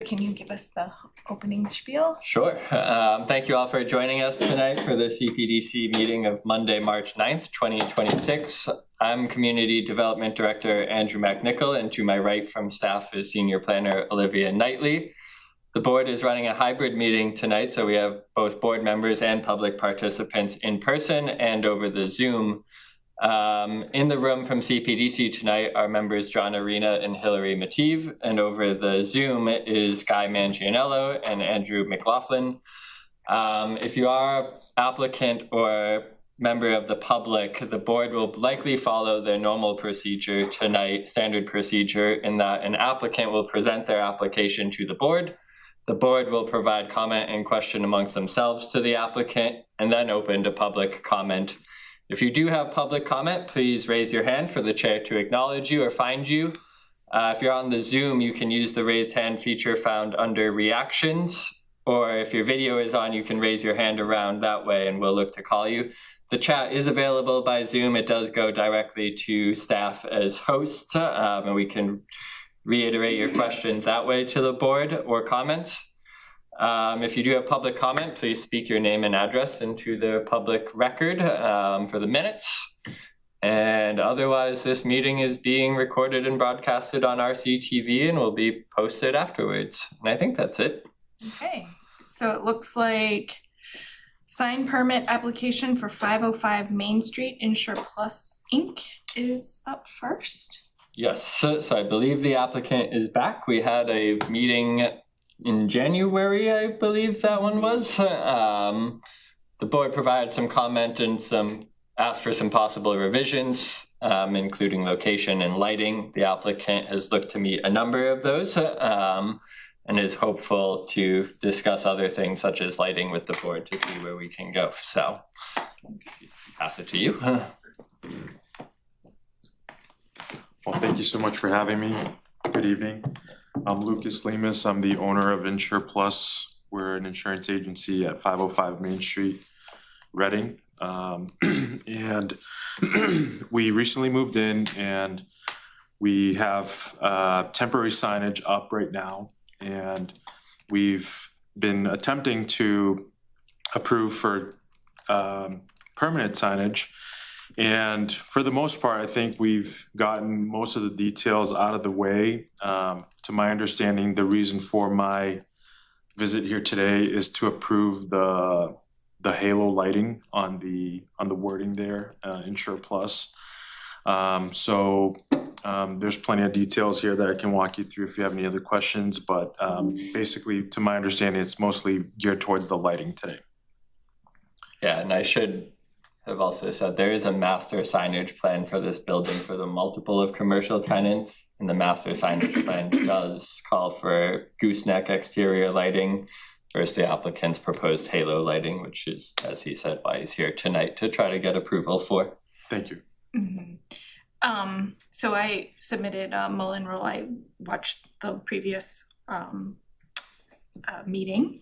Can you give us the opening spiel? Sure. Thank you all for joining us tonight for the Cpdc meeting of Monday, March 9th, 2026. I'm Community Development Director Andrew McNichol, and to my right from staff is Senior Planner Olivia Knightley. The board is running a hybrid meeting tonight, so we have both board members and public participants in person and over the Zoom. In the room from CPDC tonight are members John Arena and Hillary Mative, and over the Zoom is Guy Mangianello and Andrew McLaughlin. If you are an applicant or member of the public, the board will likely follow their normal procedure tonight, standard procedure, in that an applicant will present their application to the board. The board will provide comment and question amongst themselves to the applicant and then open to public comment. If you do have public comment, please raise your hand for the chair to acknowledge you or find you. If you're on the Zoom, you can use the raised hand feature found under reactions, or if your video is on, you can raise your hand around that way and we'll look to call you. The chat is available by Zoom. It does go directly to staff as hosts, and we can reiterate your questions that way to the board or comments. If you do have public comment, please speak your name and address into the public record for the minutes. And otherwise, this meeting is being recorded and broadcasted on RCTV and will be posted afterwards. And I think that's it. Okay, so it looks like sign permit application for 505 Main Street Insure Plus Inc. is up first. Yes, so I believe the applicant is back. We had a meeting in January, I believe that one was. The board provided some comment and asked for some possible revisions, including location and lighting. The applicant has looked to meet a number of those and is hopeful to discuss other things such as lighting with the board to see where we can go. So pass it to you. Well, thank you so much for having me. Good evening. I'm Lucas Lemus. I'm the owner of Insure Plus. We're an insurance agency at 505 Main Street, Reading. And we recently moved in and we have temporary signage up right now. And we've been attempting to approve for permanent signage. And for the most part, I think we've gotten most of the details out of the way. To my understanding, the reason for my visit here today is to approve the halo lighting on the wording there, Insure Plus. So there's plenty of details here that I can walk you through if you have any other questions. But basically, to my understanding, it's mostly geared towards the lighting today. Yeah, and I should have also said there is a master signage plan for this building for the multiple of commercial tenants, and the master signage plan does call for gooseneck exterior lighting versus the applicant's proposed halo lighting, which is, as he said, why he's here tonight to try to get approval for. Thank you. Mm-hmm. So I submitted a Mullen Rule. I watched the previous meeting.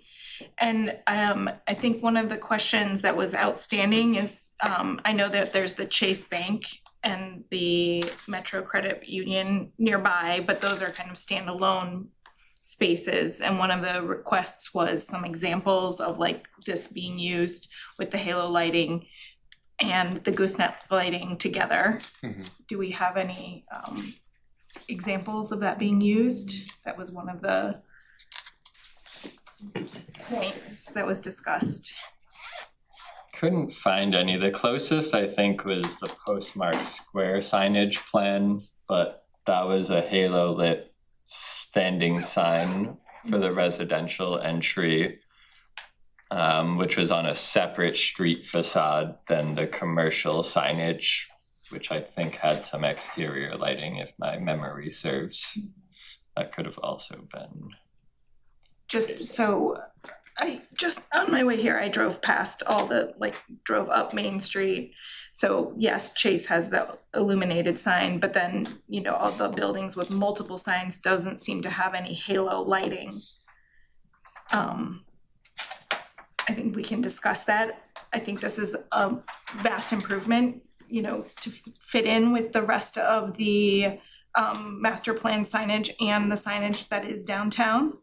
And I think one of the questions that was outstanding is, I know that there's the Chase Bank and the Metro Credit Union nearby, but those are kind of standalone spaces. And one of the requests was some examples of like this being used with the halo lighting and the gooseneck lighting together. Mm-hmm. Do we have any examples of that being used? That was one of the points that was discussed. Couldn't find any. The closest I think was the Postmark Square signage plan, but that was a halo lit standing sign for the residential entry, which was on a separate street facade than the commercial signage, which I think had some exterior lighting if my memory serves. That could have also been. Just so on my way here, I drove past drove up Main Street. So yes, Chase has the illuminated sign, but then, all the buildings with multiple signs doesn't seem to have any halo lighting. I think we can discuss that. I think this is a vast improvement, to fit in with the rest of the master plan signage and the signage that is downtown.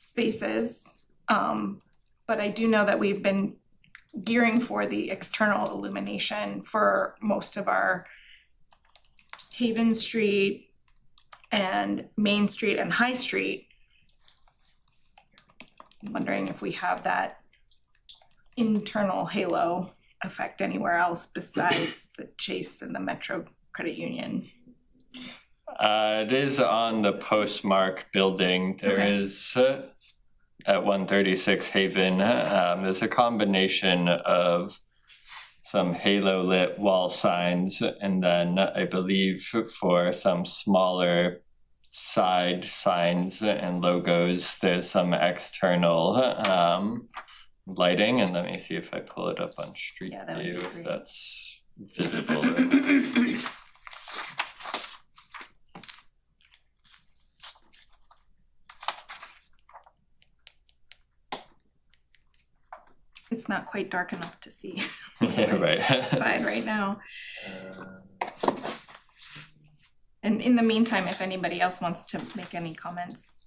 spaces. But I do know that we've been gearing for the external illumination for most of our Haven Street and Main Street and High Street. I'm wondering if we have that internal halo effect anywhere else besides the Chase and the Metro Credit Union. It is on the Postmark building. There Okay. is at 136 Haven, there's a combination of some halo lit wall signs, and then I believe for some smaller side signs and logos, there's some external lighting. And let me see if I pull it up on Street Yeah, that would be View if great. that's visible. It's not quite dark enough to see Yeah, right. outside right now. And in the meantime, if anybody else wants to make any comments.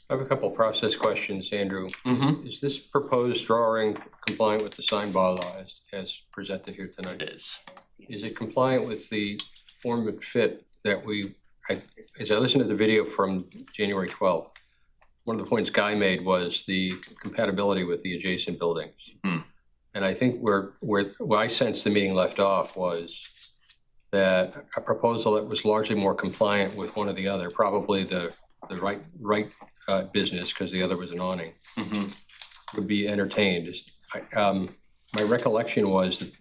I have a couple process questions, Andrew. Mm-hmm. Is this proposed drawing compliant with the sign bylaw as presented here It tonight? is. Is it compliant with the form and fit that as I listened to the video from January 12th, one of the points Guy made was the compatibility with the adjacent buildings. Hmm. And I think where I sensed the meeting left off was that a proposal that was largely more compliant with one or the other, probably the right business, because the other was an awning, Mm-hmm. would be entertained. My recollection was that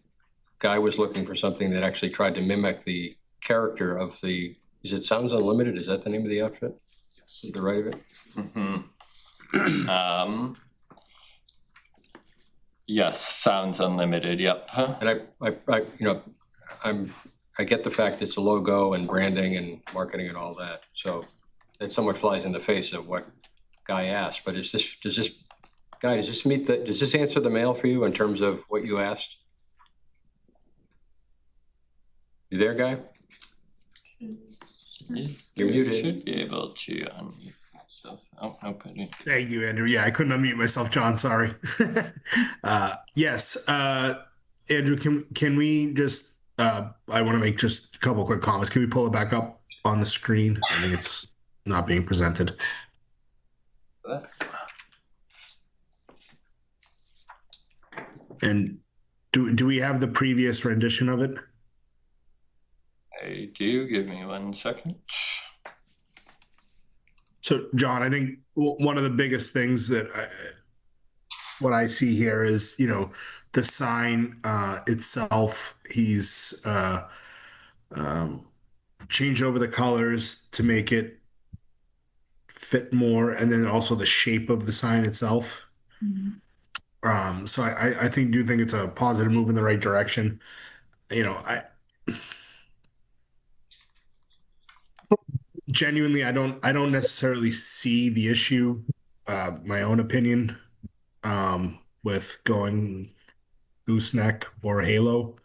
Guy was looking for something that actually tried to mimic the character of is it Sounds Unlimited? Is that the name of the outfit? Is the right of it? Mm-hmm. Yes, Sounds Unlimited. Yep. And I get the fact it's a logo and branding and marketing and all that. So that somewhat flies in the face of what Guy asked. But does this answer the mail for you in terms of what you asked? You there, Guy? You're muted. You should be able to unmute yourself. Oh, no, I didn't. Thank you, Andrew. Yeah, I couldn't unmute myself, John. Sorry. Yes, Andrew, can we just, I want to make just a couple quick comments. Can we pull it back up on the screen? I think it's not being presented. And do we have the previous rendition of it? I do. Give me 1 second. So, John, I think one of the biggest things that what I see here is, the sign itself. He's changed over the colors to make it fit more, and then also the shape of the sign itself. Mm-hmm. So I do think it's a positive move in the right direction. Genuinely, I don't necessarily see the issue, my own opinion, with going gooseneck or halo.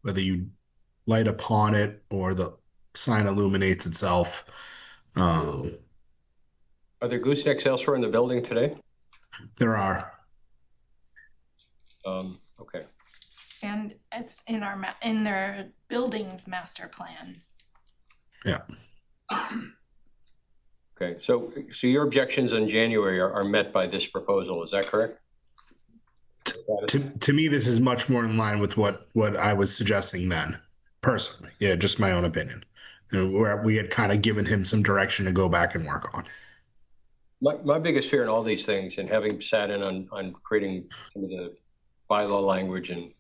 Whether you light upon it or the sign illuminates itself. Are there goosenecks elsewhere in the building today? There are. Okay. And it's in in their building's master plan. Yeah. Okay. So your objections in January are met by this proposal. Is that correct? To me, this is much more in line with what I was suggesting then, personally. Yeah, just my own opinion. Where we had kind of given him some direction to go back and work on. My biggest fear in all these things, and having sat in on creating some of the bylaw language, and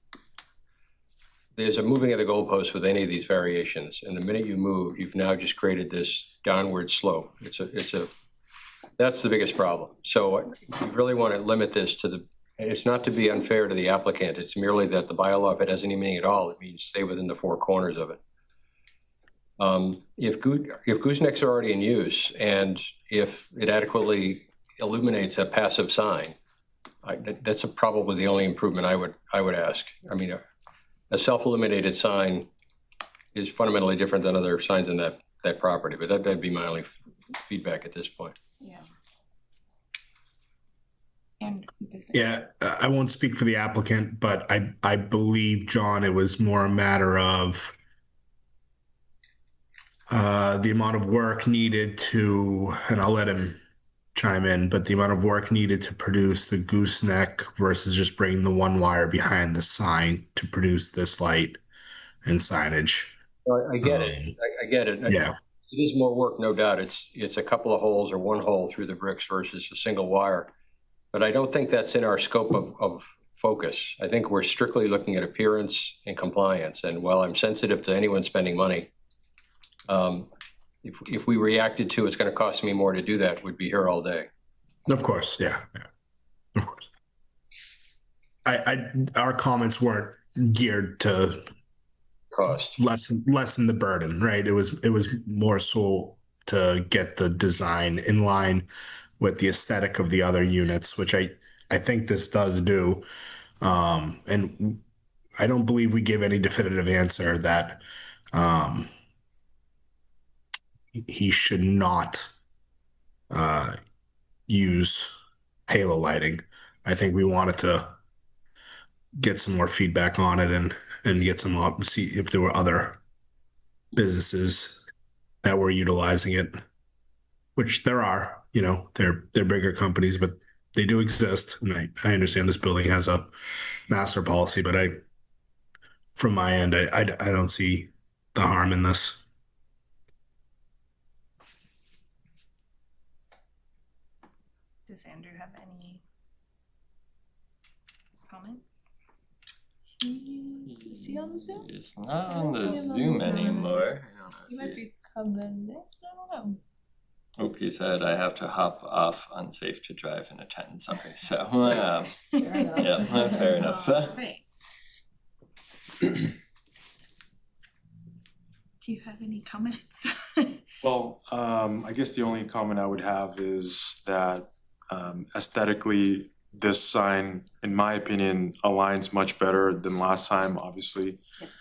there's a moving of the goalposts with any of these variations. And the minute you move, you've now just created this downward slope. That's the biggest problem. So you really want to limit this to it's not to be unfair to the applicant. It's merely that the bylaw, if it has any meaning at all, it means stay within the four corners of it. If goosenecks are already in use, and if it adequately illuminates a passive sign, that's probably the only improvement I would ask. I mean, a self-illuminated sign is fundamentally different than other signs in that property, but that'd be my only feedback at this point. Yeah. And Yeah, I won't speak for the applicant, but I believe, John, it was more a matter of the amount of work needed to, and I'll let him chime in, but the amount of work needed to produce the gooseneck versus just bringing the one wire behind the sign to produce this light and signage. I get it. I get it. Yeah. It is more work, no doubt. It's a couple of holes or one hole through the bricks versus a single wire. But I don't think that's in our scope of focus. I think we're strictly looking at appearance and compliance. And while I'm sensitive to anyone spending money, if we reacted to it's going to cost me more to do that, we'd be here all day. Of course, yeah. Of course. Our comments weren't geared to Cost. lessen the burden, right? It was more so to get the design in line with the aesthetic of the other units, which I think this does do. And I don't believe we give any definitive answer that he should not use halo lighting. I think we wanted to get some more feedback on it and get some up, see if there were other businesses that were utilizing it, which there are. You know, they're bigger companies, but they do exist. And I understand this building has a master policy, but from my end, I don't see the harm in this. does Andrew have any comments? Is he on the Zoom? He's not on the He's on the Zoom Zoom. anymore. He might be coming in. I don't know. Oh, he said I have to hop off unsafe to drive and attend. Sorry. So, Fair enough. yeah, fair enough. Right. Do you have any comments? Well, I guess the only comment I would have is that aesthetically, this sign, in my opinion, aligns much better than last time, obviously. Yes.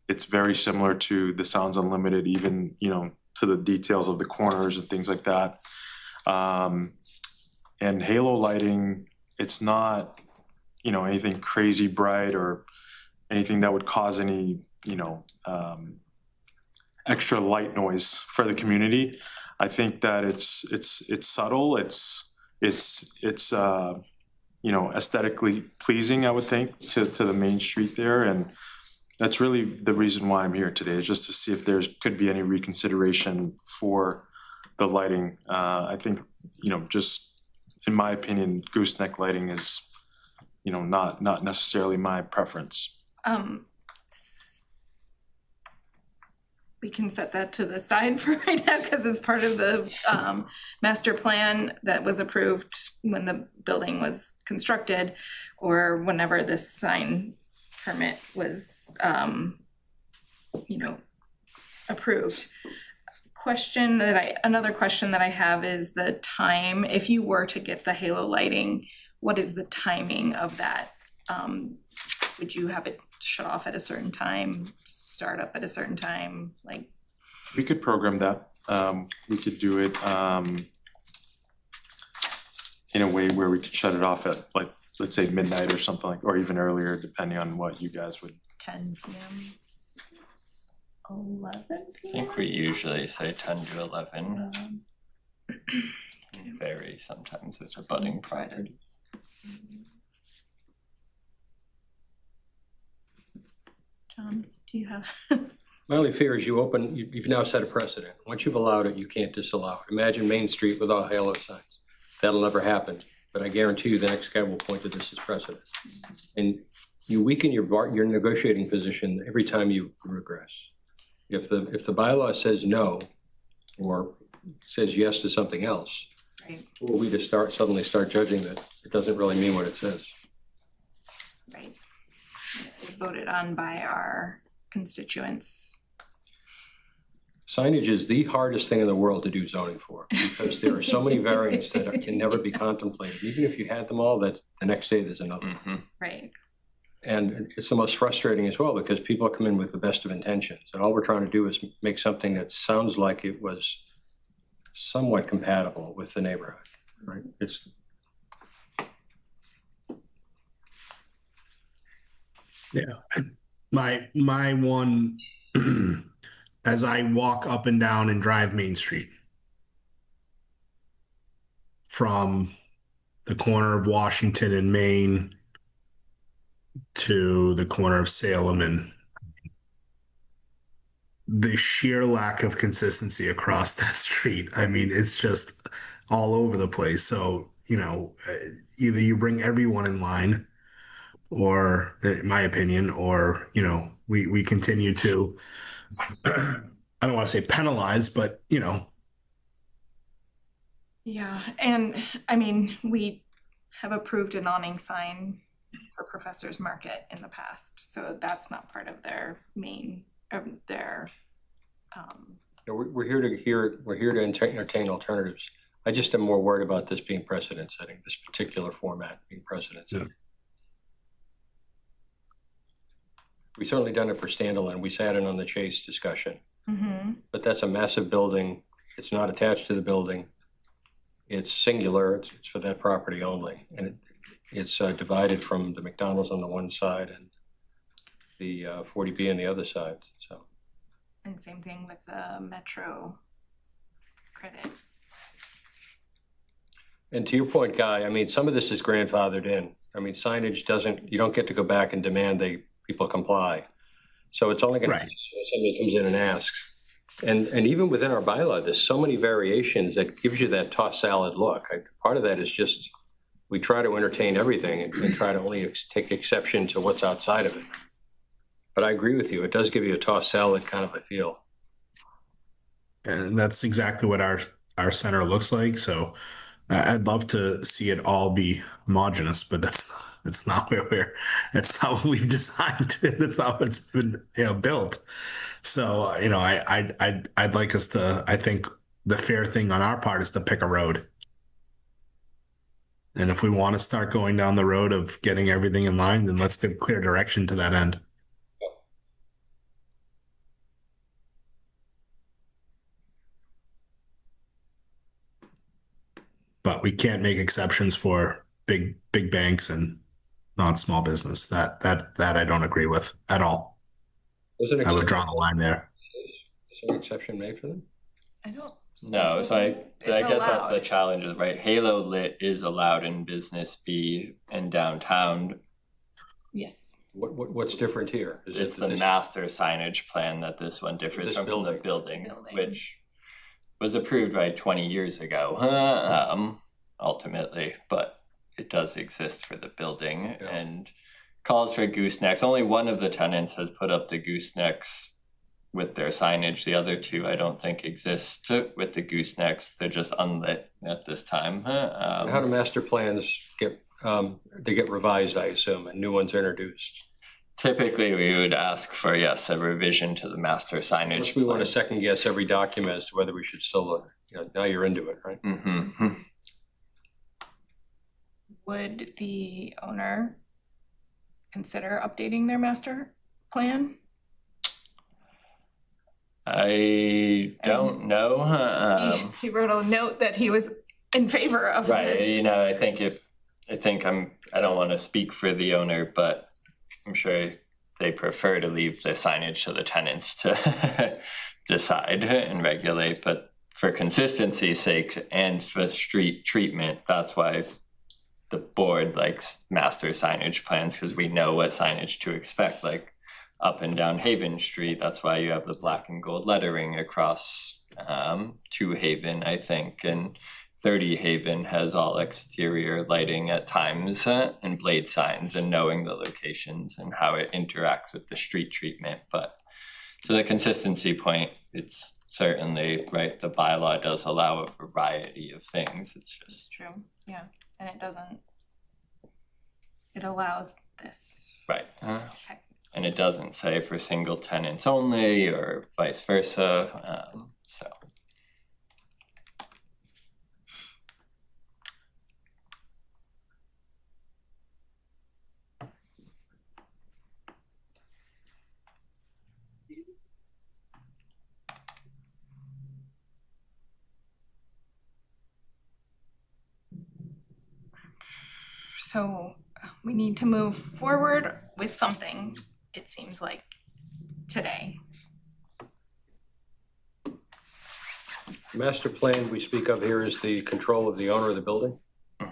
It's very similar to the Sounds Unlimited, even, you know, to the details of the corners and things like that. And halo lighting, it's not, you know, anything crazy bright or anything that would cause any, you know, extra light noise for the community. I think that it's subtle. It's you know, aesthetically pleasing, I would think, to the main street there, and that's really the reason why I'm here today, is just to see if there could be any reconsideration for the lighting. I think, you know, just in my opinion, gooseneck lighting is, you know, not necessarily my preference. We can set that to the side for right now because it's part of the master plan that was approved when the building was constructed, or whenever this sign permit was, you know, approved. Another question that I have is the time. If you were to get the halo lighting, what is the timing of that? Would you have it shut off at a certain time, start up at a certain time? Like, We could program that. We could do it in a way where we could shut it off at, like, let's say midnight or something like, or even earlier, depending on what you guys would. 10 p.m. 11 I p.m. think we usually say 10 to 11. Vary sometimes with abutting properties. John, do you have? My only fear is you've now set a precedent. Once you've allowed it, you can't disallow it. Imagine Main Street without halo signs. That'll never happen. But I guarantee you the next guy will point to this as precedent. And you weaken your negotiating position every time you regress. If the bylaw says no, or says yes to something else, Right. who are we to suddenly start judging that it doesn't really mean what it says? Right. It's voted on by our constituents. Signage is the hardest thing in the world to do zoning for, because there are so many variants that can never be contemplated. Even if you had them all, that the next day there's another. Mm-hmm. Right. And it's the most frustrating as well, because people come in with the best of intentions, and all we're trying to do is make something that sounds like it was somewhat compatible with the neighborhood, right? It's, My one, as I walk up and down and drive Main Street from the corner of Washington and Main to the corner of Salem, and the sheer lack of consistency across that street. I mean, it's just all over the place. So, either you bring everyone in line, or, in my opinion, or, we continue to, I don't want to say penalize, but, Yeah, and I mean, we have approved an awning sign for Professor's Market in the past, so that's not part of their main, of their, we're here to entertain alternatives. I just am more worried about this being precedent setting, this particular format being precedent setting. We certainly done it for standalone. We sat in on the Chase discussion, but that's a massive building. It's not attached to the building. It's singular. It's for that property only, and it's divided from the McDonald's on the one side and the 40B on the other side. So, and same thing with the Metro credit. and to your point, Guy, I mean, some of this is grandfathered in. I mean, signage doesn't. You don't get to go back and demand people comply. So it's only going to happen when somebody comes in and asks. And even within our bylaw, there's so many variations that gives you that tossed salad look. Part of that is just, we try to entertain everything and try to only take exception to what's outside of it. But I agree with you. It does give you a tossed salad kind of a feel. And that's exactly what our center looks like. So I'd love to see it all be homogeneous, but that's not that's not what we've designed. That's not what's been, built. So, I'd like us to, I think the fair thing on our part is to pick a road. And if we want to start going down the road of getting everything in line, then let's give clear direction to that end. But we can't make exceptions for big banks and non-small business. That I don't agree with at all. I would draw the line there. Is there an exception made for them? I don't. No, so I guess that's the allowed. challenge, right? Halo lit is allowed in business B and downtown. Yes. What's different here? Is It's it the this- master signage plan that this one differs This from the building. building, which was approved, right, 20 years ago, ultimately, but it does exist for the building and calls for goosenecks. Only one of the tenants has put up the goosenecks with their signage. The other two I don't think exist with the goosenecks. They're just unlit at this time. And how do master plans get revised, I assume, and new ones introduced? Typically, we would ask for, yes, a revision to the master signage. Unless we want to plan. second guess every document as to whether we should still, now you're into it, right? Mm-hmm. Would the owner consider updating their master plan? I don't know. He wrote a note that he was in favor of Right, this. I don't want to speak for the owner, but I'm sure they prefer to leave the signage to the tenants to decide and regulate, but for consistency's sake and for street treatment, that's why the board likes master signage plans, because we know what signage to expect, like up and down Haven Street. That's why you have the black and gold lettering across to Haven, I think, and 30 Haven has all exterior lighting at times and blade signs, and knowing the locations and how it interacts with the street treatment. But to the consistency point, it's certainly right. The bylaw does allow a variety of things. It's It's just true, yeah, and it allows this. right. Tech. And it doesn't say for single tenants only or vice versa. So. So we need to move forward with something, it seems like, today. Master plan we speak of here is the control of the owner of the building. I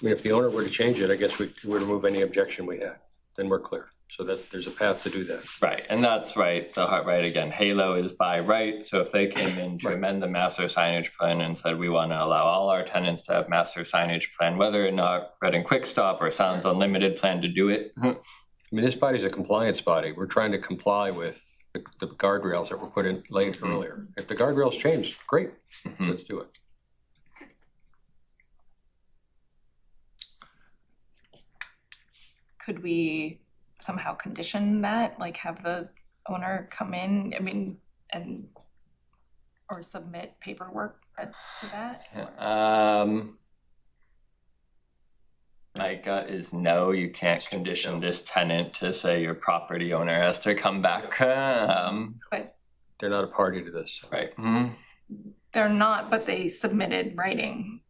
mean, if the owner were to change it, I guess we would remove any objection we had, then we're clear. So that there's a path to do that. Right, and that's right, right, again, Halo is by right, so if they came in to Right. amend the master signage plan and said, we wanna allow all our tenants to have master signage plan, whether or not Reading Quick Stop or Sounds Unlimited plan to do it. I mean, this body's a compliance body. We're trying to comply with the guardrails that were put in late earlier. If the guardrails changed, great, let's do it. Could we somehow condition that, like have the owner come in, I mean, and, or submit paperwork to that? My gut is no, you can't condition this tenant to say your property owner has to come back, But They're not a party to this. right. they're not, but they submitted writing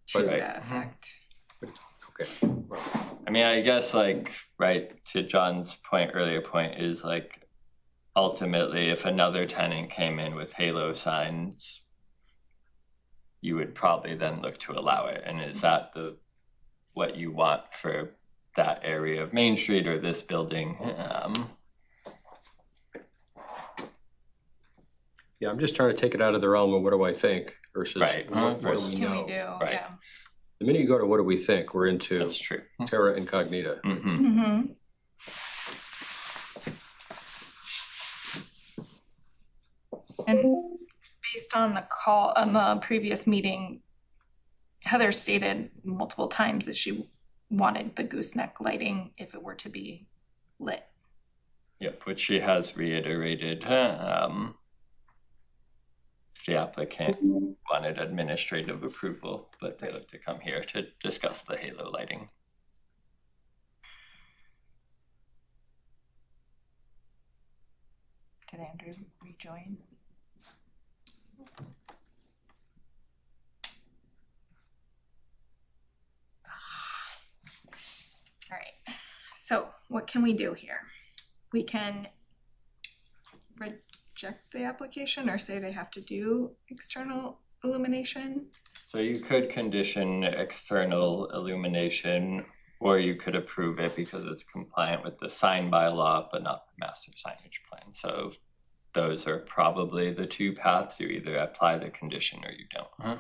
to Right. that effect. Okay. I mean, I guess like, right, to John's earlier point is like, ultimately, if another tenant came in with Halo signs, you would probably then look to allow it, and is that what you want for that area of Main Street or this building? Yeah, I'm just trying to take it out of the realm of what do I think versus Right. what do we Can know. we do, Right. yeah. The minute you go to what do we think, we're into That's true. terra incognita. Mm-hmm. And based on the call, on the previous meeting, Heather stated multiple times that she wanted the gooseneck lighting if it were to be lit. Yep, which she has reiterated. The applicant wanted administrative approval, but they look to come here to discuss the Halo lighting. Did Andrew rejoin? All right, so what can we do here? We can reject the application or say they have to do external illumination. So you could condition external illumination, or you could approve it because it's compliant with the sign bylaw, but not the master signage plan. So those are probably the two paths. You either apply the condition or you don't.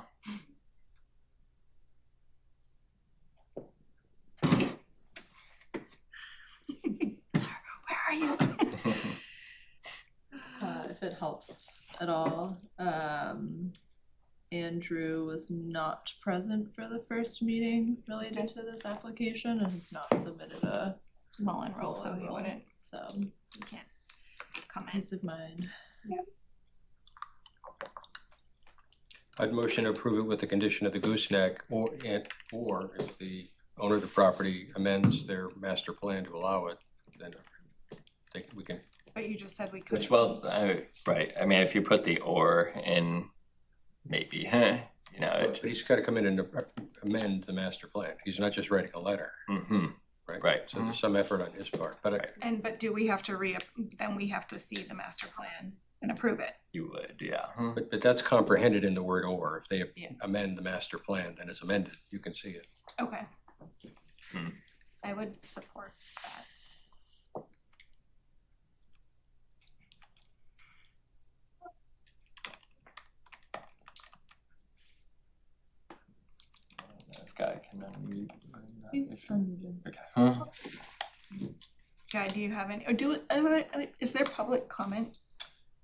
Where are you? If it helps at all, Andrew was not present for the first meeting related to this application and has not submitted a Mullen rule, so he rule, wouldn't, so he can't comment. peace of mind. I'd motion to approve it with the condition of the gooseneck, or if the owner of the property amends their master plan to allow it, then I think we can. But you just said we could. Which, well, right, I mean, if you put the or in, maybe, you know, But he's gotta come in and amend the master plan. He's not just writing a letter, right? Right. So there's some effort on his part, but But do we have to then we have to see the master plan and approve it? you would, yeah. but that's comprehended in the word or. If they Yeah. amend the master plan, then it's amended. You can see it. Okay. Hmm. I would support that. This guy can unmute. He's unmuted. Okay. Guy, do you have any, or is there public comment?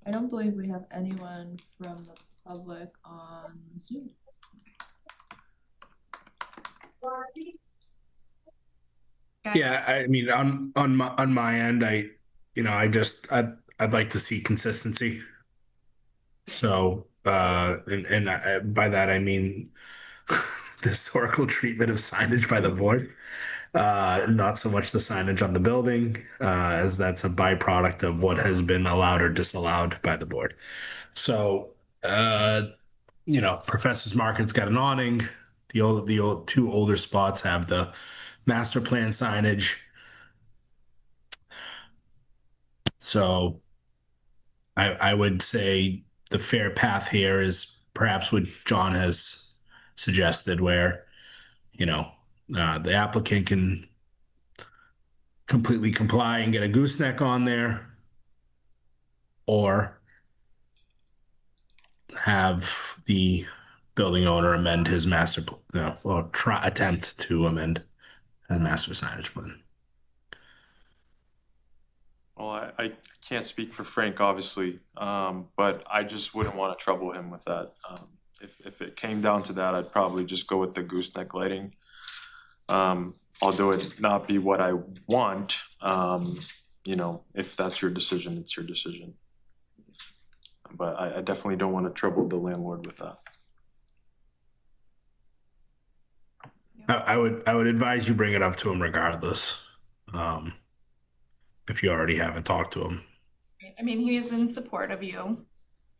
I don't believe we have anyone from the public on Zoom. Guy? Yeah, I mean, on my end, I'd like to see consistency. So, and by that I mean the historical treatment of signage by the board, not so much the signage on the building, as that's a byproduct of what has been allowed or disallowed by the board. So, Professor's Market's got an awning. The old two older spots have the master plan signage. So I would say the fair path here is perhaps what John has suggested, where, you know, the applicant can completely comply and get a gooseneck on there, or have the building owner amend his or attempt to amend a master signage plan. Well, I can't speak for Frank, obviously, but I just wouldn't want to trouble him with that. If it came down to that, I'd probably just go with the gooseneck lighting. Although it not be what I want, you know, if that's your decision, it's your decision. But I definitely don't want to trouble the landlord with that. I would advise you bring it up to him regardless. If you already haven't talked to him. I mean, he is in support of you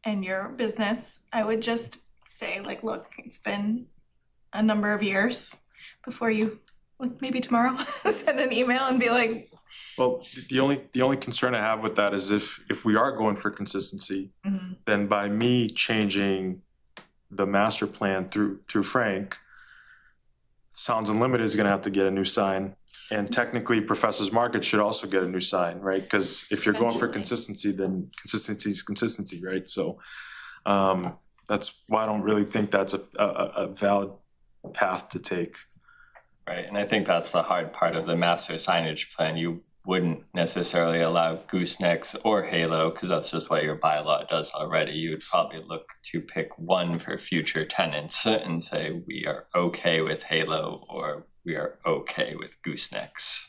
and your business. I would just say, like, look, it's been a number of years before you, like, maybe tomorrow, send an email and be like. Well, the only concern I have with that is if we are going for consistency, then by me changing the master plan through Frank, Sounds Unlimited is gonna have to get a new sign. And technically Professor's Market should also get a new sign, right? Because if you're going for Eventually. consistency, then consistency is consistency, right? So that's why I don't really think that's a valid path to take. Right, and I think that's the hard part of the master signage plan. You wouldn't necessarily allow goosenecks or halo, because that's just what your bylaw does already. You would probably look to pick one for future tenants and say, we are okay with halo, or we are okay with goosenecks.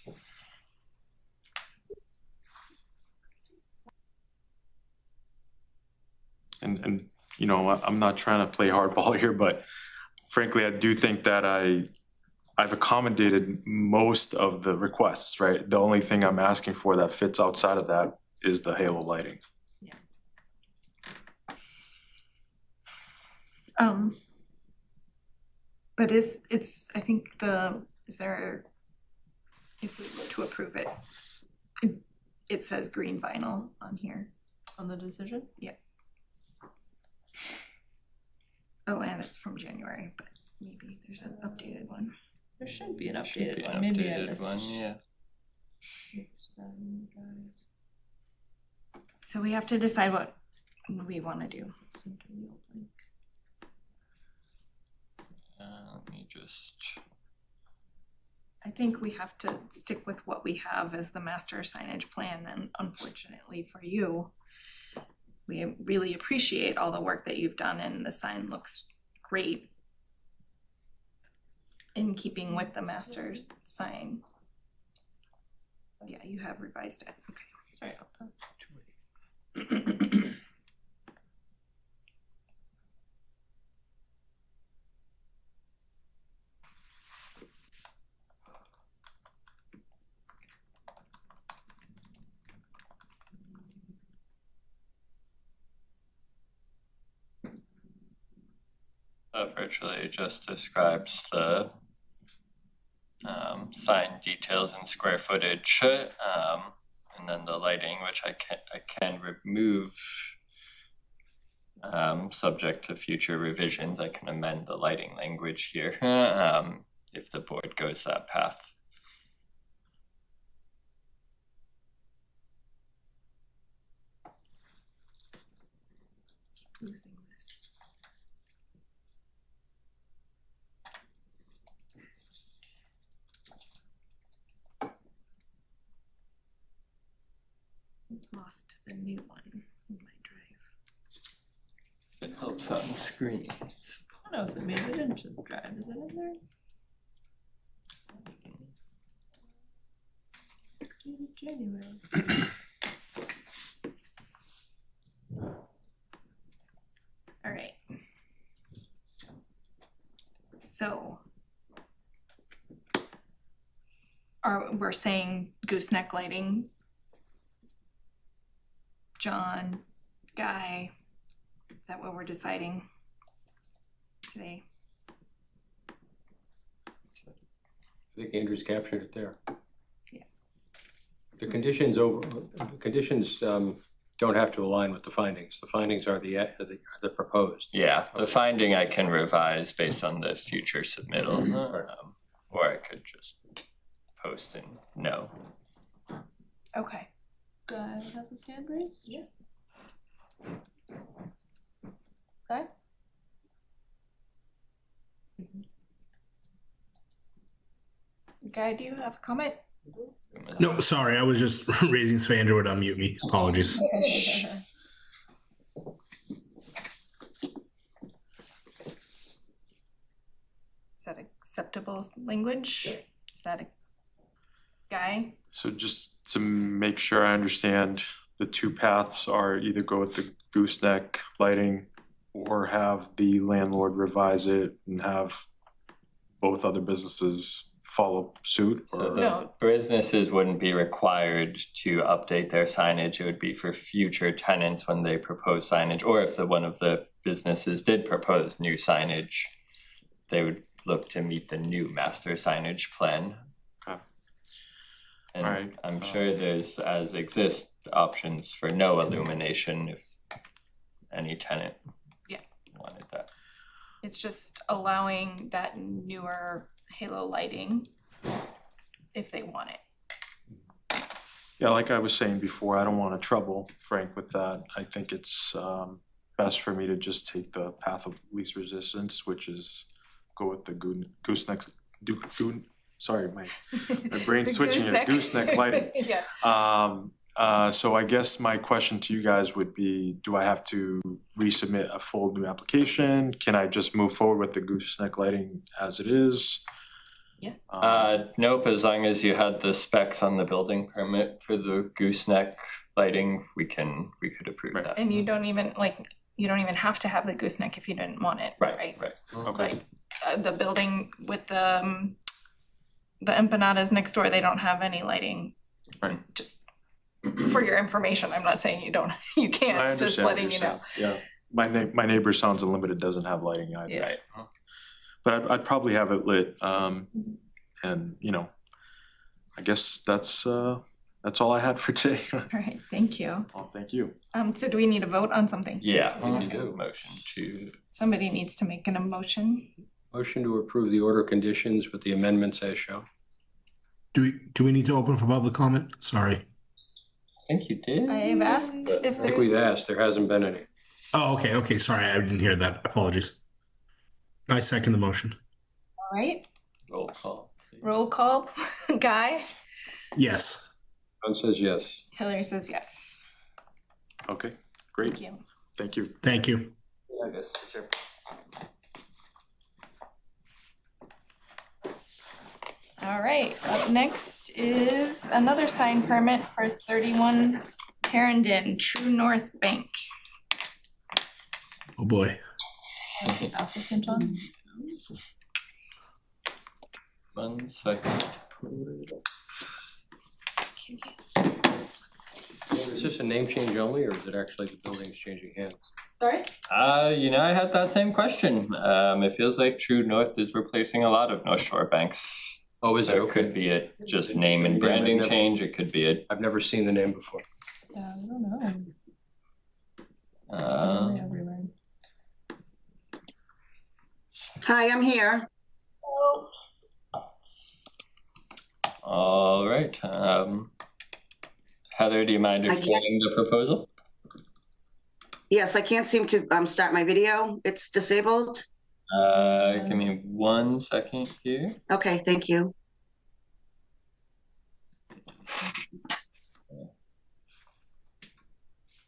And you know, I'm not trying to play hardball here, but frankly, I do think that I've accommodated most of the requests, right? The only thing I'm asking for that fits outside of that is the halo lighting. But it's, I think is there, if we were to approve it, it says green vinyl on here. On the decision? Oh, and it's from January, but maybe there's an updated one. There should be an Should be updated an one, maybe I updated missed. one, yeah. It's, So we have to decide what we wanna do. Let me just, I think we have to stick with what we have as the master signage plan, and unfortunately for you, we really appreciate all the work that you've done, and the sign looks great in keeping with the master sign. Yeah, you have revised it, sorry about that. okay. virtually just describes the sign details and square footage, and then the lighting, which I can remove, subject to future revisions. I can amend the lighting language here, if the board goes that path. Lost the new one in my drive. It helps on screens. I don't know if it made it into the drive, is it in there? January. All right. So we're saying gooseneck lighting. John, Guy, is that what we're deciding today? I think Andrew's captured it there. Yeah. The conditions don't have to align with the findings. The findings are the proposed. Yeah, the finding I can revise based on the future submittal, or I could just post and no. Okay. Guy has his hand raised? Yeah. Guy? Guy, do you have a comment? No, sorry, I was just raising so Andrew would unmute me. Apologies. Is that acceptable language? Is that a Guy? So just to make sure I understand, the two paths are either go with the gooseneck lighting or have the landlord revise it and have both other businesses follow suit? So Or the No. businesses wouldn't be required to update their signage. It would be for future tenants when they propose signage, or if one of the businesses did propose new signage, they would look to meet the new master signage plan. Okay. And Alright, I'm sure there's, as exist, options for no illumination if any tenant Yeah. wanted that. It's just allowing that newer halo lighting if they want it. yeah, like I was saying before, I don't want to trouble Frank with that. I think it's best for me to just take the path of least resistance, which is go with the gooseneck, sorry, my brain's The switching here, gooseneck lighting. Yeah. So I guess my question to you guys would be, do I have to resubmit a full new application? Can I just move forward with the gooseneck lighting as it is? Yeah. Nope, as long as you had the specs on the building permit for the gooseneck lighting, we could approve Right. that. And you don't even have to have the gooseneck if you didn't want it, right? Right. Okay, Like the building with the empanadas next door, they don't have any lighting. Right. Just for your information, I'm not saying you I can't, just understand what letting you're you know. saying. Yeah, my neighbor Sounds Unlimited doesn't have lighting either. Yeah. Right. But I'd probably have it lit, and I guess that's all I had for today. All right, thank you. Well, thank you. So do we need a vote on something? Yeah, we You need a do. motion to, Somebody needs to make an emotion. Motion to approve the order conditions with the amendments as shown. Do we need to open for public comment? Sorry. I think you did. I've asked But if I think we've there's, asked, there hasn't been any. Oh, okay. Sorry, I didn't hear that. Apologies. I second the motion. all right, Roll call. please. roll call. Guy? Yes. John says yes. Hillary says yes. Okay, great. Thank you. Thank you. Thank you. I guess, sure. All right, up next is another sign permit for 31 Herondon, True North Bank. Oh, boy. Applicant on? 1 second. Is this a name change only, or is it actually the building's changing hands? Sorry? I had that same question. It feels like True North is replacing a lot of North Shore banks. Oh, is it? So it could be a just name and Yeah, branding never- change, it could be a, I've never seen the name before. I don't know. uh, Everywhere. Hi, I'm here. all right. Heather, do you mind I can't- explaining the proposal? Yes, I can't seem to start my video. It's disabled. Give me 1 second here. Okay, thank you.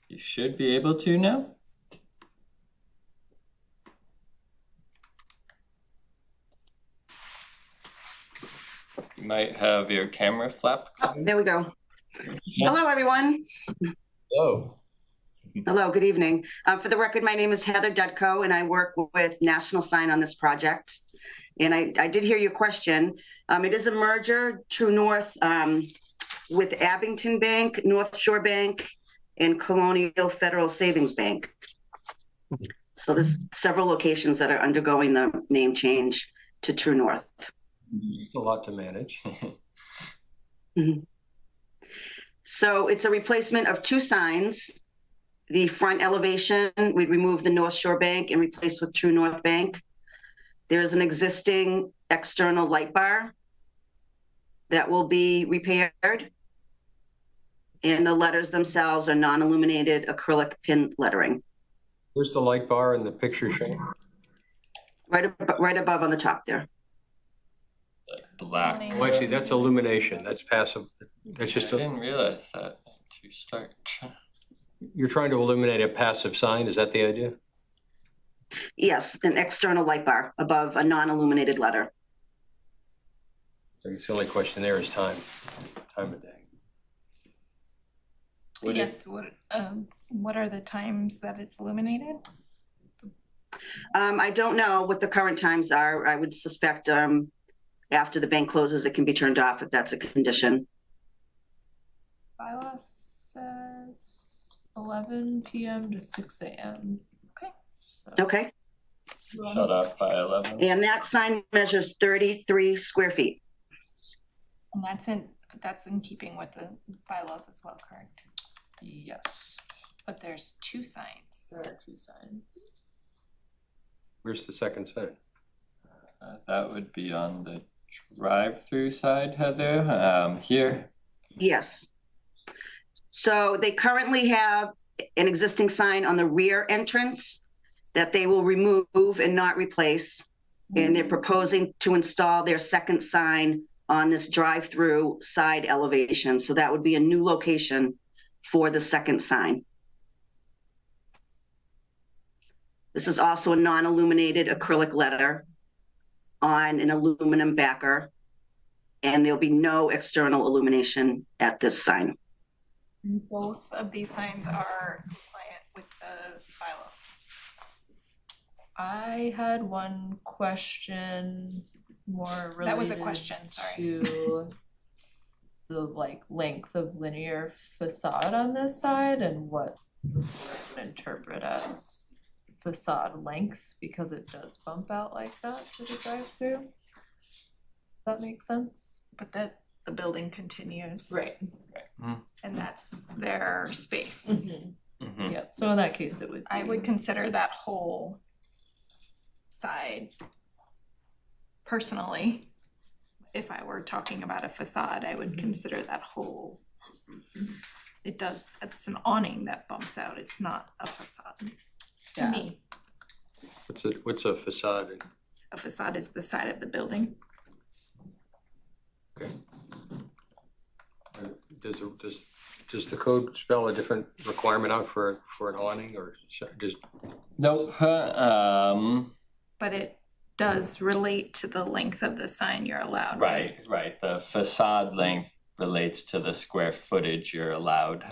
You should be able to now. You might have your camera flap Oh, closed. there we go. Hello, everyone. Oh. Hello, good evening. For the record, my name is Heather Dudko, and I work with National Sign on this project. And I did hear your question. It is a merger, True North, with Abington Bank, North Shore Bank, and Colonial Federal Savings Bank. So there's several locations that are undergoing the name change to True North. It's a lot to manage. So it's a replacement of two signs. The front elevation, we remove the North Shore Bank and replace with True North Bank. There's an existing external light bar that will be repaired. And the letters themselves are non-illuminated acrylic pin lettering. Where's the light bar in the picture showing? Right above on the top there. Black. Oh, I see, that's illumination, that's passive, that's just, I didn't realize that to start. you're trying to illuminate a passive sign, is that the idea? Yes, an external light bar above a non-illuminated letter. I guess the only question there is time of day. Yes, what are the times that it's illuminated? I don't know what the current times are. I would suspect after the bank closes, it can be turned off if that's a condition. Bylaw says 11 PM to 6 AM. Okay. So Okay, Shut off by 11. and that sign measures 33 square feet. And that's in keeping with the bylaws as well, correct? yes, But there's two signs. there are 2 signs. Where's the second sign? That would be on the drive-through side, Heather. Here. Yes. So they currently have an existing sign on the rear entrance that they will remove and not replace. And they're proposing to install their second sign on this drive-through side elevation. So that would be a new location for the second sign. This is also a non-illuminated acrylic letter on an aluminum backer. And there'll be no external illumination at this sign. Both of these signs are compliant with the bylaws. I had one question more related That was a question, sorry. to the length of linear facade on this side and what the board would interpret as facade length, because it does bump out like that to the drive-through. That makes sense? But the building continues. Right. And that's their space. Mhm. Yeah, so in that case, it would be. I would consider that whole side personally. If I were talking about a facade, I would consider that whole. It's an awning that bumps out, it's not a facade to Yeah. me. What's a facade? A facade is the side of the building. Okay. Does the code spell a different requirement out for an awning, or just? Nope. But it does relate to the length of the sign you're allowed. Right. The facade length relates to the square footage you're allowed.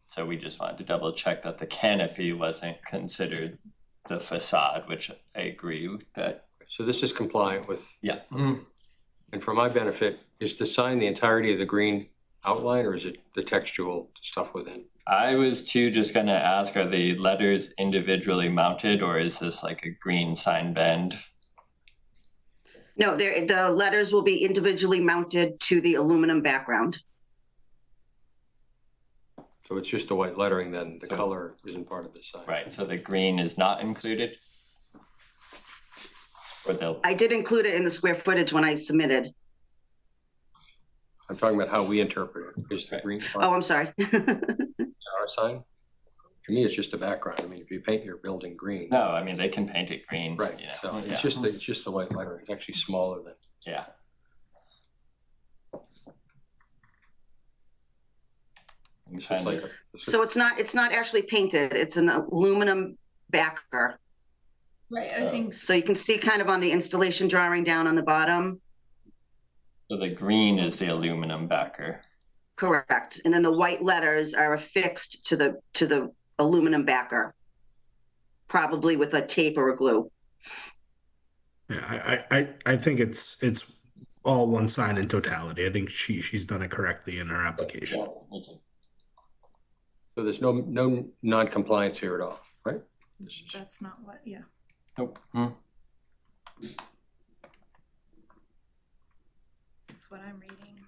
So we just wanted to double check that the canopy wasn't considered the facade, which I agree with that. So this is compliant with, Yeah. and for my benefit, is the sign the entirety of the green outline, or is it the textual stuff within? I was too just gonna ask, are the letters individually mounted, or is this like a green sign band? No, the letters will be individually mounted to the aluminum background. So it's just the white lettering, then the So- color isn't part of the sign? Right, so the green is not included? Or they'll, I did include it in the square footage when I submitted. I'm talking about how we interpret it. Is the green Oh, part I'm sorry. of our sign? To me, it's just a background. I mean, if you paint your building green. no, I mean, they can paint it green, Right, you know, so yeah. it's just the white lettering. It's actually smaller than. Yeah. I'm So trying it's to, like So it's not actually painted. It's an aluminum backer. Right, I think So you can see kind of on the installation drawing down on the bottom. so the green is the aluminum backer. Correct. And then the white letters are affixed to the aluminum backer, probably with a tape or a glue. Yeah, I think it's all one sign in totality. I think she's done it correctly in her application. So there's no non-compliance here at all, right? that's not what, yeah. Nope. That's what I'm reading.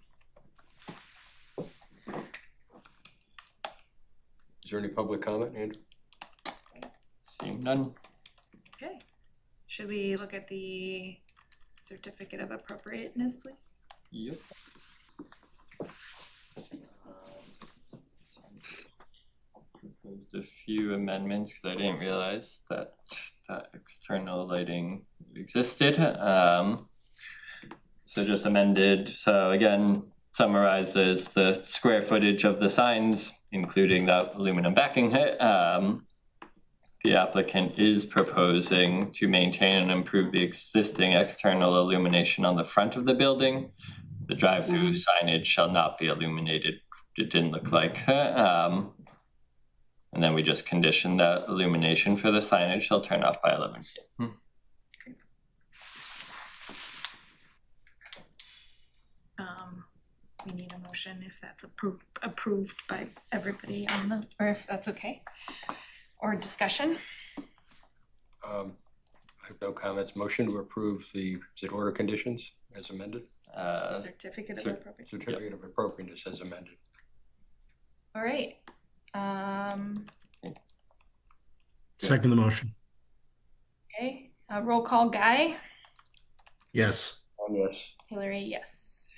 Is there any public comment, Andrew? Seeing none. Okay. Should we look at the certificate of appropriateness, please? Yep. Proposed a few amendments because I didn't realize that external lighting existed. So just amended. So again, summarizes the square footage of the signs, including the aluminum backing. The applicant is proposing to maintain and improve the existing external illumination on the front of the building. The drive-through signage shall not be illuminated. It didn't look like. And then we just condition that illumination for the signage shall turn off by 11 p.m. We need a motion if that's approved by everybody on the, or if that's okay. Or discussion. I have no comments. Motion to approve the, is it order conditions as amended? Certificate of cer- appropriateness. Certificate of appropriateness as amended. All right. Second the motion. Okay, roll call, Guy. Yes. Yes. Hillary, yes.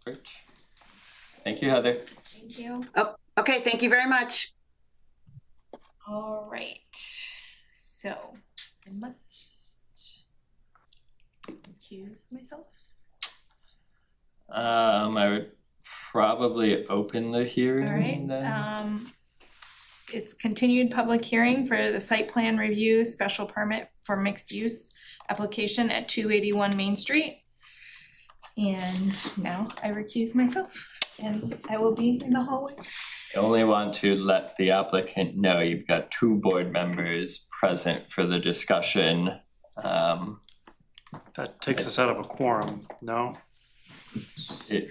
Great. Thank you, Heather. Thank you. Oh, okay, thank you very much. All right, so I must recuse myself. I would probably open the hearing. All right, then. it's continued public hearing for the site plan review special permit for mixed use application at 281 Main Street. And now I recuse myself and I will be in the hallway. I only want to let the applicant know you've got 2 board members present for the discussion. That takes us out of a quorum, no? It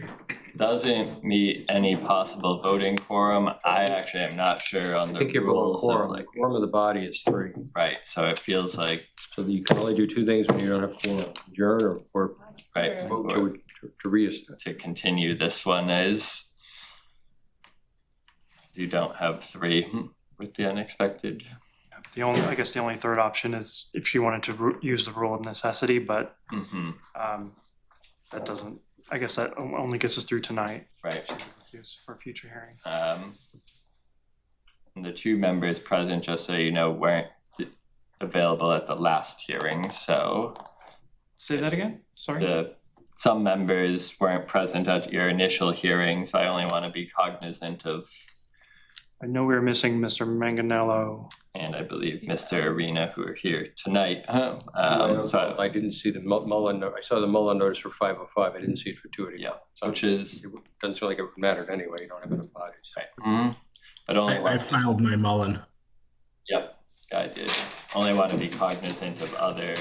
doesn't meet any possible voting quorum. I actually am not sure on I the think you're below rules of quorum. The quorum of the body is 3. right, so it feels like, So you can only do 2 things when you don't have quorum. Adjourn or right, vote or to reassess. to continue this one is you don't have 3 with the unexpected. I guess the only third option is if she wanted to use the rule of necessity, but that doesn't, I guess that only gets us through tonight. Right. Use for future hearings. And the 2 members present, just so you know, weren't available at the last hearing, so Say that again, sorry? some members weren't present at your initial hearing, so I only want to be cognizant of, I know we were missing Mr. Manganello. and I believe Mr. Arena, who are here tonight. So, I didn't see the Mullen, I saw the Mullen notice for 505. I didn't see it for 281. yeah, So which is, it doesn't seem like it mattered anyway. You don't have enough bodies. right. But only I one, filed my Mullen. yep, I did. Only want to be cognizant of other,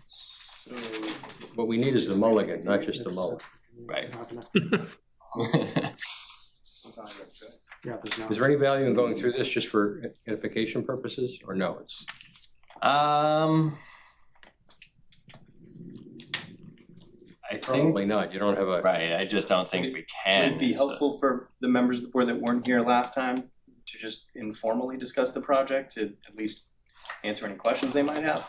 So what we need is the mulligan, not just the mulligan. right. Yeah, there's no. Is there any value in going through this just for edification purposes, or no? It's I think, probably not. You don't have a. right, I just don't think we can. Would it be is the- helpful for the members of the board that weren't here last time to just informally discuss the project, to at least answer any questions they might have?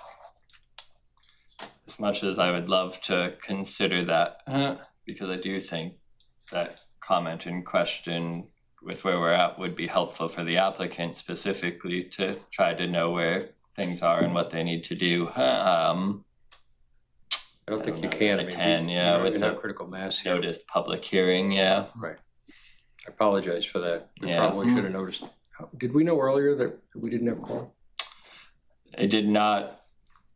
As much as I would love to consider that, because I do think that comment and question with where we're at would be helpful for the applicant specifically to try to know where things are and what they need to do. I don't think I you don't can. know I if I mean, can, we yeah, don't with even the have critical mass here. Noticed public hearing, yeah. Right. I apologize for that. We Yeah. probably should have noticed. Did we know earlier that we didn't have quorum? I did not,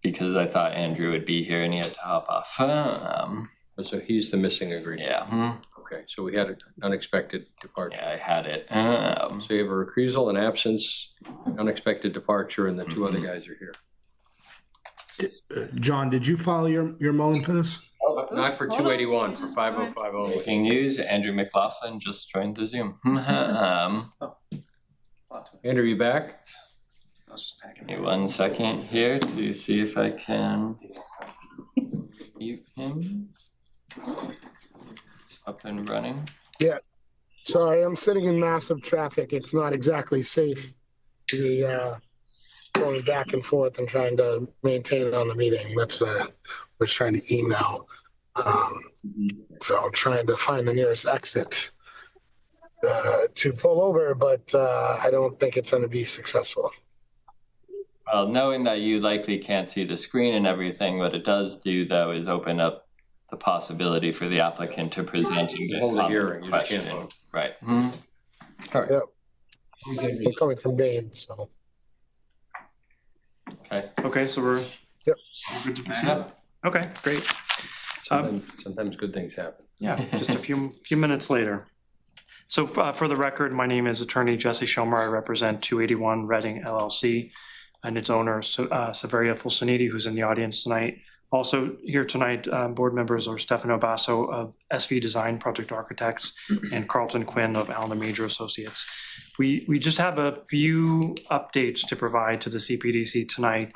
because I thought Andrew would be here and he had to hop off. So he's the missing ingredient. Yeah, Okay, so we had an unexpected departure. yeah, I had it. So you have a recusal, an absence, unexpected departure, and the 2 other guys are here. John, did you file your Mullen for this? Not for Hold on, 281, for just 505 only. Breaking news, Andrew McLaughlin just joined the Zoom. Andrew, you back? I was just packing. Give me 1 second here to see if I can mute him. up and running. Yeah. Sorry, I'm sitting in massive traffic. It's not exactly safe to be going back and forth and trying to maintain it on the meeting. That's was trying to email. So I'm trying to find the nearest exit to pull over, but I don't think it's going to be successful. Well, knowing that you likely can't see the screen and everything, what it does do though is open up the possibility for the applicant to present and get Hold the comment hearing, you just can't question. vote. Right. All right. Yep. I'm coming from Maine, so. Okay. Okay, so we're. Yep. We're good to proceed. Yeah. Okay, great. Sometimes good things happen. Yeah, just a few minutes later. So for the record, my name is Attorney Jesse Schomer. I represent 281 Reading LLC and its owner, Severia Fulciniti, who's in the audience tonight. Also here tonight, board members are Stefano Basso of SV Design Project Architects and Carlton Quinn of Allen Major Associates. We just have a few updates to provide to the CPDC tonight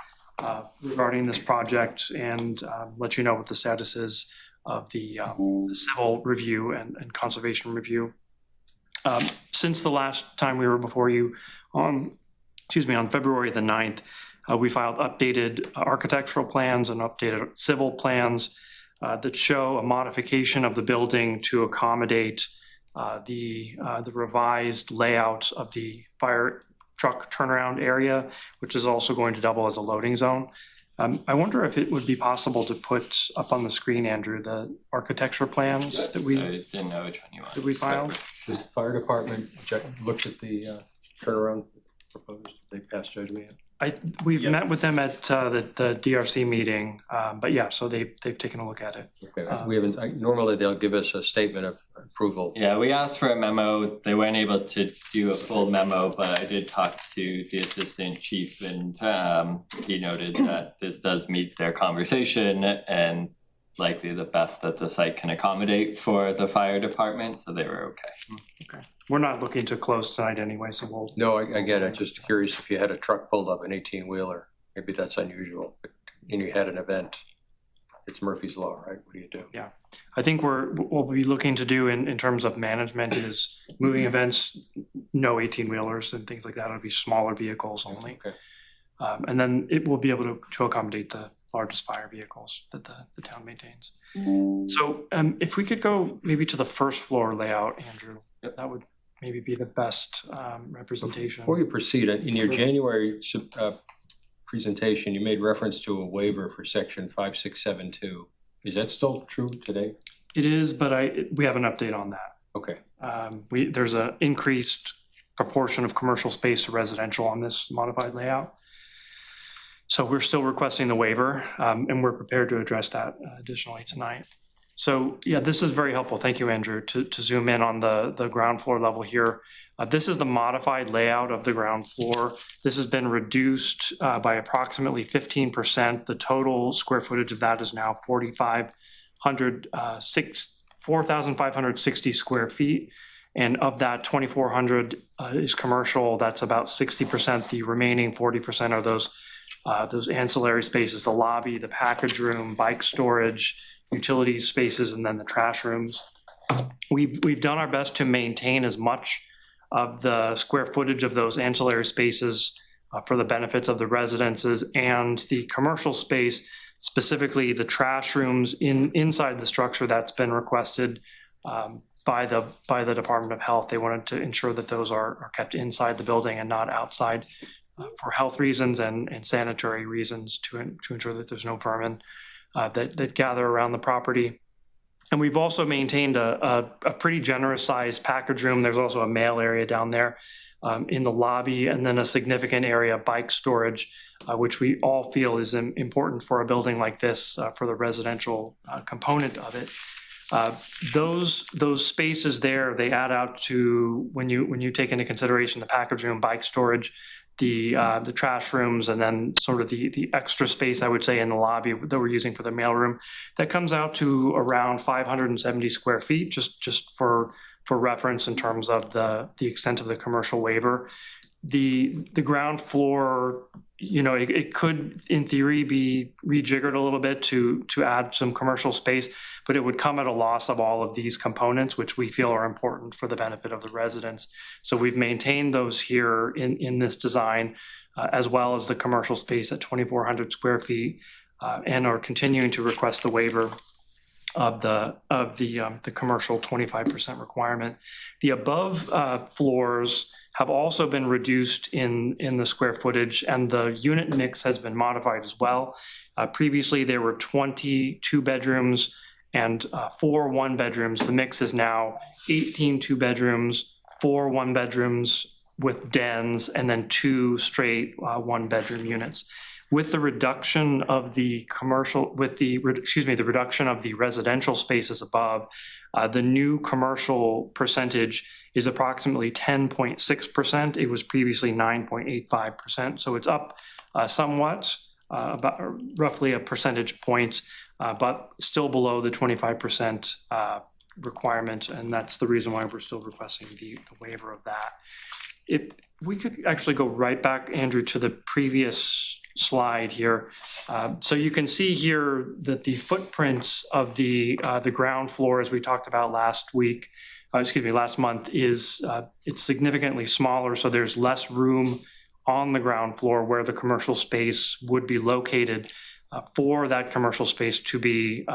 regarding this project and let you know what the status is of the civil review and conservation review. Since the last time we were before you on February the 9th, we filed updated architectural plans and updated civil plans that show a modification of the building to accommodate the revised layout of the fire truck turnaround area, which is also going to double as a loading zone. I wonder if it would be possible to put up on the screen, Andrew, the architecture plans that we I didn't know which one you wanted. that we filed. Does the fire department look at the turnaround proposed? They passed judgment yet? We've Yeah. met with them at the DRC meeting, but yeah, so they've taken a look at it. Okay, we haven't, normally they'll give us a statement of approval. Yeah, we asked for a memo. They weren't able to do a full memo, but I did talk to the assistant chief and he noted that this does meet their conversation and likely the best that the site can accommodate for the fire department, so they were okay. Okay. We're not looking to close tonight anyway, so we'll. No, I get it. Just curious if you had a truck pulled up, an 18-wheeler, maybe that's unusual, but and you had an event. It's Murphy's Law, right? What do you do? Yeah, I think what we'll be looking to do in terms of management is moving events, no 18-wheelers and things like that. It'll be smaller vehicles only. Okay. And then it will be able to accommodate the largest fire vehicles that the town maintains. So if we could go maybe to the first floor layout, Andrew, that would maybe be the best representation. Before you proceed, in your January presentation, you made reference to a waiver for section 5672. Is that still true today? It is, but we have an update on that. Okay. There's an increased proportion of commercial space to residential on this modified layout. So we're still requesting the waiver, and we're prepared to address that additionally tonight. So yeah, this is very helpful. Thank you, Andrew, to zoom in on the ground floor level here. This is the modified layout of the ground floor. This has been reduced by approximately 15%. The total square footage of that is now 4,560 square feet. And of that, 2,400 is commercial. That's about 60%. The remaining 40% are those ancillary spaces, the lobby, the package room, bike storage, utility spaces, and then the trash rooms. We've done our best to maintain as much of the square footage of those ancillary spaces for the benefits of the residences and the commercial space, specifically the trash rooms inside the structure that's been requested by the Department of Health. They wanted to ensure that those are kept inside the building and not outside for health reasons and sanitary reasons to ensure that there's no vermin that gather around the property. And we've also maintained a pretty generous sized package room. There's also a mail area down there in the lobby, and then a significant area of bike storage, which we all feel is important for a building like this for the residential component of it. Those spaces there, they add out to, when you take into consideration the package room, bike storage, the trash rooms, and then sort of the extra space, I would say, in the lobby that we're using for the mailroom, that comes out to around 570 square feet, just for reference in terms of the extent of the commercial waiver. the ground floor, you know, it could, in theory, be rejiggered a little bit to add some commercial space, but it would come at a loss of all of these components, which we feel are important for the benefit of the residents. So we've maintained those here in this design, as well as the commercial space at 2,400 square feet, and are continuing to request the waiver of the commercial 25% requirement. The above floors have also been reduced in the square footage, and the unit mix has been modified as well. Previously, there were 22 bedrooms and 4 one-bedrooms. The mix is now 18 two-bedrooms, 4 one-bedrooms with dens, and then 2 straight one-bedroom units. With the reduction of the commercial, the reduction of the residential spaces above, the new commercial percentage is approximately 10.6%. It was previously 9.85%. So it's up somewhat, about roughly a percentage point, but still below the 25% requirement. And that's the reason why we're still requesting the waiver of that. If we could actually go right back, Andrew, to the previous slide here. So you can see here that the footprint of the ground floor, as we talked about last month, is it's significantly smaller. So there's less room on the ground floor where the commercial space would be located for that commercial space to be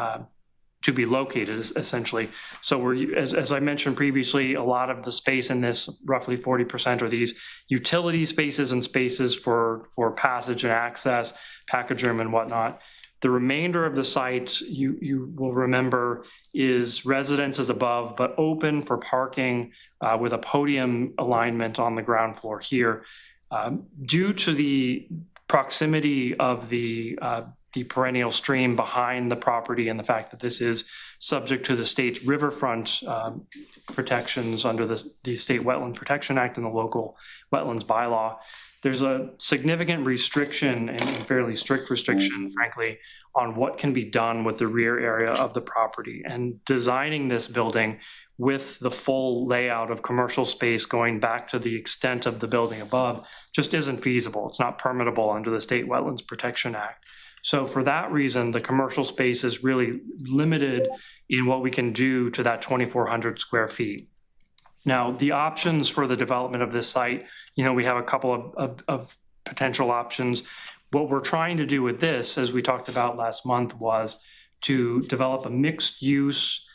located, essentially. So we're, as I mentioned previously, a lot of the space in this, roughly 40%, are these utility spaces and spaces for passage and access, package room and whatnot. The remainder of the site, you will remember, is residences above, but open for parking with a podium alignment on the ground floor here. Due to the proximity of the perennial stream behind the property and the fact that this is subject to the state's riverfront protections under the State Wetland Protection Act and the local wetlands bylaw, there's a significant restriction and fairly strict restriction, frankly, on what can be done with the rear area of the property. And designing this building with the full layout of commercial space going back to the extent of the building above just isn't feasible. It's not permittable under the State Wetlands Protection Act. So for that reason, the commercial space is really limited in what we can do to that 2,400 square feet. Now, the options for the development of this site, you know, we have a couple of potential options. What we're trying to do with this, as we talked about last month, was to develop a mixed use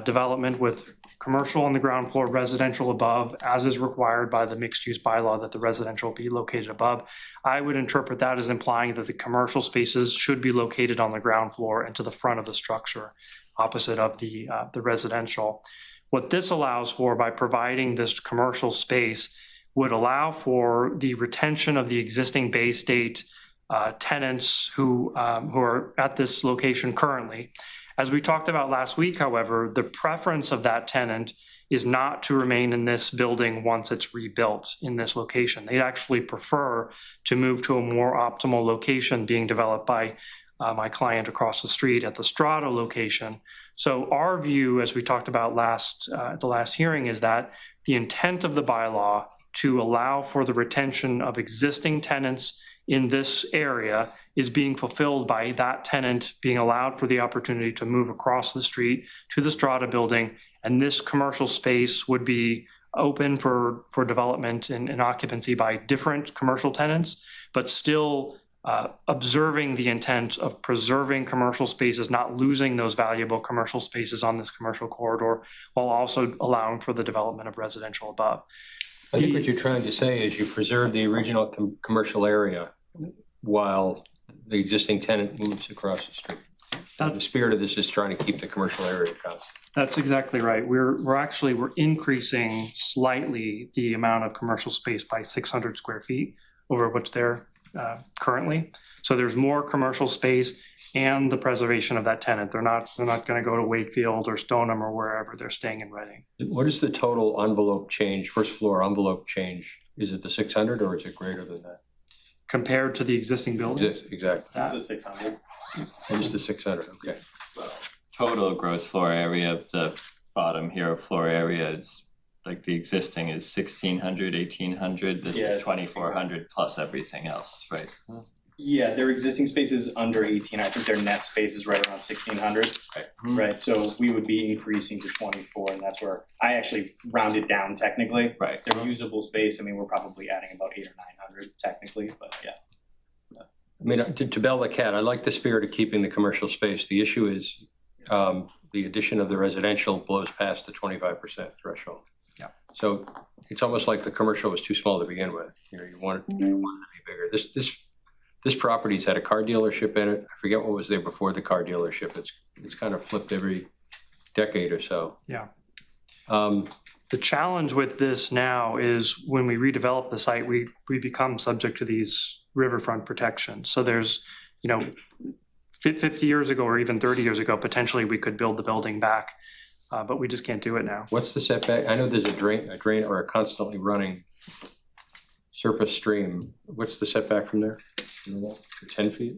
development with commercial on the ground floor, residential above, as is required by the mixed use bylaw that the residential be located above. I would interpret that as implying that the commercial spaces should be located on the ground floor and to the front of the structure, opposite of the residential. What this allows for, by providing this commercial space, would allow for the retention of the existing Bay State tenants who are at this location currently. As we talked about last week, however, the preference of that tenant is not to remain in this building once it's rebuilt in this location. They'd actually prefer to move to a more optimal location being developed by my client across the street at the Strata location. So our view, as we talked about at the last hearing, is that the intent of the bylaw to allow for the retention of existing tenants in this area is being fulfilled by that tenant being allowed for the opportunity to move across the street to the Strata building, and this commercial space would be open for development and occupancy by different commercial tenants, but still observing the intent of preserving commercial spaces, not losing those valuable commercial spaces on this commercial corridor, while also allowing for the development of residential above. I think what you're trying to say is you preserve the original commercial area while the existing tenant moves across the street. The spirit of this is trying to keep the commercial area constant. That's exactly right. We're increasing slightly the amount of commercial space by 600 square feet over what's there currently. So there's more commercial space and the preservation of that tenant. They're not going to go to Wakefield or Stoneham or wherever. They're staying in Reading. What is the total envelope change, first floor envelope change? Is it the 600 or is it greater than that? Compared to the existing building? Exactly. It's the 600. It's the 600, okay. Total gross floor area of the bottom here of floor area is like the existing is 1,600, 1,800, this Yeah, is it's 2,400 plus everything else, right? Yeah, their existing space is under 18. I think their net space is right around 1,600. Right, so we would be increasing to 24, and that's where I actually rounded down technically. Right. Their usable space, I mean, we're probably adding about 800 or 900 technically, but yeah. I mean, to bell the cat, I like the spirit of keeping the commercial space. The issue is the addition of the residential blows past the 25% threshold. Yeah. So it's almost like the commercial was too small to begin with. You know, you want it to be bigger. This property's had a car dealership in it. I forget what was there before the car dealership. It's kind of flipped every decade or so. Yeah. The challenge with this now is when we redevelop the site, we become subject to these riverfront protections. So there's, 50 years ago or even 30 years ago, potentially we could build the building back, but we just can't do it now. What's the setback? I know there's a drain or a constantly running surface stream. What's the setback from there? 10 feet?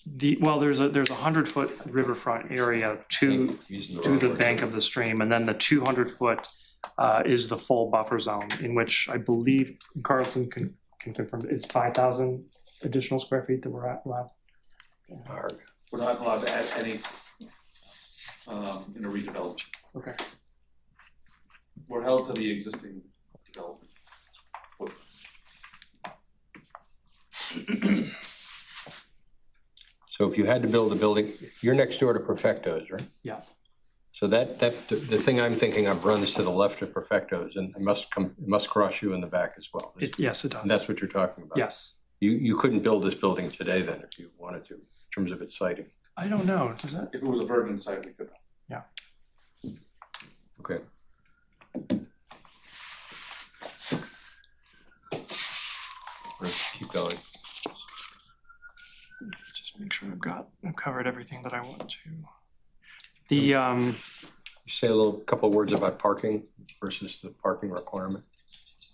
There's a 100-foot riverfront area to the bank of the stream, and then the 200-foot is the full buffer zone, in which I believe Carlton can confirm is 5,000 additional square feet that we're allowed. We're not allowed to add any in a redevelopment. Okay. We're held to the existing development. So if you had to build a building, you're next door to Perfecto's, right? Yeah. So the thing I'm thinking of runs to the left of Perfecto's, and it must cross you in the back as well. Yes, it does. And that's what you're talking about? Yes. You couldn't build this building today then if you wanted to, in terms of its siting? I don't know, does that? If it was a virgin site, we could. Yeah. Okay. Let's keep going. Just make sure I've covered everything that I want to. The, You say a couple of words about parking versus the parking requirement?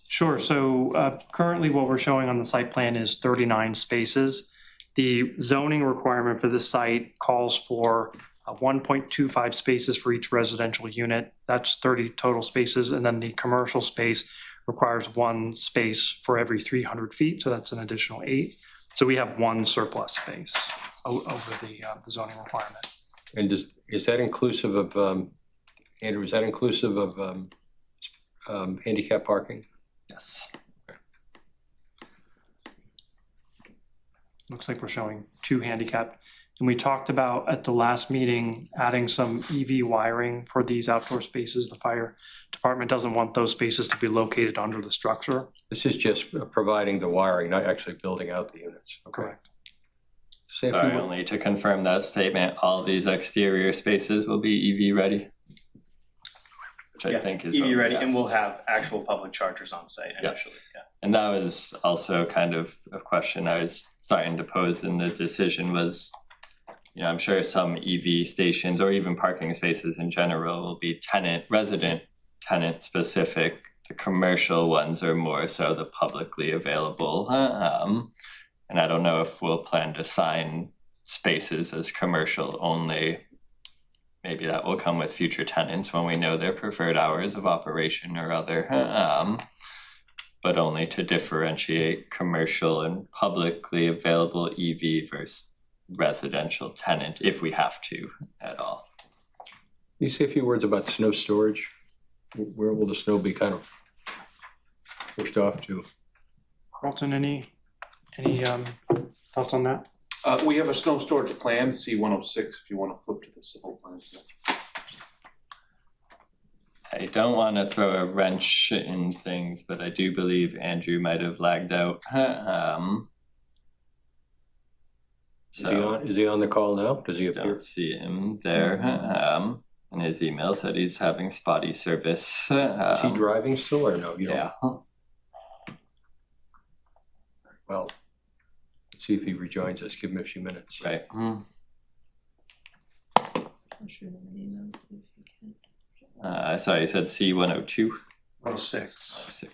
Sure, so currently what we're showing on the site plan is 39 spaces. The zoning requirement for this site calls for 1.25 spaces for each residential unit. That's 30 total spaces, and then the commercial space requires 1 space for every 300 feet, so that's an additional 8. So we have 1 surplus space over the zoning requirement. And is that inclusive of, Andrew, is that inclusive of handicap parking? Yes. Looks like we're showing 2 handicap. And we talked about at the last meeting, adding some EV wiring for these outdoor spaces. The fire department doesn't want those spaces to be located under the structure. This is just providing the wiring, not actually building out the units. Okay. Correct. Sorry, only to confirm that statement, all these exterior spaces will be EV ready? Which I think is EV ready, what we and we'll asked. have actual public chargers on site initially, yeah. And that was also kind of a question I was starting to pose in the decision was, I'm sure some EV stations or even parking spaces in general will be resident tenant specific. The commercial ones are more so the publicly available. And I don't know if we'll plan to sign spaces as commercial only. Maybe that will come with future tenants when we know their preferred hours of operation or other. But only to differentiate commercial and publicly available EV versus residential tenant, if we have to at all. Can you say a few words about snow storage? Where will the snow be kind of pushed off to? Carlton, any thoughts on that? We have a snow storage plan, C106, if you want to flip to the civil plans. I don't want to throw a wrench in things, but I do believe Andrew might have lagged out. Is he on the call now? Does he appear? Don't see him there. And his email said he's having spotty service. Is he driving still or no? Yeah. Well, let's see if he rejoins us. Give him a few minutes. Right. I'll shoot him an email, see if he can. Sorry, you said C102? 6.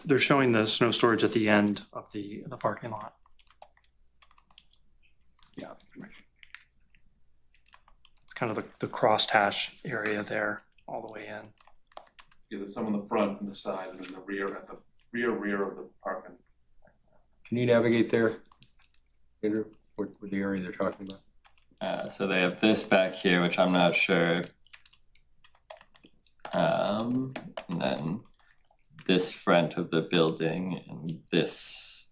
They're showing the snow storage at the end of the parking lot. Yeah. It's kind of the crosshatch area there, all the way in. Yeah, there's some on the front and the side and then the rear, at the rear of the apartment. Can you navigate there, Andrew, what the area they're talking about? So they have this back here, which I'm not sure. And then this front of the building and this.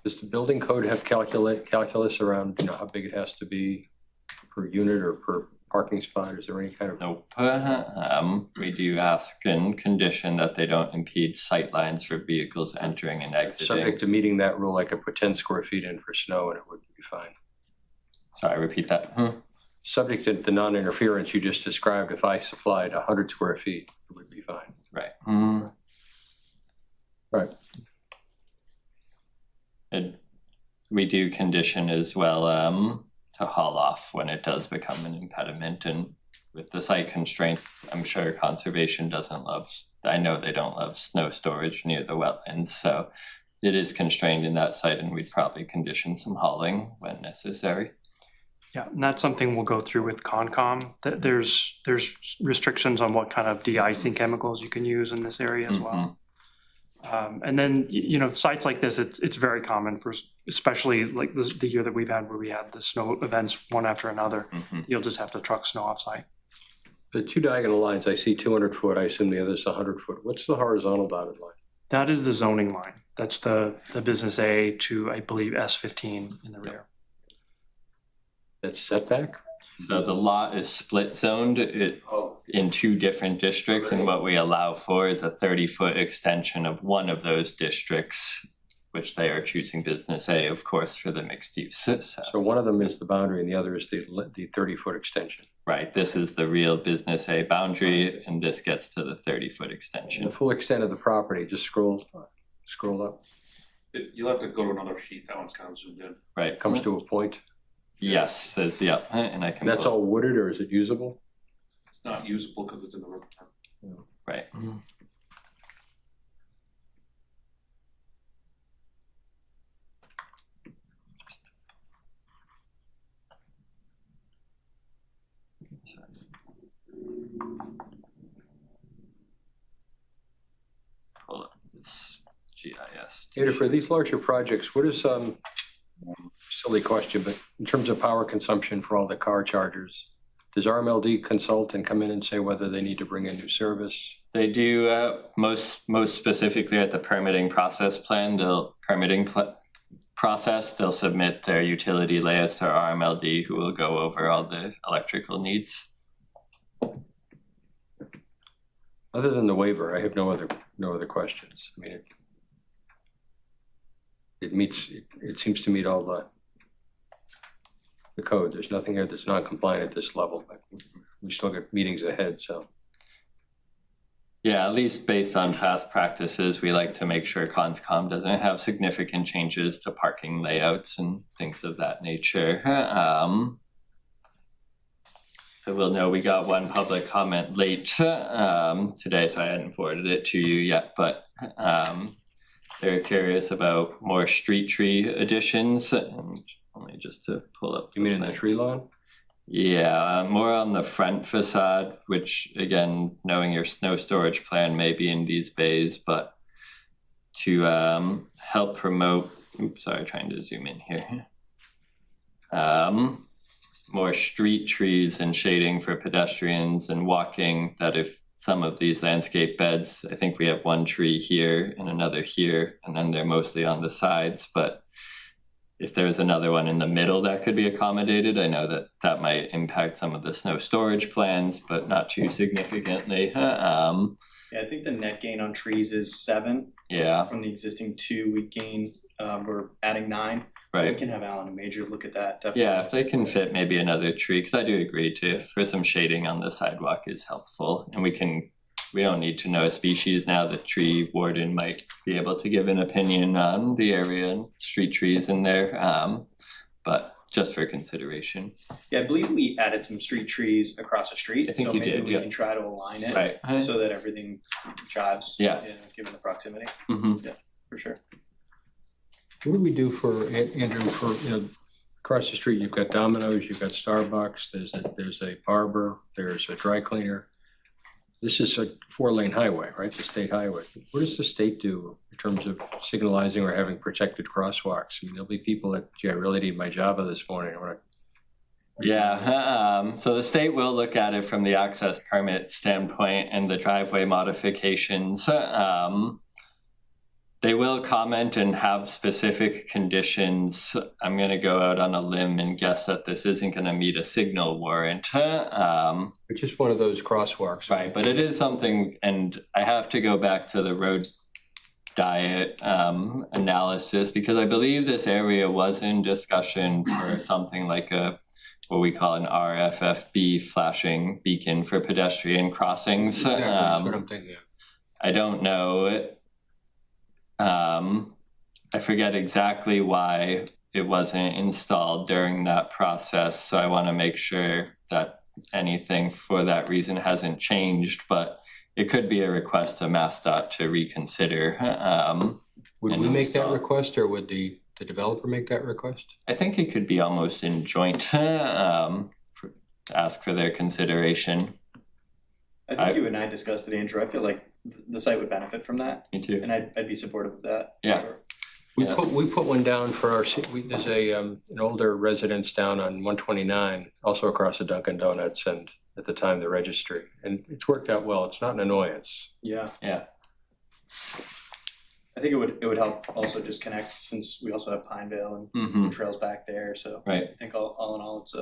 Does the building code have calculus around, you know, how big it has to be per unit or per parking spot? Is there any kind of? Nope. We do ask and condition that they don't impede sight lines for vehicles entering and exiting. Subject to meeting that rule, I could put 10 square feet in for snow and it would be fine. Sorry, repeat that. Subject to the non-interference you just described, if I supplied 100 square feet, it would be fine. Right. Right. And we do condition as well to haul off when it does become an impediment, and with the site constraints, I'm sure conservation doesn't love, I know they don't love snow storage near the wetlands, so it is constrained in that site and we'd probably condition some hauling when necessary. Yeah, and that's something we'll go through with Concom. There's restrictions on what kind of de-icing chemicals you can use in this area as well. And then, you know, sites like this, it's very common for, especially like the year that we've had where we had the snow events one after another. You'll just have to truck snow off site. The two diagonal lines, I see 200 foot, I assume the other's 100 foot. What's the horizontal dotted line? That is the zoning line. That's the business A to, I believe, S15 in the rear. That's setback? So the lot is split zoned, it's in two different districts, and what we allow for is a 30-foot extension of one of those districts, which they are choosing business A, of course, for the mixed use. So one of them is the boundary and the other is the 30-foot extension. Right, this is the real business A boundary, and this gets to the 30-foot extension. The full extent of the property, just scroll up. You'll have to go to another sheet, that one's kind of zoomed in. Right. Comes to a point. Yes, there's, yeah, and I can. And that's all wooded, or is it usable? It's not usable because it's in the river. Right. Pull up this GIS. Peter, for these larger projects, what is silly question, but in terms of power consumption for all the car chargers, does RMLD consult and come in and say whether they need to bring in new service? They do, most specifically at the permitting process plan, they'll submit their utility layouts to RMLD, who will go over all the electrical needs. Other than the waiver, I have no other questions. I mean, it seems to meet all the code. There's nothing here that's non-compliant at this level, but we still got meetings ahead, so. Yeah, at least based on past practices, we like to make sure Conscom doesn't have significant changes to parking layouts and things of that nature. So we'll know we got one public comment late today, so I hadn't forwarded it to you yet, but they're curious about more street tree additions, and only just to pull up. You mean in the tree lawn? Yeah, more on the front facade, which again, knowing your snow storage plan may be in these bays, but to help promote, oops, sorry, trying to zoom in here. More street trees and shading for pedestrians and walking, that if some of these landscape beds, I think we have one tree here and another here, and then they're mostly on the sides, but if there's another one in the middle that could be accommodated, I know that that might impact some of the snow storage plans, but not too significantly. Yeah, I think the net gain on trees is 7. Yeah. From the existing 2, we gain, we're adding 9. We Right. can have Alan and Major look at that, definitely. Yeah, if they can fit maybe another tree, because I do agree too, for some shading on the sidewalk is helpful. And we don't need to know a species now. The tree warden might be able to give an opinion on the area and street trees in there, but just for consideration. Yeah, I believe we added some street trees across the street. I think so you maybe did, we yeah. can try to align it Right. so that everything jives. Yeah. Given the proximity. Mm-hmm. Yeah, for sure. What do we do for, Andrew, for, across the street, you've got Domino's, you've got Starbucks, there's a barber, there's a dry cleaner. this is a 4-lane highway, right, the state highway. What does the state do in terms of signalizing or having protected crosswalks? I mean, there'll be people that, gee, I really need my Java this morning. Yeah, so the state will look at it from the access permit standpoint and the driveway modifications. They will comment and have specific conditions. I'm gonna go out on a limb and guess that this isn't gonna meet a signal warrant. It's just one of those crosswalks. Right, but it is something, and I have to go back to the road diet analysis, because I believe this area was in discussion for something like what we call an RFFB flashing beacon for pedestrian crossings. Exactly, that's what I'm thinking of. I don't know. I forget exactly why it wasn't installed during that process, so I want to make sure that anything for that reason hasn't changed, but it could be a request to MassDOT to reconsider. Would we make that request, or would the developer make that request? I think it could be almost in joint, ask for their consideration. I think you and I discussed it, Andrew. I feel like the site would benefit from that, Me too. and I'd be supportive of that. Yeah. Sure. We put one down for our, there's an older residence down on 129, also across the Dunkin' Donuts, and at the time the registry, and it's worked out well. It's not an annoyance. Yeah. Yeah. I think it would help also just connect, since we also have Pinevale and trails back there. So Right. I think all in all, it's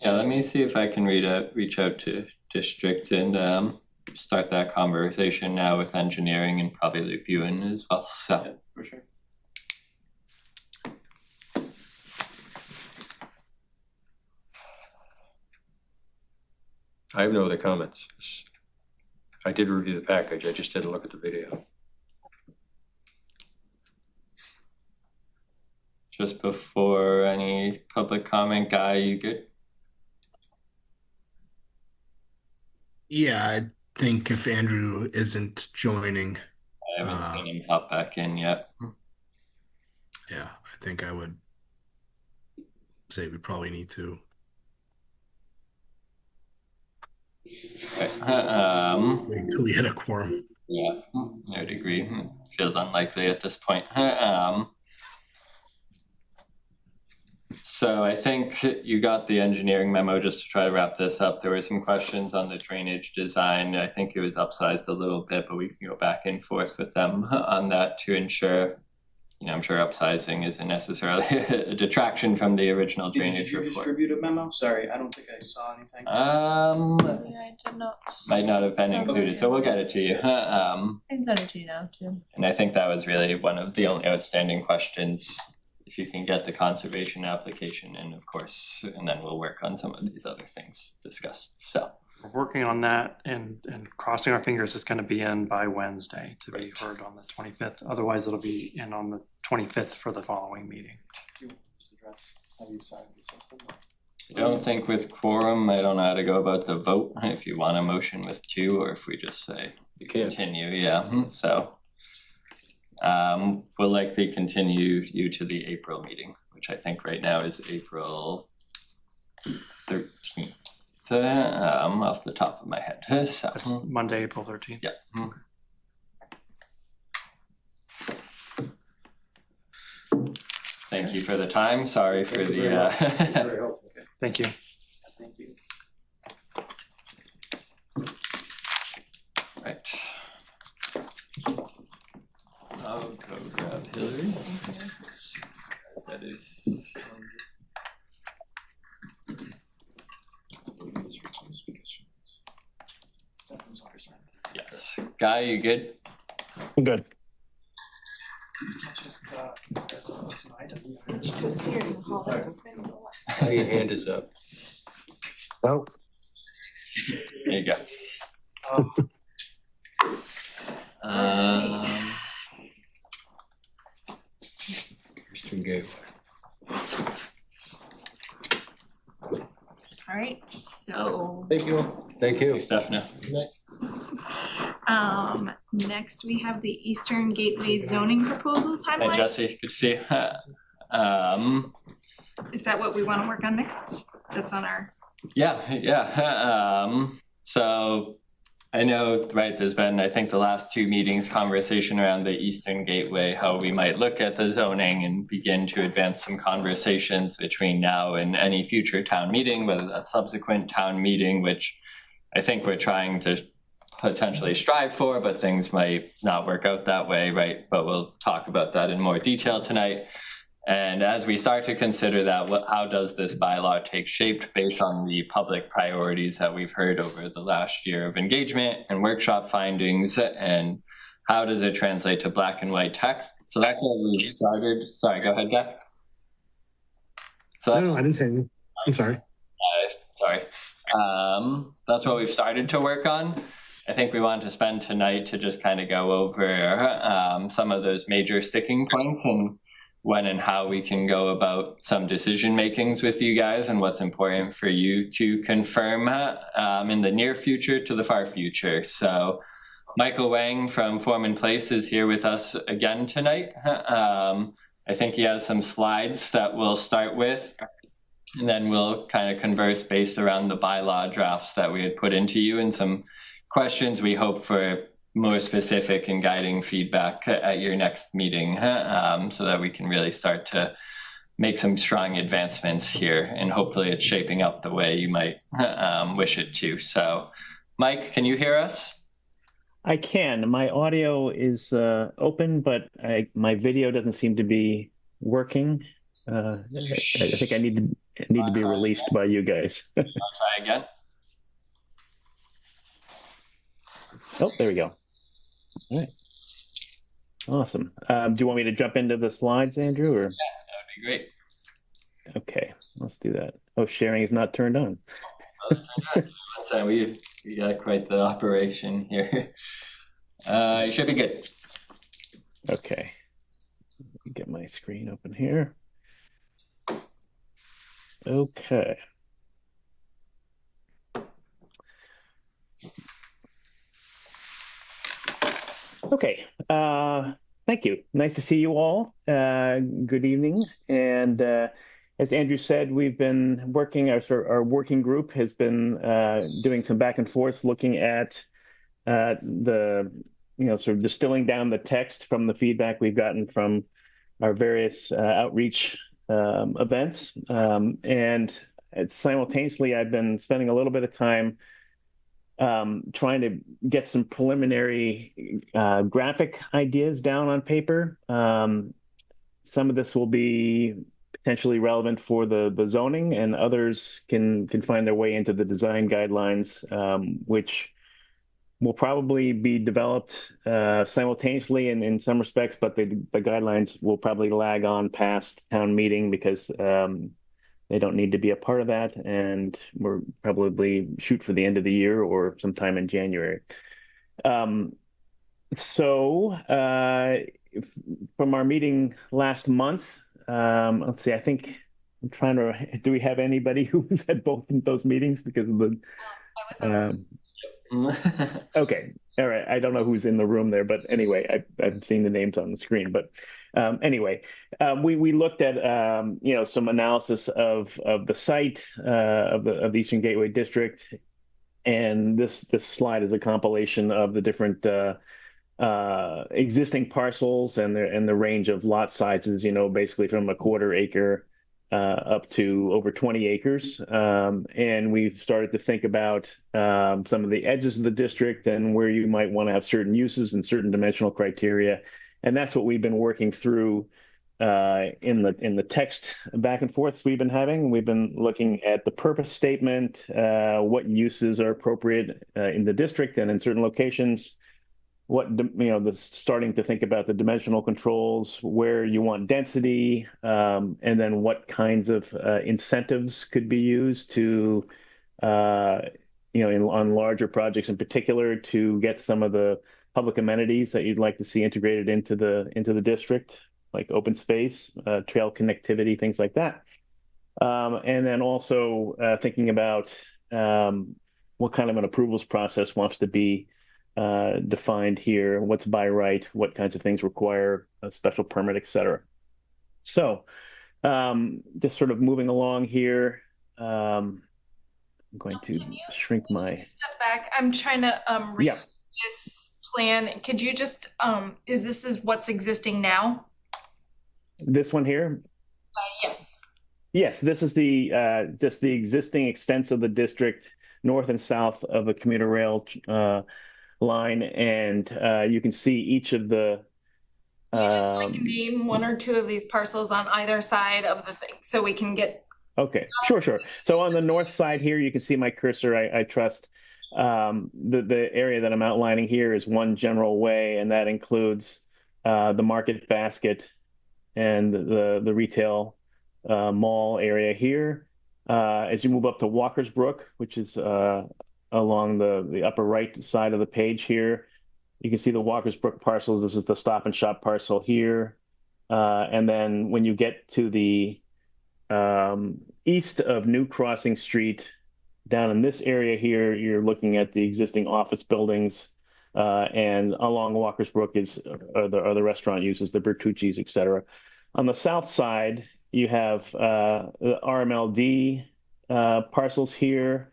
Yeah, let me see if I can reach out to district and start that conversation now with engineering, and probably loop you in as well. So yeah, for sure. I have no other comments. I did review the package. I just didn't look at the video. just before any public comment, Guy, you good? Yeah, I think if Andrew isn't joining, I haven't seen him hop back in yet. yeah, I think I would say we probably need to. Okay. Wait until we hit a quorum. Yeah, I would agree. Feels unlikely at this point. So I think you got the engineering memo. Just to try to wrap this up, there were some questions on the drainage design. I think it was upsized a little bit, but we can go back and forth with them on that to ensure, you know, I'm sure upsizing isn't necessarily a detraction from the original drainage report. Did you distribute a memo? Sorry, I don't think I saw anything. Yeah, I did not. Might not have been included, so we'll get it to you. I can send it to you now too. And I think that was really one of the only outstanding questions. If you can get the conservation application in, of course, and then we'll work on some of these other things discussed, so. We're working on that and crossing our fingers it's gonna be in by Wednesday to be heard on the 25th. Otherwise, it'll be in on the 25th for the following meeting. I don't think with quorum, I don't know how to go about the vote, if you want a motion with two, or if we just say You can. continue, yeah, so. We'll likely continue you to the April meeting, which I think right now is April 13th, off the top of my head, so. That's Monday, April 13th. Yeah. Thank you for the time, sorry for the Very helpful. Thank you. Thank you. right. I'll go grab Hillary. That is. Yes, Guy, you good? I'm good. Your hand is up. No, There you go. Christian Gateway. All right, so Thank you. Thank you. Thanks, Stephanie. next we have the Eastern Gateway zoning proposal timeline. Hi, Jesse, good to see you. Is that what we want to work on next? That's on our, Yeah, so I know, right, there's been, I think the last two meetings, conversation around the Eastern Gateway, how we might look at the zoning and begin to advance some conversations between now and any future town meeting, whether that's subsequent town meeting, which I think we're trying to potentially strive for, but things might not work out that way, right? But we'll talk about that in more detail tonight. And as we start to consider that, how does this bylaw take shape based on the public priorities that we've heard over the last year of engagement and workshop findings, and how does it translate to black and white text? So that's where we started. Sorry, go ahead, Guy. So No, I didn't say anything. I'm sorry. Sorry. That's what we've started to work on. I think we want to spend tonight to just kind of go over some of those major sticking points and when and how we can go about some decision makings with you guys and what's important for you to confirm in the near future to the far future. So Michael Wang from Foreman Place is here with us again tonight. I think he has some slides that we'll start with, and then we'll kind of converse based around the bylaw drafts that we had put into you and some questions we hope for more specific and guiding feedback at your next meeting, so that we can really start to make some strong advancements here, and hopefully it's shaping up the way you might wish it to. So Mike, can you hear us? I can. My audio is open, but my video doesn't seem to be working. I think I need to be released by you guys. I'll try again. Oh, there we go. All right. Awesome. Do you want me to jump into the slides, Andrew? Or? Yeah, that would be great. Okay, let's do that. Oh, sharing is not turned on. So we got quite the operation here. You should be good. Okay. Let me get my screen open here. Okay. Okay, thank you. Nice to see you all. Good evening. And as Andrew said, we've been working, our working group has been doing some back and forth looking at the, sort of distilling down the text from the feedback we've gotten from our various outreach events. And simultaneously, I've been spending a little bit of time trying to get some preliminary graphic ideas down on paper. Some of this will be potentially relevant for the zoning, and others can find their way into the design guidelines, which will probably be developed simultaneously in some respects, but the guidelines will probably lag on past town meeting because they don't need to be a part of that, and we're probably shoot for the end of the year or sometime in January. From our meeting last month, let's see, I think I'm trying to, do we have anybody who was at both of those meetings because of the... Okay, all right. I don't know who's in the room there, but anyway, I've seen the names on the screen. But anyway, we looked at some analysis of the site of the Eastern Gateway District, and this slide is a compilation of the different existing parcels and the range of lot sizes. Basically from a quarter acre up to over 20 acres. And we've started to think about some of the edges of the district and where you might want to have certain uses and certain dimensional criteria. And that's what we've been working through in the text back and forth we've been having. We've been looking at the purpose statement, what uses are appropriate in the district and in certain locations, starting to think about the dimensional controls, where you want density, and then what kinds of incentives could be used to, on larger projects in particular, to get some of the public amenities that you'd like to see integrated into the district, like open space, trail connectivity, things like that. And then also thinking about what kind of an approvals process wants to be defined here, what's by right, what kinds of things require a special permit, et cetera. So just sort of moving along here. I'm going to Can you shrink take my, a step back? I'm trying to read yeah, this plan. Could you just is this is what's existing now? this one here. Yes. Yes, this is the just the existing extents of the district, north and south of the commuter rail line, and you can see each of the. Can you just like name one or two of these parcels on either side of the thing so we can get. Okay, sure. So on the north side here, you can see my cursor. I trust the area that I'm outlining here is one general way, and that includes the market basket and the retail mall area here. As you move up to Walkersbrook, which is along the upper right side of the page here, you can see the Walkersbrook parcels. This is the Stop and Shop parcel here. And then when you get to the east of New Crossing Street, down in this area here, you're looking at the existing office buildings. And along Walkersbrook are the restaurant uses, the Bertucci's, et cetera. On the south side, you have the RMLD parcels here.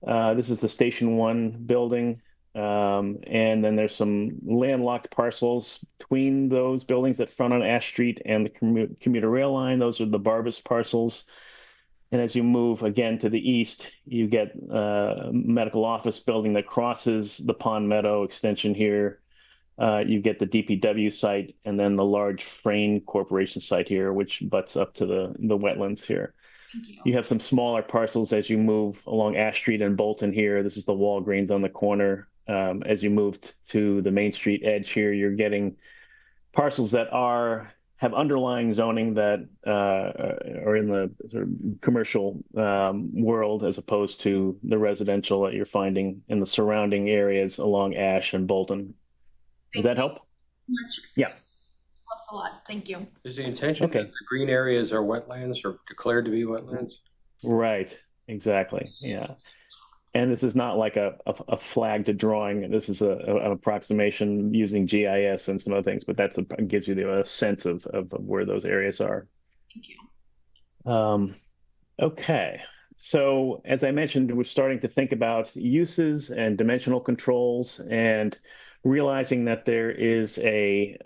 This is the Station 1 building. And then there's some landlocked parcels between those buildings that front on Ash Street and the commuter rail line. Those are the Barbas parcels. And as you move again to the east, you get a medical office building that crosses the Pond Meadow extension here. You get the DPW site and then the large Frayne Corporation site here, which butts up to the wetlands here. You have some smaller parcels as you move along Ash Street and Bolton here. This is the Walgreens on the corner. As you move to the Main Street edge here, you're getting parcels that have underlying zoning that are in the sort of commercial world, as opposed to the residential that you're finding in the surrounding areas along Ash and Bolton. Does that help? Much. Yeah. Yes. Helps a lot. Thank you. Is the intention that the green areas are wetlands or declared to be wetlands? Right, exactly, yeah. And this is not like a flagged drawing. This is an approximation using GIS and some other things, but that gives you a sense of where those areas are. Thank you. Okay, so as I mentioned, we're starting to think about uses and dimensional controls and realizing that there is a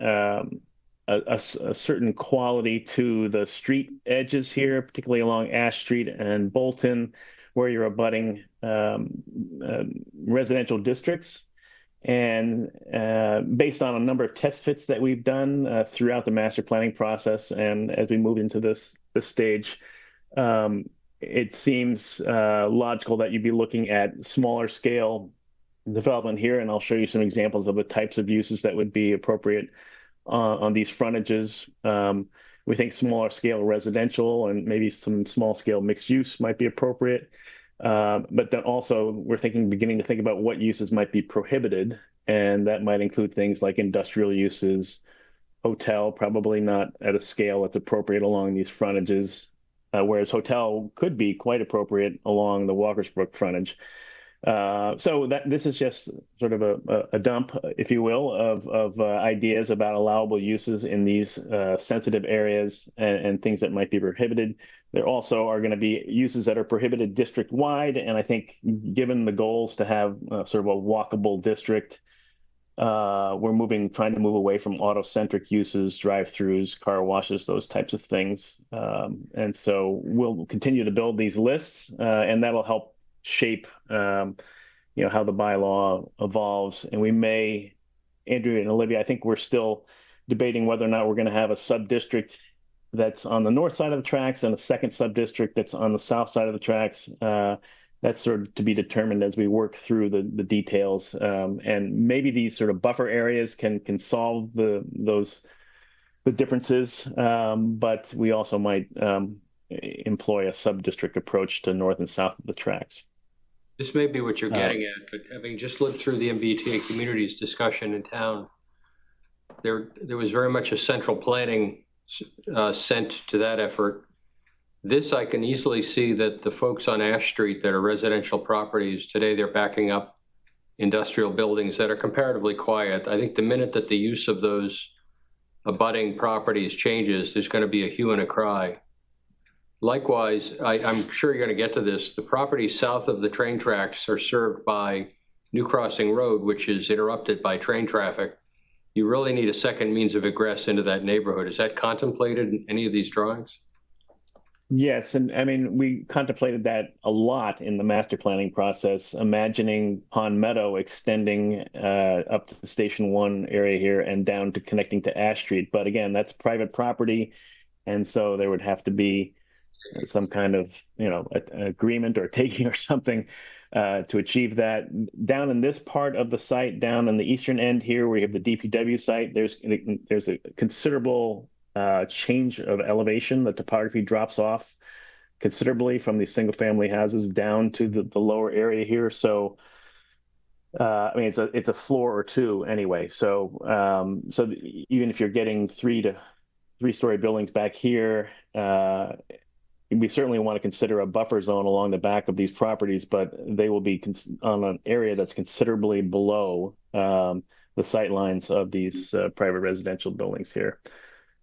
certain quality to the street edges here, particularly along Ash Street and Bolton, where you're abutting residential districts. And based on a number of test fits that we've done throughout the master planning process, and as we move into this stage, it seems logical that you'd be looking at smaller scale development here. And I'll show you some examples of the types of uses that would be appropriate on these frontages. We think smaller scale residential and maybe some small scale mixed use might be appropriate. But then also we're beginning to think about what uses might be prohibited. And that might include things like industrial uses, hotel, probably not at a scale that's appropriate along these frontages, whereas hotel could be quite appropriate along the Walkersbrook frontage. So this is just sort of a dump, if you will, of ideas about allowable uses in these sensitive areas and things that might be prohibited. There also are going to be uses that are prohibited district-wide, and I think given the goals to have sort of a walkable district, we're trying to move away from auto-centric uses, drive-throughs, car washes, those types of things. And so we'll continue to build these lists, and that'll help shape how the bylaw evolves. And we may, Andrew and Olivia, I think we're still debating whether or not we're going to have a sub-district that's on the north side of the tracks and a second sub-district that's on the south side of the tracks. That's sort of to be determined as we work through the details. And maybe these sort of buffer areas can solve the differences, but we also might employ a sub-district approach to north and south of the tracks. This may be what you're getting at, but having just lived through the MBTA communities discussion in town, there was very much a central planning sent to that effort. This, I can easily see that the folks on Ash Street that are residential properties, today they're backing up industrial buildings that are comparatively quiet. I think the minute that the use of those abutting properties changes, there's going to be a hue and a cry. Likewise, I'm sure you're going to get to this. The properties south of the train tracks are served by New Crossing Road, which is interrupted by train traffic. You really need a second means of egress into that neighborhood. Is that contemplated in any of these drawings? Yes, and I mean, we contemplated that a lot in the master planning process, imagining Pond Meadow extending up to the Station 1 area here and down to connecting to Ash Street. But again, that's private property, and so there would have to be some kind of, an agreement or taking or something to achieve that. Down in this part of the site, down on the eastern end here, where you have the DPW site, there's a considerable change of elevation. The topography drops off considerably from these single family houses down to the lower area here. So I mean, it's a floor or two anyway. So even if you're getting 3 to 3-story buildings back here, we certainly want to consider a buffer zone along the back of these properties, but they will be on an area that's considerably below the sight lines of these private residential buildings here.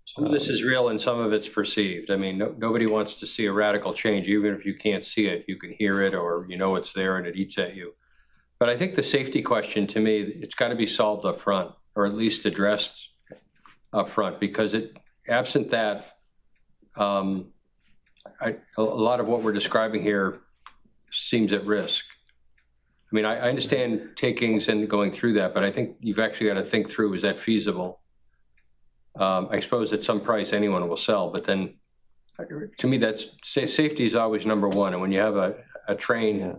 Some of this is real and some of it's perceived. I mean, nobody wants to see a radical change. Even if you can't see it, you can hear it, or it's there and it eats at you. But I think the safety question, to me, it's got to be solved up front, or at least addressed up front, because absent that, a lot of what we're describing here seems at risk. I mean, I understand takings and going through that, but I think you've actually got to think through, is that feasible? I suppose at some price anyone will sell, but then to me, safety is always number one. And when you have a train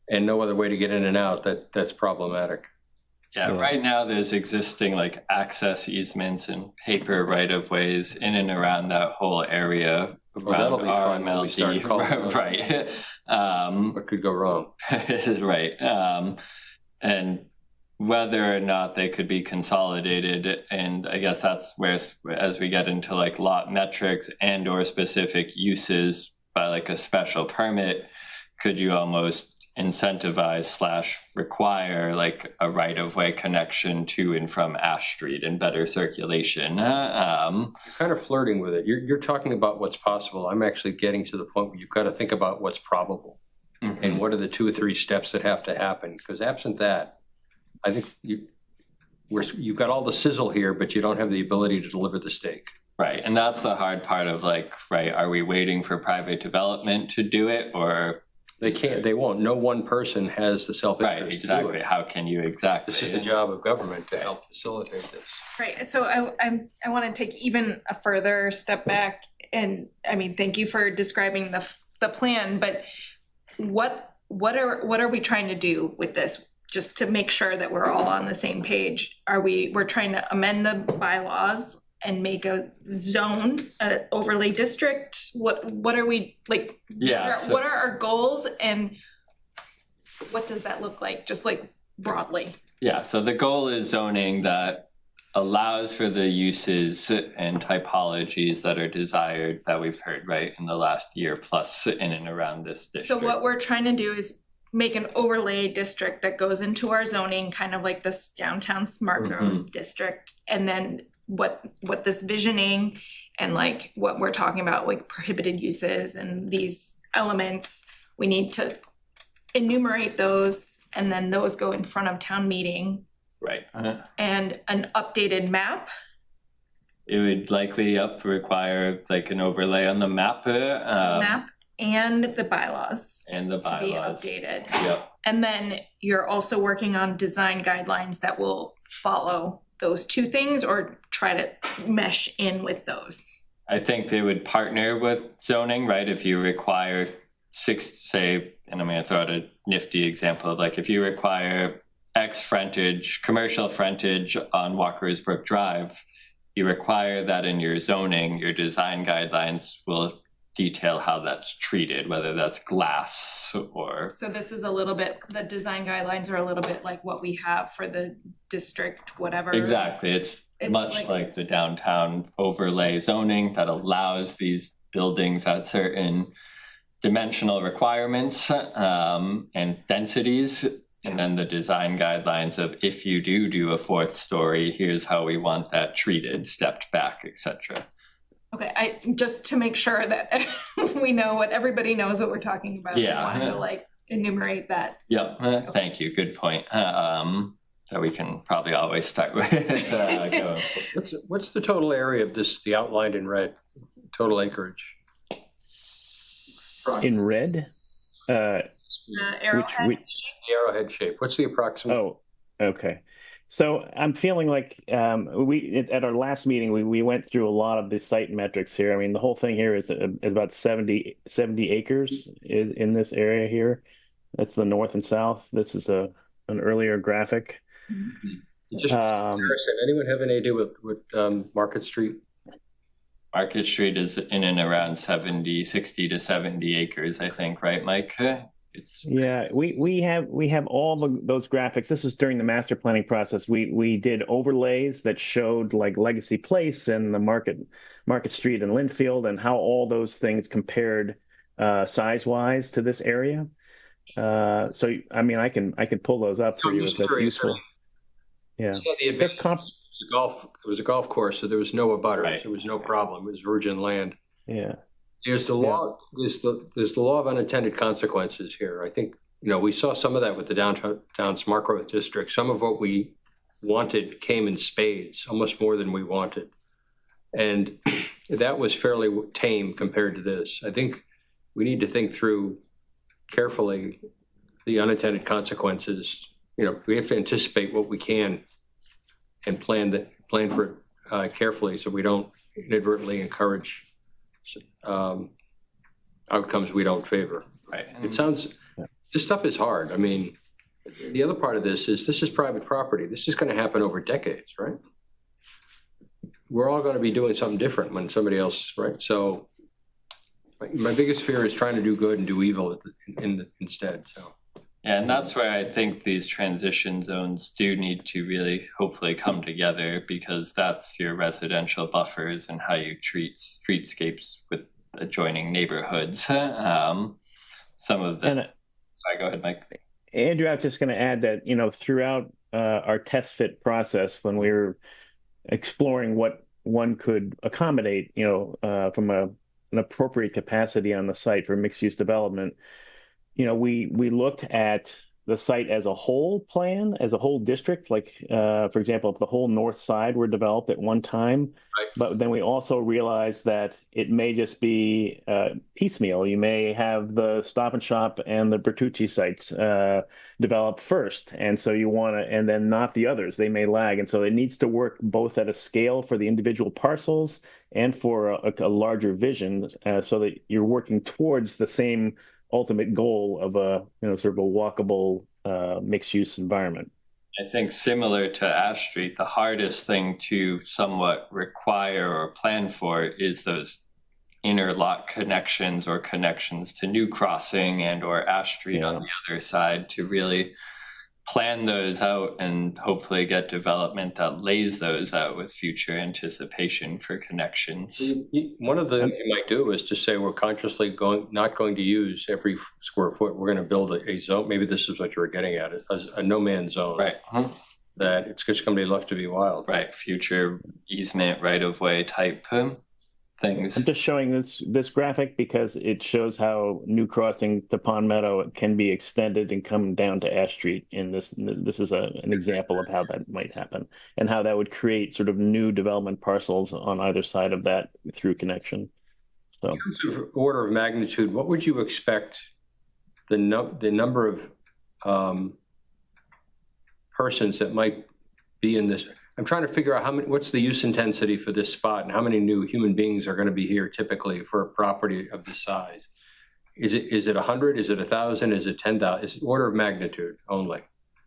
and no other way to get in and out, that's problematic. Yeah, right now there's existing like access easements and paper right-of-ways in and around that whole area. That'll be fun when we start calling right. What could go wrong? Right. And whether or not they could be consolidated, and I guess that's where, as we get into like lot metrics and or specific uses by like a special permit, could you almost incentivize / require like a right-of-way connection to and from Ash Street and better circulation? You're kind of flirting with it. You're talking about what's possible. I'm actually getting to the point where you've got to think about what's probable, and what are the 2 or 3 steps that have to happen. Because absent that, I think you've got all the sizzle here, but you don't have the ability to deliver the steak. Right, and that's the hard part of like, are we waiting for private development to do it, or they can't? They won't. No one person has the self-interest to do it. How can you exactly? This is the job of government to help facilitate this. Right. So I want to take even a further step back, and I mean, thank you for describing the plan, but what are we trying to do with this? Just to make sure that we're all on the same page. We're trying to amend the bylaws and make a zone, an overlay district? What are we like? Yeah. What are our goals, and what does that look like? Just like broadly. Yeah. So the goal is zoning that allows for the uses and typologies that are desired that we've heard in the last year plus in and around this district. So what we're trying to do is make an overlay district that goes into our zoning, kind of like this downtown smart growth district, and then what this visioning and like what we're talking about, like prohibited uses and these elements, we need to enumerate those, and then those go in front of town meeting. Right. And an updated map. It would likely require like an overlay on the map. Map and the bylaws. And the bylaws. To be updated. Yep. And then you're also working on design guidelines that will follow those 2 things or try to mesh in with those. I think they would partner with zoning, right? If you require 6, say, and I'm going to throw out a nifty example of like if you require X frontage, commercial frontage on Walker's Brook Drive, you require that in your zoning, your design guidelines will detail how that's treated, whether that's glass or. So this is a little bit, the design guidelines are a little bit like what we have for the district, whatever. Exactly. It's much like the downtown overlay zoning that allows these buildings at certain dimensional requirements and densities. And then the design guidelines of if you do a 4th story, here's how we want that treated, stepped back, etc. Okay, just to make sure that we know what, everybody knows what we're talking about. Yeah. I wanted to like enumerate that. Yep, thank you, good point. That we can probably always start with going. What's the total area of this, the outlined in red, total acreage? In red? The arrowhead which- shape. The arrowhead shape, what's the approximate? Oh, okay. So I'm feeling like at our last meeting, we went through a lot of the site metrics here. I mean, the whole thing here is about 70 acres in this area here. That's the north and south. This is an earlier graphic. Just for comparison, anyone have any idea what Market Street? Market Street is in and around 60 to 70 acres, I think, right, Mike? Yeah, we have all those graphics. This was during the master planning process. We did overlays that showed like Legacy Place and the Market Street and Linfield and how all those things compared size-wise to this area. So I mean, I can pull those up for you if that's useful. Yeah. The advantage it was a golf course, so there was no abutters. Right. There was no problem. It was virgin land. Yeah. There's the law. There's the law of unintended consequences here. I think we saw some of that with the downtown smart growth district. Some of what we wanted came in spades, almost more than we wanted, and that was fairly tame compared to this. I think we need to think through carefully the unintended consequences. We have to anticipate what we can and plan for it carefully, so we don't inadvertently encourage outcomes we don't favor. Right. This stuff is hard. I mean, the other part of this is private property. This is going to happen over decades, right? We're all going to be doing something different when somebody else, right? So my biggest fear is trying to do good and do evil instead. So. Yeah, and that's where I think these transition zones do need to really hopefully come together, because that's your residential buffers and how you treat streetscapes with adjoining neighborhoods. Some of the... Sorry, go ahead, Mike. Andrew, I was just going to add that, throughout our test fit process, when we were exploring what one could accommodate, from an appropriate capacity on the site for mixed-use development, we looked at the site as a whole plan, as a whole district, like, for example, if the whole north side were developed at one time, right. But then we also realized that it may just be piecemeal. You may have the Stop and Shop and the Bertucci sites developed first, and so you want to, and then not the others. They may lag, and so it needs to work both at a scale for the individual parcels and for a larger vision, so that you're working towards the same ultimate goal of a sort of a walkable mixed-use environment. I think similar to Ash Street, the hardest thing to somewhat require or plan for is those interlock connections or connections to New Crossing and or Ash Street on the other side, to really plan those out and hopefully get development that lays those out with future anticipation for connections. One of the things you might do is to say we're consciously not going to use every square foot. We're going to build a zone. Maybe this is what you were getting at, a no man's zone. Right. That it's just going to be left to be wild. Right. Future easement right of way type things. I'm just showing this graphic because it shows how New Crossing to Pond Meadow can be extended and come down to Ash Street. And this is an example of how that might happen and how that would create sort of new development parcels on either side of that through connection. So, in terms of order of magnitude, what would you expect the number of persons that might be in this? I'm trying to figure out what's the use intensity for this spot and how many new human beings are going to be here typically for a property of this size. Is it 100? Is it 1,000? Is it 10,000? Is it order of magnitude only?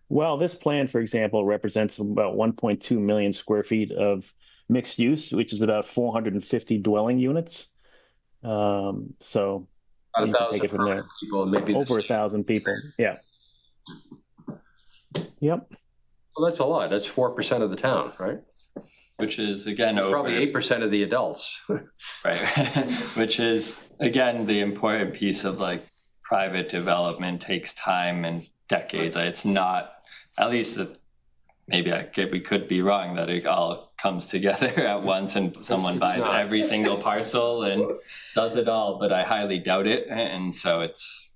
Well, this plan, for example, represents about 1.2 million square feet of mixed use, which is about 450 dwelling units. So you can take it from there. People, maybe over 1,000 people. Yeah. Yep. Well, that's a lot. That's 4% of the town, right? Which is, again, probably 8% of the adults. Right. Which is, again, the important piece of like private development takes time and decades. It's not, at least maybe we could be wrong that it all comes together at once and someone It's buys not. every single parcel and does it all, but I highly doubt it. And so it's.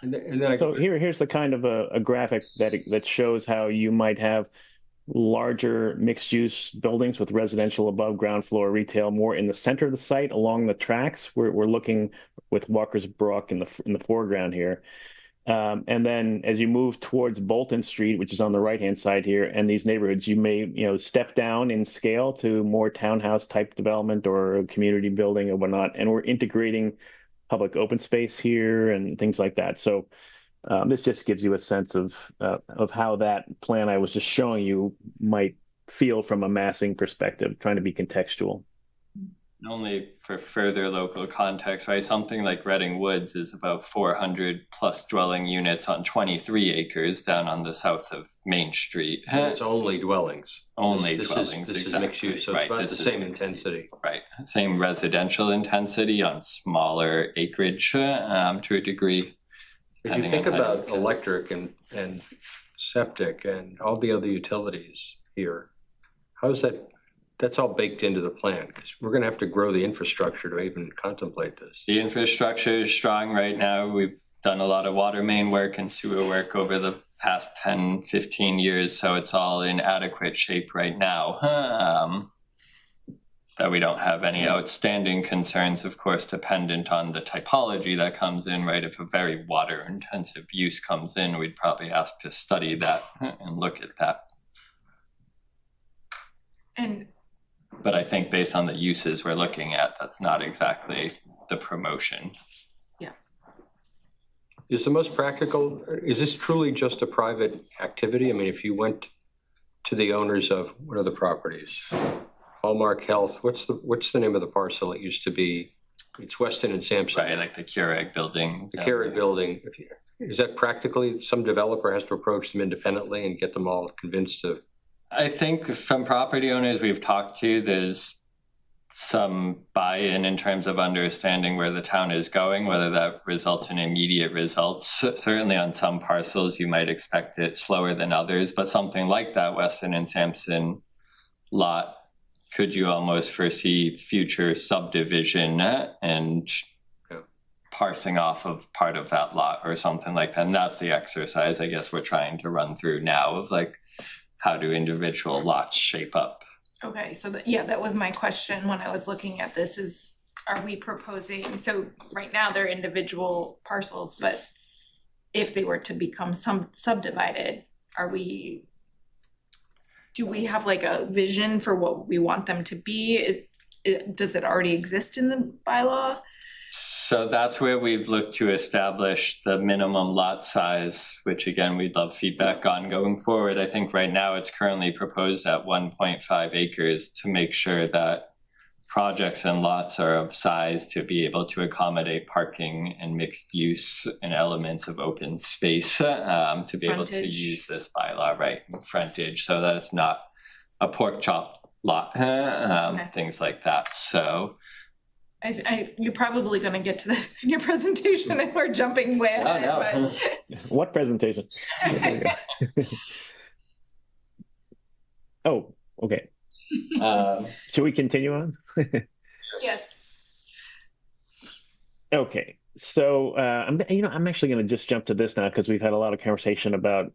And then So here's the kind of a graphic that shows how you might have larger mixed-use buildings with residential above ground floor retail more in the center of the site along the tracks. We're looking with Walker's Brook in the foreground here. And then as you move towards Bolton Street, which is on the right-hand side here, and these neighborhoods, you may step down in scale to more townhouse type development or community building or whatnot. And we're integrating public open space here and things like that. So this just gives you a sense of how that plan I was just showing you might feel from a massing perspective, trying to be contextual. Only for further local context, right? Something like Reading Woods is about 400 plus dwelling units on 23 acres down on the south of Main Street. And it's only dwellings. Only This dwellings, is exactly. mixed use, so right. it's about This the is same mixed intensity. use. Right, same residential intensity on smaller acreage to a degree. If you think about electric and septic and all the other utilities here, how is that? That's all baked into the plan, because we're going to have to grow the infrastructure to even contemplate this. The infrastructure is strong right now. We've done a lot of water main work and sewer work over the past 10, 15 years, so it's all in adequate shape right now. That we don't have any outstanding concerns, of course, dependent on the typology that comes in, right? If a very water intensive use comes in, we'd probably ask to study that and look at that. But I think based on the uses we're looking at, that's not exactly the promotion. Is the most practical, is this truly just a private activity? I mean, if you went to the owners of, what are the properties? Hallmark Health, what's the name of the parcel? It used to be, it's Weston and Sampson. Right, like the Keurig building. The Keurig building. Is that practically, some developer has to approach them independently and get them all convinced to? I think from property owners we've talked to, there's some buy-in in terms of understanding where the town is going, whether that results in immediate results. Certainly on some parcels, you might expect it slower than others, but something like that Weston and Sampson lot, could you almost foresee future subdivision and parsing off of part of that lot or something like that? And that's the exercise I guess we're trying to run through now of like, how do individual lots shape up? Okay, so that was my question when I was looking at this is, are we proposing, so right now they're individual parcels, but if they were to become subdivided, do we have like a vision for what we want them to be? Does it already exist in the bylaw? So that's where we've looked to establish the minimum lot size, which again, we'd love feedback on going forward. I think right now it's currently proposed at 1.5 acres to make sure that projects and lots are of size to be able to accommodate parking and mixed use and elements of open space to be able to use this bylaw, right, and frontage, so that it's not a pork chop lot, things like that. So You're probably gonna get to this in your presentation and we're jumping way ahead, but. What presentation? Oh, okay. Should we continue on? Yes. Okay, so I'm actually going to just jump to this now because we've had a lot of conversation about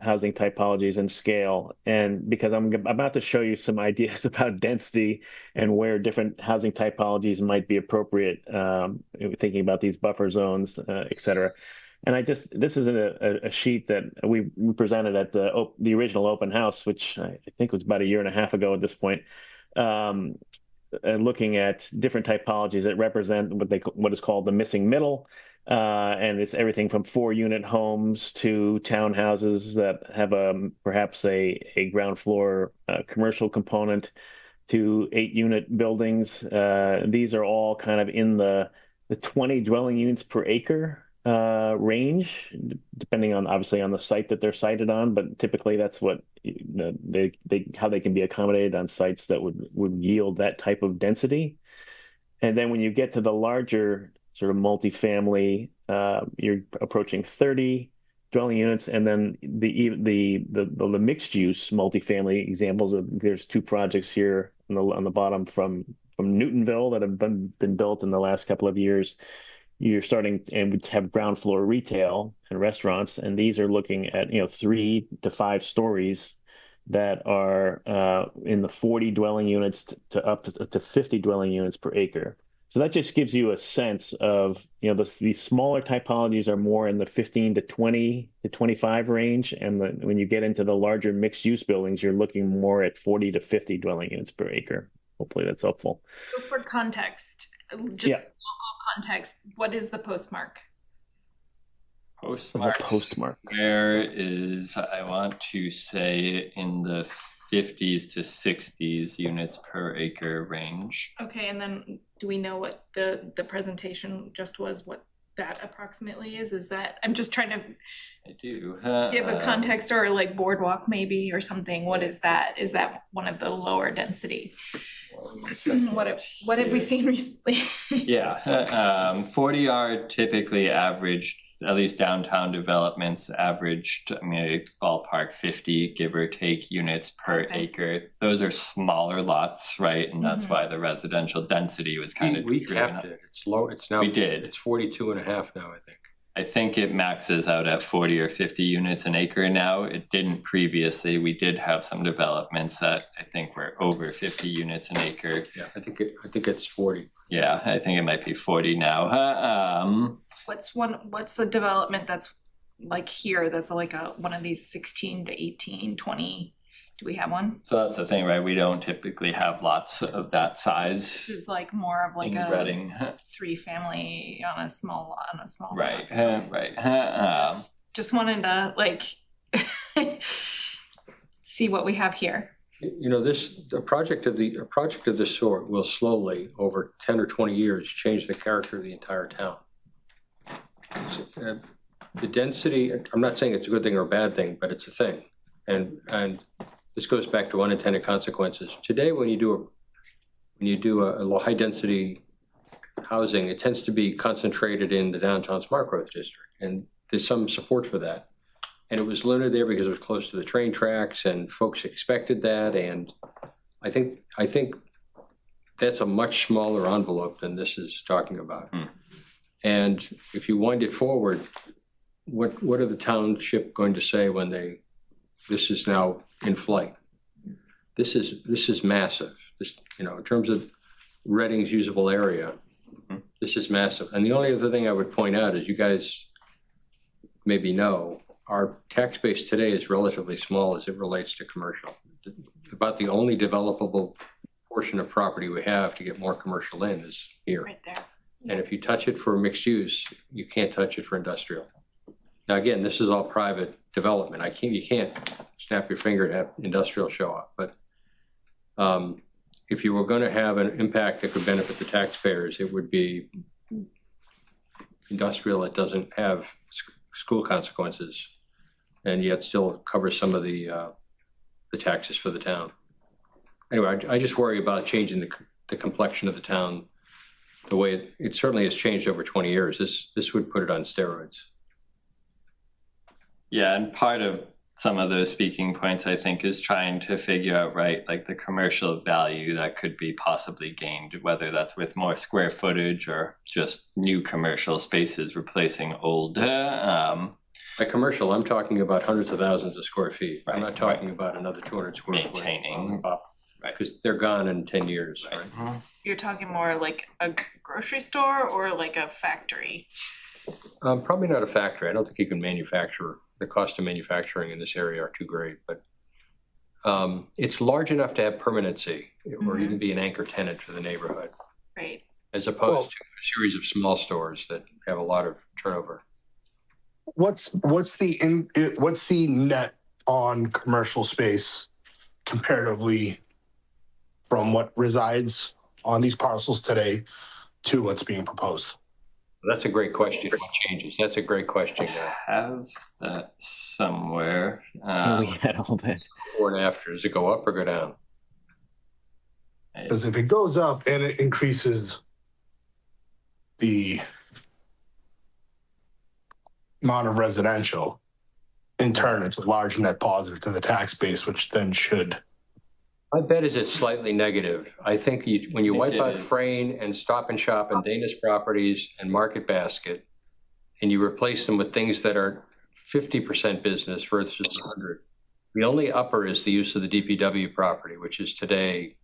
housing typologies and scale, and because I'm about to show you some ideas about density and where different housing typologies might be appropriate, thinking about these buffer zones, et cetera. And this is a sheet that we presented at the original open house, which I think was about a year and a half ago at this point. Looking at different typologies that represent what is called the missing middle, and it's everything from 4-unit homes to townhouses that have perhaps a ground floor commercial component to 8-unit buildings. These are all kind of in the 20 dwelling units per acre range, depending on obviously on the site that they're sited on, but typically that's what how they can be accommodated on sites that would yield that type of density. And then when you get to the larger sort of multifamily, you're approaching 30 dwelling units, and then the mixed use multifamily examples of, there's two projects here on the bottom from Newtonville that have been built in the last couple of years. You're starting and would have ground floor retail and restaurants, and these are looking at 3 to 5 stories that are in the 40 dwelling units to up to 50 dwelling units per acre. So that just gives you a sense of, these smaller typologies are more in the 15 to 20 to 25 range. And when you get into the larger mixed use buildings, you're looking more at 40 to 50 dwelling units per acre. Hopefully that's helpful. So for context, just Yeah. local context, what is the postmark? Postmark. Where is, I want to say, in the 50s to 60s units per acre range. Okay, and then do we know what the presentation just was, what that approximately is? Is that, I'm just trying to I do. give a context, or like boardwalk maybe or something. What is that? Is that one of the lower density? What have we seen recently? Yeah, 40 are typically averaged, at least downtown developments averaged, ballpark 50, give or take, units per acre. Those are smaller lots, right? And that's why the residential density was kind of We driven capped up. it. It's low. It's now. We did. It's 42 and a half now, I think. I think it maxes out at 40 or 50 units an acre now. It didn't previously. We did have some developments that I think were over 50 units an acre. Yeah, I think it's 40. Yeah, I think it might be 40 now. What's a development that's like here, that's like one of these 16 to 18, 20? Do we have one? So that's the thing, right? We don't typically have lots of that size. This is like more of like in a Reading. 3-family on a small lot. Right, right. Just wanted to like see what we have here. A project of this sort will slowly, over 10 or 20 years, change the character of the entire town. The density, I'm not saying it's a good thing or a bad thing, but it's a thing. And this goes back to unintended consequences. Today, when you do a low high density housing, it tends to be concentrated in the downtown smart growth district, and there's some support for that. And it was limited there because it was close to the train tracks, and folks expected that. And I think that's a much smaller envelope than this is talking about. And if you wind it forward, what are the township going to say when this is now in flight? This is massive. This, in terms of Reading's usable area, this is massive. And the only other thing I would point out is, you guys maybe know, our tax base today is relatively small as it relates to commercial. About the only developable portion of property we have to get more commercial in is here. Right there. And if you touch it for mixed use, you can't touch it for industrial. Now, again, this is all private development. You can't snap your finger and have industrial show up. But if you were going to have an impact that could benefit the taxpayers, it would be industrial that doesn't have school consequences, and yet still covers some of the taxes for the town. Anyway, I just worry about changing the complexion of the town the way it certainly has changed over 20 years. This would put it on steroids. Yeah, and part of some of those speaking points, I think, is trying to figure out, right, like the commercial value that could be possibly gained, whether that's with more square footage or just new commercial spaces replacing old. By commercial, I'm talking about hundreds of thousands of square feet. Right, I'm not talking about another 200 square Maintaining. foot. Because they're gone in 10 years. Right? You're talking more like a grocery store or like a factory? Probably not a factory. I don't think you can manufacture. The cost of manufacturing in this area are too great, but it's large enough to have permanency or even be an anchor tenant for the neighborhood. Right. As opposed to a series of small stores that have a lot of turnover. What's the net on commercial space comparatively from what resides on these parcels today to what's being proposed? That's a great question. What changes? That's a great question. I have that somewhere. We had all that. Before and after, does it go up or go down? Because if it goes up and it increases the amount of residential, in turn, it's a large net positive to the tax base, which then should. My bet is it's slightly negative. I think when you wipe out is. Frayne and Stop and Shop and Danish Properties and Market Basket, and you replace them with things that are 50% business versus 100, the only upper is the use of the DPW property, which is today,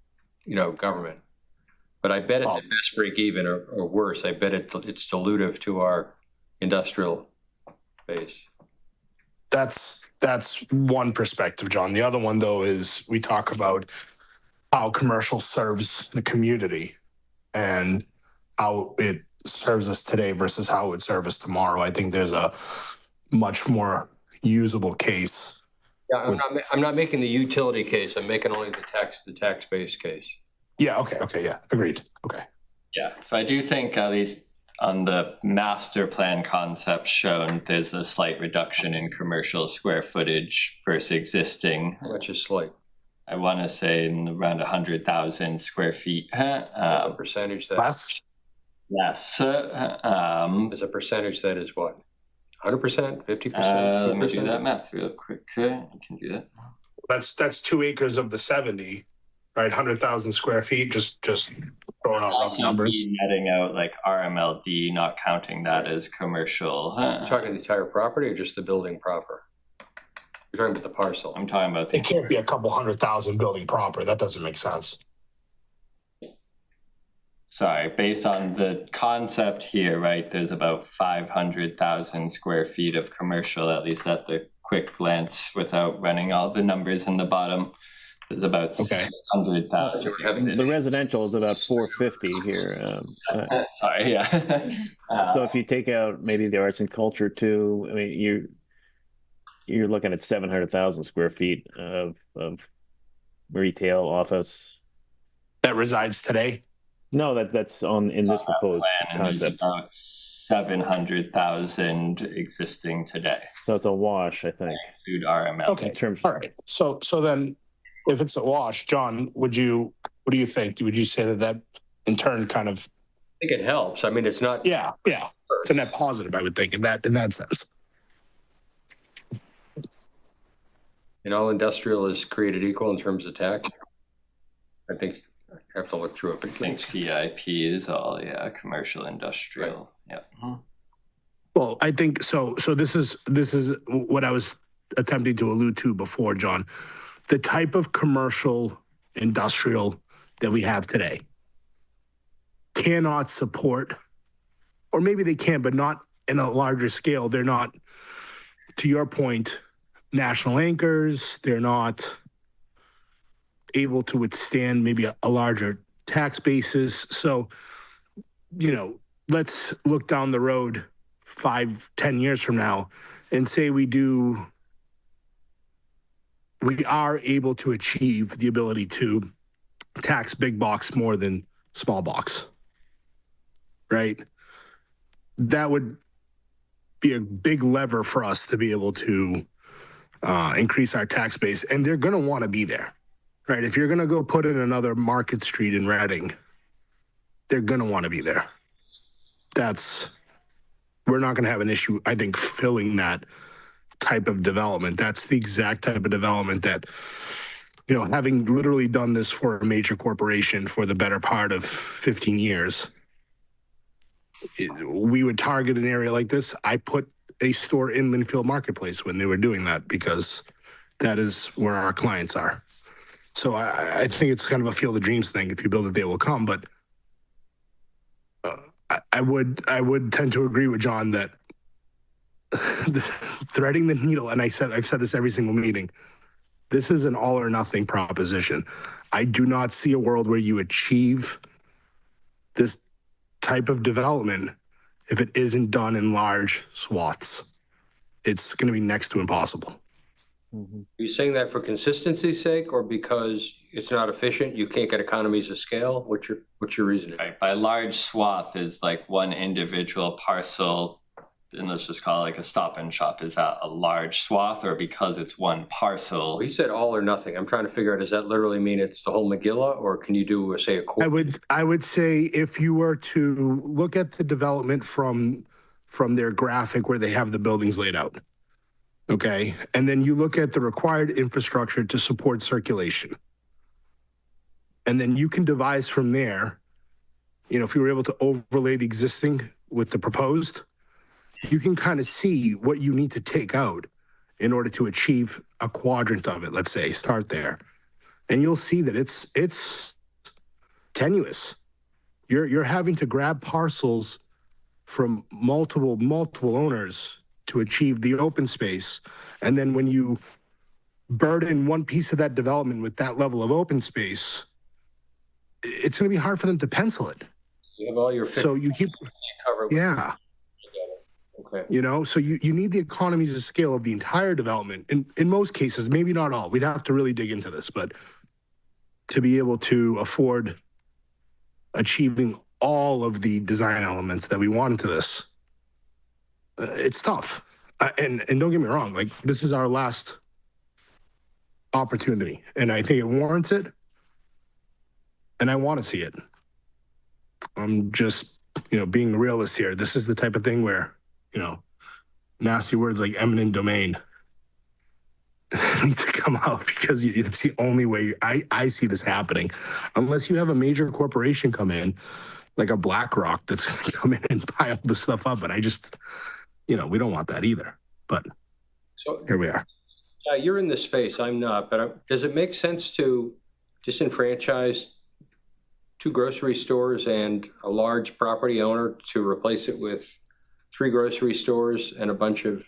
government. But I bet it's at best break even or worse. I bet it's dilutive to our industrial base. That's one perspective, John. The other one, though, is we talk about how commercial serves the community and how it serves us today versus how it would serve us tomorrow. I think there's a much more usable case. Yeah, I'm not making the utility case. I'm making only the tax base case. Yeah. Okay. Yeah. Agreed. Okay. Yeah. So I do think at least on the master plan concept shown, there's a slight reduction in commercial square footage versus existing. Which is slight. I want to say in around 100,000 square feet. Percentage that less. As a percentage that is what? 100%, 50%? Let me do that math real quick. You can do that. That's 2 acres of the 70, right? 100,000 square feet. Just throwing out rough numbers. Netting out like RMLD, not counting that as commercial. You're talking the entire property or just the building proper? You're talking about the parcel. I'm talking about. It can't be a couple 100,000 building proper. That doesn't make sense. Sorry, based on the concept here, right, there's about 500,000 square feet of commercial, at least at the quick glance, without running all the numbers in the bottom. There's about 600,000. The residential is about 450 here. Sorry, yeah. So if you take out maybe the arts and culture too, I mean, you're looking at 700,000 square feet of retail office. That resides today? No, that's in this proposed concept. About 700,000 existing today. So it's a wash, I think. Include RML. Okay. All right. So then, if it's a wash, John, what do you think? Would you say that in turn kind of? I think it helps. I mean, it's not. Yeah. It's a net positive, I would think, in that sense. And all industrial is created equal in terms of tax. I think. I have to look through it. But I think CIP is all, commercial, industrial. Right. Yeah. Well, I think so. So this is what I was attempting to allude to before, John. The type of commercial, industrial that we have today cannot support, or maybe they can, but not in a larger scale. They're not, to your point, national anchors. They're not able to withstand maybe a larger tax basis. So, let's look down the road 5-10 years from now and say we are able to achieve the ability to tax big box more than small box, right? That would be a big lever for us to be able to increase our tax base, and they're going to want to be there. Right, if you're going to go put in another Market Street in Reading, they're going to want to be there. We're not going to have an issue, I think, filling that type of development. That's the exact type of development that, having literally done this for a major corporation for the better part of 15 years, we would target an area like this. I put a store in Linfield Marketplace when they were doing that because that is where our clients are. So I think it's kind of a field of dreams thing. If you build it, they will come. But I would tend to agree with John that threading the needle, and I've said this every single meeting, this is an all or nothing proposition. I do not see a world where you achieve this type of development if it isn't done in large swaths. It's going to be next to impossible. Are you saying that for consistency's sake or because it's not efficient? You can't get economies of scale? What's your reasoning? Right. By large swath is like one individual parcel, and let's just call it like a Stop and Shop. Is that a large swath or because it's one parcel? Well, he said all or nothing. I'm trying to figure out, does that literally mean it's the whole Megillah or can you do, say, a quarter? I would say if you were to look at the development from their graphic where they have the buildings laid out, Okay. And then you look at the required infrastructure to support circulation. And then you can devise from there, if you were able to overlay the existing with the proposed, you can kind of see what you need to take out in order to achieve a quadrant of it, let's say, start there. And you'll see that it's tenuous. You're having to grab parcels from multiple owners to achieve the open space. And then when you burden one piece of that development with that level of open space, it's going to be hard for them to pencil it. You have all your. So you keep, cover. yeah. Okay. So you need the economies of scale of the entire development. In most cases, maybe not all. We'd have to really dig into this, but to be able to afford achieving all of the design elements that we want into this, it's tough. And don't get me wrong, like this is our last opportunity, and I think it warrants it. And I want to see it. I'm just, being a realist here. This is the type of thing where, nasty words like eminent domain need to come out because it's the only way I see this happening. Unless you have a major corporation come in, like a BlackRock that's going to come in and buy all this stuff up. And I just, we don't want that either. But so here we are. You're in this space. I'm not. But does it make sense to disenfranchise 2 grocery stores and a large property owner to replace it with 3 grocery stores and a bunch of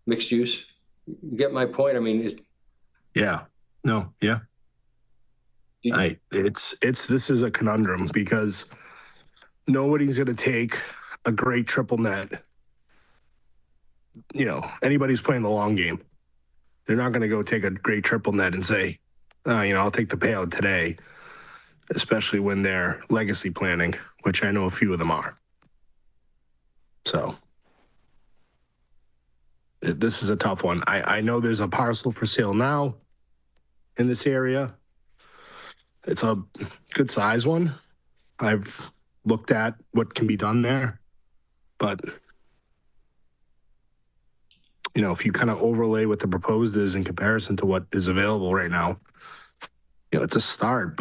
mixed use? You get my point? I mean, yeah. No, yeah. This is a conundrum because nobody's going to take a great triple net. Anybody's playing the long game. They're not going to go take a great triple net and say, I'll take the payout today, especially when they're legacy planning, which I know a few of them are. So this is a tough one. I know there's a parcel for sale now in this area. It's a good size one. I've looked at what can be done there, but if you kind of overlay what the proposed is in comparison to what is available right now, it's a start.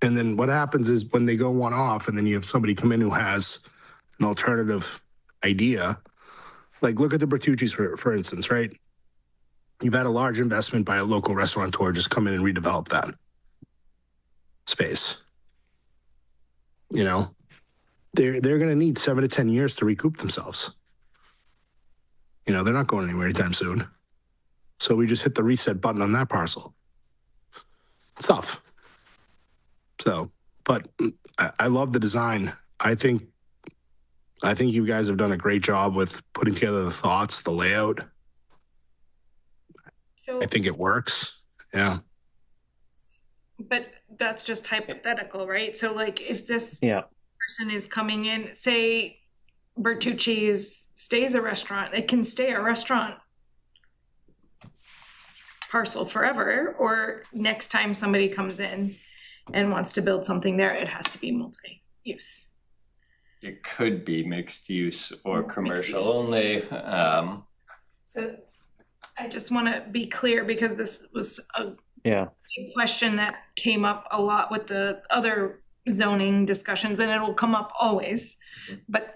And then what happens is when they go one off and then you have somebody come in who has an alternative idea, like look at the Bertucci's for instance, right? You've had a large investment by a local restaurateur just come in and redevelop that space. They're going to need 7 to 10 years to recoup themselves. They're not going anywhere anytime soon. So we just hit the reset button on that parcel. It's tough. So, but I love the design. I think you guys have done a great job with putting together the thoughts, the layout. So I think it works. Yeah. But that's just hypothetical, right? So like if this Yeah. person is coming in, say Bertucci's stays a restaurant, it can stay a restaurant parcel forever, or next time somebody comes in and wants to build something there, it has to be multi-use. It could be mixed use or commercial use. only. So I just want to be clear because this was a Yeah. big question that came up a lot with the other zoning discussions, and it'll come up always. But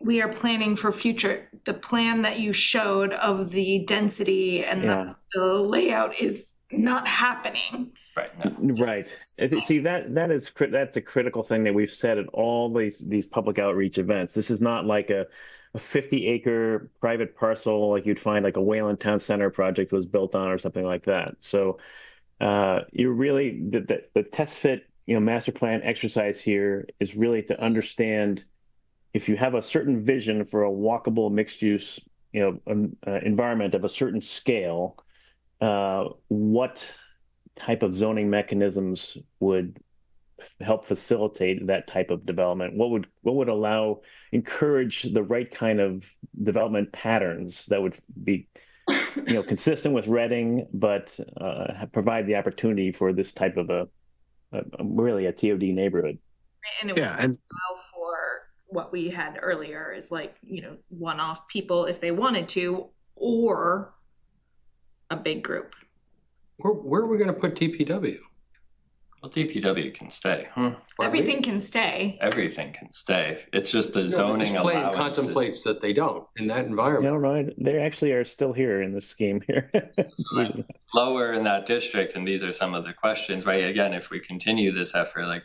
we are planning for future. The plan that you showed of the density and Yeah. the layout is not happening. Right. No. Right. See, that's a critical thing that we've said at all these public outreach events. This is not like a 50-acre private parcel like you'd find like a Wayland Town Center project was built on or something like that. So you really the test fit master plan exercise here is really to understand if you have a certain vision for a walkable mixed use environment of a certain scale, what type of zoning mechanisms would help facilitate that type of development? What would encourage the right kind of development patterns that would be consistent with Reading, but provide the opportunity for this type of really a TOD neighborhood? And it would allow for what we had earlier is like, one-off people if they wanted to, or a big group. Where are we gonna put DPW? Well, DPW can stay. Everything can stay. Everything can stay. It's just the No, zoning this plan allowances. contemplates that they don't in that No, environment. right, they actually are still here in this scheme here. Lower in that district, and these are some of the questions, right? Again, if we continue this effort, like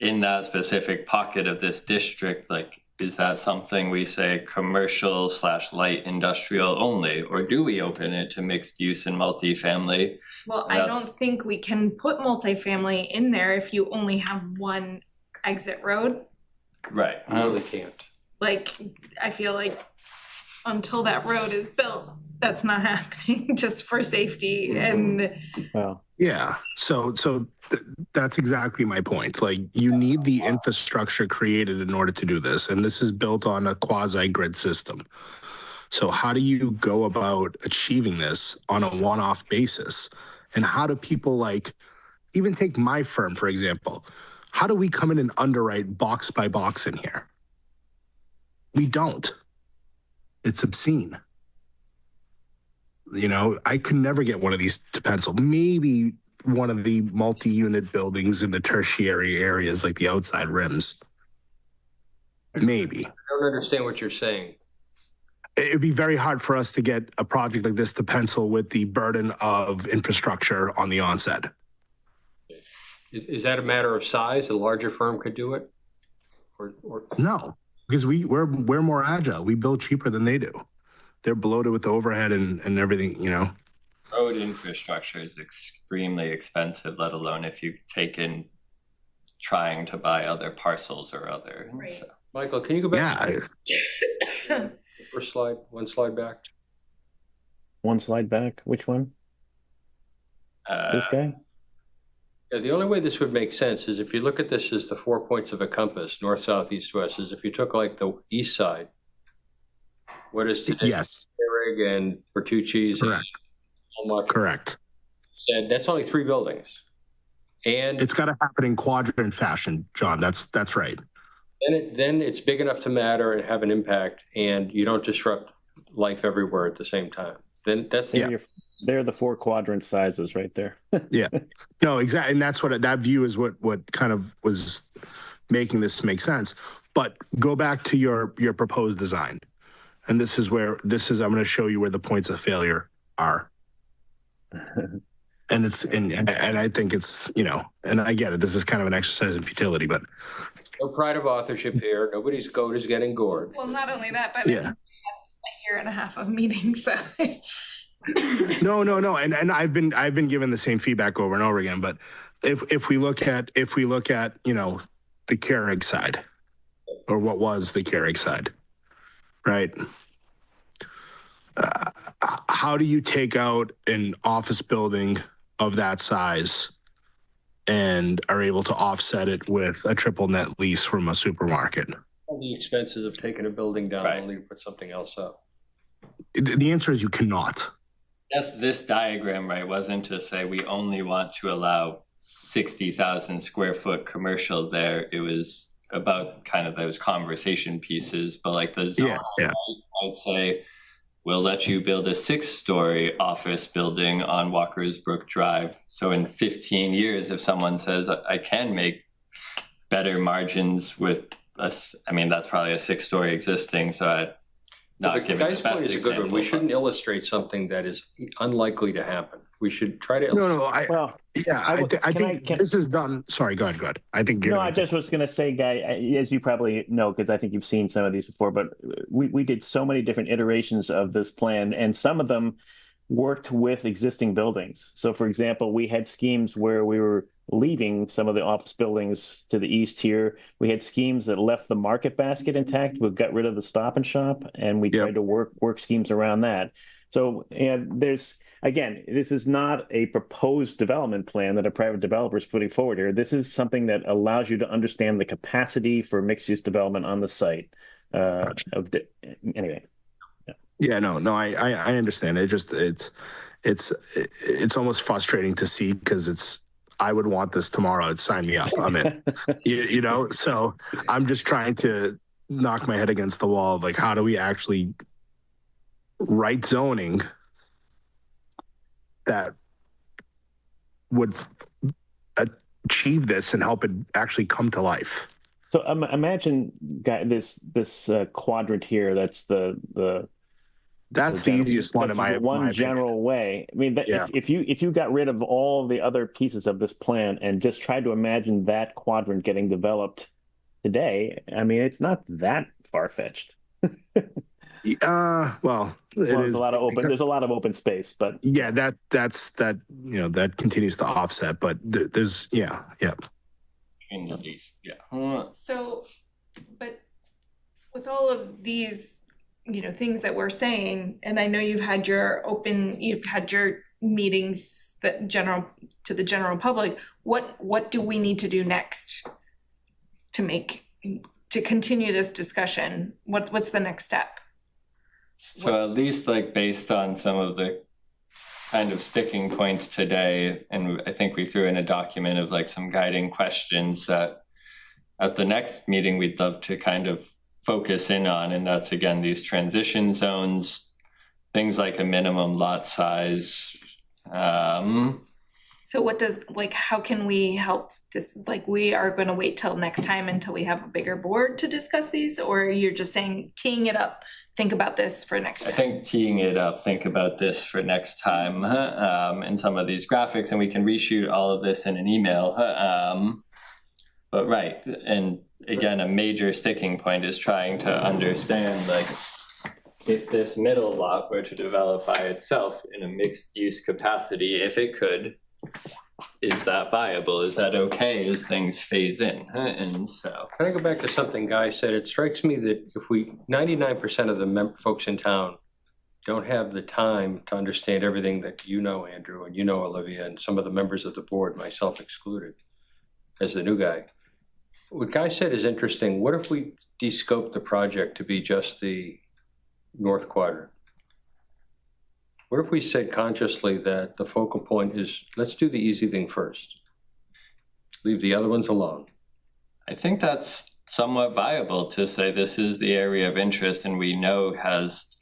in that specific pocket of this district, like, is that something we say commercial / light industrial only, or do we open it to mixed use and multifamily? Well, I don't think we can put multifamily in there if you only have one exit road. Right. You really can't. Like, I feel like until that road is built, that's not happening, just for safety and. Well, Yeah, so that's exactly my point. Like, you need the infrastructure created in order to do this, and this is built on a quasi-grid system. So how do you go about achieving this on a one-off basis? And how do people, like, even take my firm, for example, how do we come in and underwrite box by box in here? We don't. It's obscene. You know, I could never get one of these to pencil. Maybe one of the multi-unit buildings in the tertiary areas, like the outside rims. Maybe. I don't understand what you're saying. It'd be very hard for us to get a project like this to pencil with the burden of infrastructure on the onset. Is that a matter of size? A larger firm could do it? Or No, because we're more agile. We build cheaper than they do. They're bloated with overhead and everything, you know. Road infrastructure is extremely expensive, let alone if you take in trying to buy other parcels or other. Right. So. Michael, can you go back? Yeah. First slide, one slide back. one slide back, which one? This guy? Yeah, the only way this would make sense is if you look at this as the 4 points of a compass, north, south, east, west, is if you took like the east side, what is today? Yes. Herrig and Bertucci's. Correct. And Correct. said that's only 3 buildings. And It's got to happen in quadrant fashion, John. That's right. then it's big enough to matter and have an impact, and you don't disrupt life everywhere at the same time. Then that's They're the 4 quadrant sizes right there. Yeah. No, exactly. And that's what that view is what kind of was making this make sense. But go back to your proposed design. And this is I'm going to show you where the points of failure are. And I think it's, you know, and I get it. This is kind of an exercise in futility, but no pride of authorship here. Nobody's goat is getting gored. Well, not only that, but yeah. a year and a half of meetings, so. No. And I've been given the same feedback over and over again. But if we look at, you know, the Carrick side, or what was the Carrick side, right? How do you take out an office building of that size and are able to offset it with a triple net lease from a supermarket? All the expenses of taking a building down, Right. only to put something else up. The answer is you cannot. That's this diagram, right? Wasn't to say we only want to allow 60,000 square foot commercial there. It was about kind of those conversation pieces, but like the zone, Yeah. I'd say we'll let you build a 6-story office building on Walker's Brook Drive. So in 15 years, if someone says I can make better margins with us, I mean, that's probably a 6-story existing. So I'd not The give it guy's the best point is a good one. example. We shouldn't illustrate something that is unlikely to happen. We should try to. No. Well, I think this is done. Sorry, go ahead. I think no, I just was going to say, Guy, as you probably know, because I think you've seen some of these before, but we did so many different iterations of this plan, and some of them worked with existing buildings. So, for example, we had schemes where we were leaving some of the office buildings to the east here. We had schemes that left the market basket intact. We got rid of the Stop and Shop, and we tried to work schemes around that. So, and again, this is not a proposed development plan that a private developer is putting forward here. This is something that allows you to understand the capacity for mixed-use development on the site. Anyway. Yeah, no, I understand. It's almost frustrating to see because I would want this tomorrow. It'd sign me up. I'm in. you know, so I'm just trying to knock my head against the wall. Like, how do we actually right zoning that would achieve this and help it actually come to life. So imagine this quadrant here. That's the easiest one in my one general way. I mean, if you got rid of all the other pieces of this plan and just tried to imagine that quadrant getting developed today, I mean, it's not that far-fetched. Well, there's a lot of open space, but yeah, that continues to offset, but there's So, but with all of these, things that we're saying, and I know you've had your meetings to the general public, what do we need to do next to continue this discussion? What's the next step? So at least based on some of the kind of sticking points today, and I think we threw in a document of some guiding questions that at the next meeting we'd love to kind of focus in on, and that's again these transition zones, things like a minimum lot size. So what does how can we help this? We are going to wait till next time until we have a bigger board to discuss these, or you're just saying teeing it up, think about this for next time? I think teeing it up, think about this for next time, in some of these graphics, and we can reshoot all of this in an email. But right, and again, a major sticking point is trying to understand if this middle lot were to develop by itself in a mixed use capacity, if it could, is that viable? Is that okay as things phase in? And so, can I go back to something Guy said? It strikes me that if 99% of the folks in town don't have the time to understand everything that Andrew, and Olivia, and some of the members of the board, myself excluded, as the new guy. What Guy said is interesting. What if we de-scope the project to be just the north quadrant? What if we said consciously that the focal point is, let's do the easy thing first. Leave the other ones alone. I think that's somewhat viable to say this is the area of interest and we know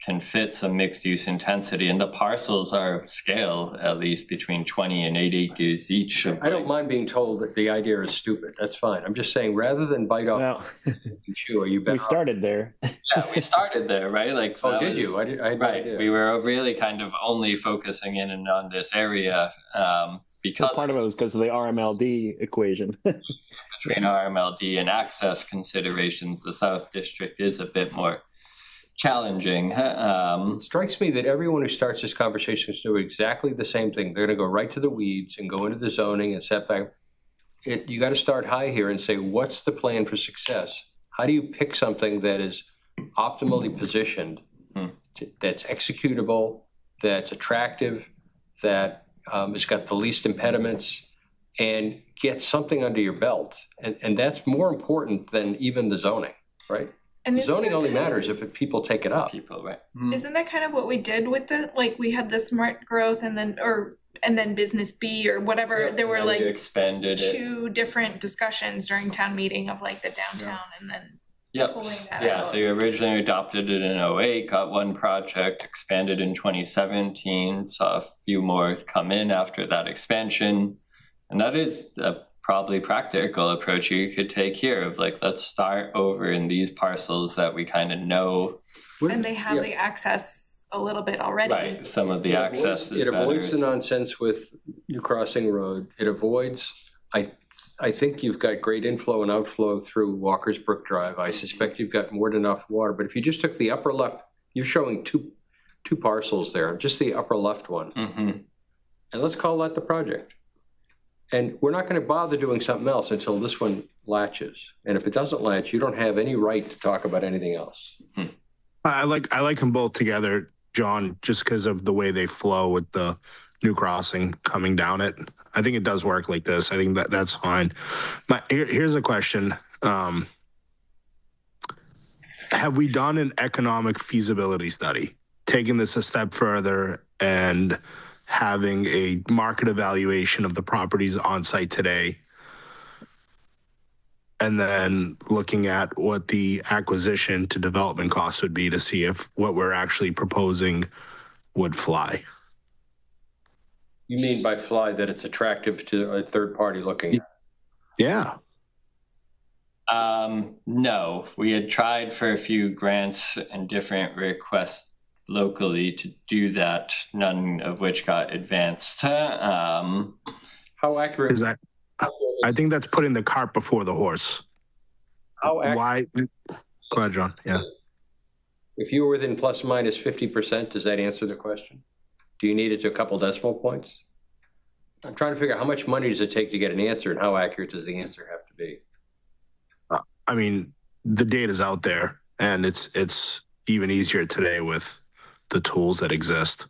can fit some mixed use intensity, and the parcels are of scale, at least between 20 and 8 acres each. I don't mind being told that the idea is stupid. That's fine. I'm just saying, rather than bite off are you better? We started there. Yeah, we started there, right? Did you? I had no idea. We were really kind of only focusing in and on this area because part of it was because of the RMLD equation. Between RMLD and access considerations, the South District is a bit more challenging. It strikes me that everyone who starts this conversation is doing exactly the same thing. They're going to go right to the weeds and go into the zoning and setback. You got to start high here and say, what's the plan for success? How do you pick something that is optimally positioned, that's executable, that's attractive, that has got the least impediments, and get something under your belt? And that's more important than even the zoning, right? And zoning only matters if people take it up. Isn't that kind of what we did with we had the smart growth and then business B or whatever? There were expanded two different discussions during town meeting of the downtown and then pulling that out. So you originally adopted it in 2008, got one project, expanded in 2017, saw a few more come in after that expansion. And that is a probably practical approach you could take here of let's start over in these parcels that we kind of know. And they have the access a little bit already. Right, some of the access is better. It avoids the better. nonsense with New Crossing Road. It avoids, I think you've got great inflow and outflow through Walker's Brook Drive. I suspect you've got more than enough water, but if you just took the upper left, you're showing two parcels there, just the upper left one. And let's call that the project. And we're not going to bother doing something else until this one latches. And if it doesn't latch, you don't have any right to talk about anything else. I like them both together, John, just because of the way they flow with the New Crossing coming down it. I think it does work like this. I think that's fine. Here's a question. Have we done an economic feasibility study, taking this a step further and having a market evaluation of the properties on site today and then looking at what the acquisition to development costs would be to see if what we're actually proposing would fly. You mean by fly that it's attractive to a third party looking at? Yeah. No, we had tried for a few grants and different requests locally to do that, none of which got advanced. How accurate Is that? I think that's putting the cart before the horse. How Why? Go ahead, John. Yeah. If you were within plus minus 50%, does that answer the question? Do you need it to a couple decimal points? I'm trying to figure out how much money does it take to get an answer, and how accurate does the answer have to be? I mean, the data's out there, and it's even easier today with the tools that exist.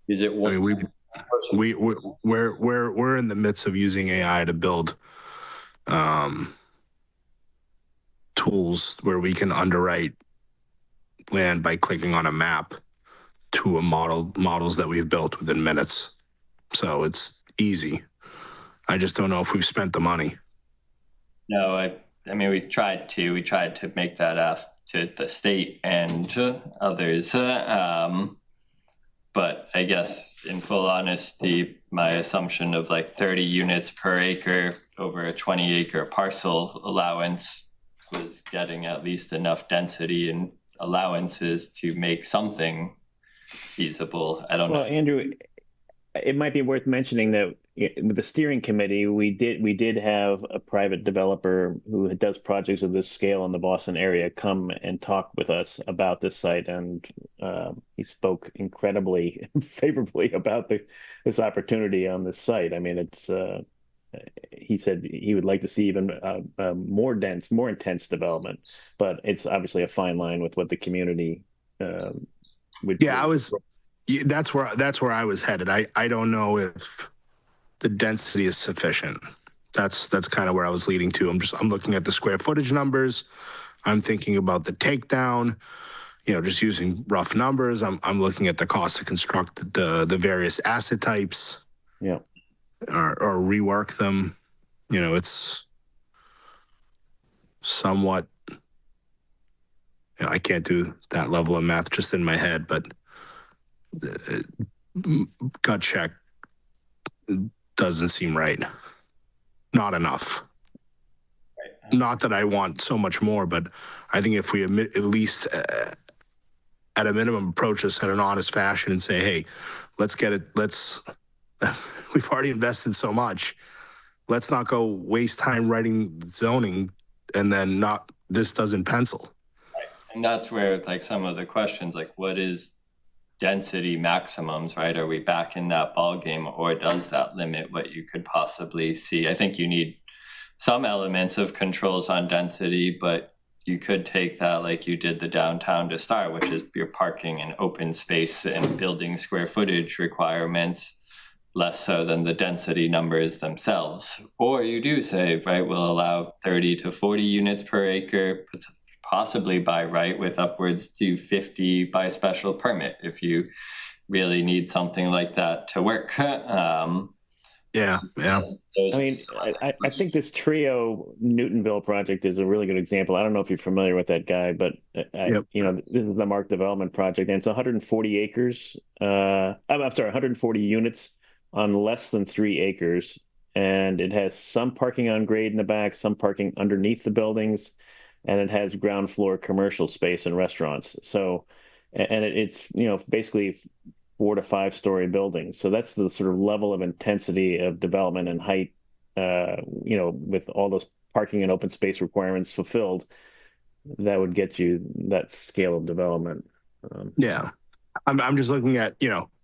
Is it one? I mean, we're in the midst of using AI to build tools where we can underwrite land by clicking on a map to a models that we've built within minutes. So it's easy. I just don't know if we've spent the money. No, I mean, we tried to make that ask to the state and to others. But I guess in full honesty, my assumption of like 30 units per acre over a 20-acre parcel allowance was getting at least enough density and allowances to make something feasible. I don't know. Well, Andrew, it might be worth mentioning that with the steering committee, we did have a private developer who does projects of this scale in the Boston area come and talk with us about this site, and he spoke incredibly favorably about this opportunity on this site. I mean, it's he said he would like to see even more dense, more intense development, but it's obviously a fine line with what the community would. Yeah, that's where I was headed. I don't know if the density is sufficient. That's kind of where I was leading to. I'm looking at the square footage numbers. I'm thinking about the takedown, just using rough numbers. I'm looking at the cost to construct the various asset types. Yeah. Or rework them. It's somewhat, I can't do that level of math just in my head, but gut check doesn't seem right. Not enough. Right. Not that I want so much more, but I think if we at least at a minimum approach this in an honest fashion and say, hey, let's get it, we've already invested so much. Let's not go waste time writing zoning and then this doesn't pencil. Right. And that's where like some of the questions, like what is density maximums, right? Are we back in that ball game, or does that limit what you could possibly see? I think you need some elements of controls on density, but you could take that like you did the downtown to start, which is your parking and open space and building square footage requirements, less so than the density numbers themselves. Or you do say, right, we'll allow 30 to 40 units per acre, possibly by right, with upwards to 50 by special permit if you really need something like that to work. Yeah. I mean, I think this Trio Newtonville project is a really good example. I don't know if you're familiar with that guy, but this is the Mark Development Project, and it's 140 acres. I'm sorry, 140 units on less than 3 acres, and it has some parking on grade in the back, some parking underneath the buildings, and it has ground floor commercial space and restaurants. So, and it's basically 4 to 5 story buildings. So that's the sort of level of intensity of development and height, with all those parking and open space requirements fulfilled, that would get you that scale of development. Yeah. I'm just looking at,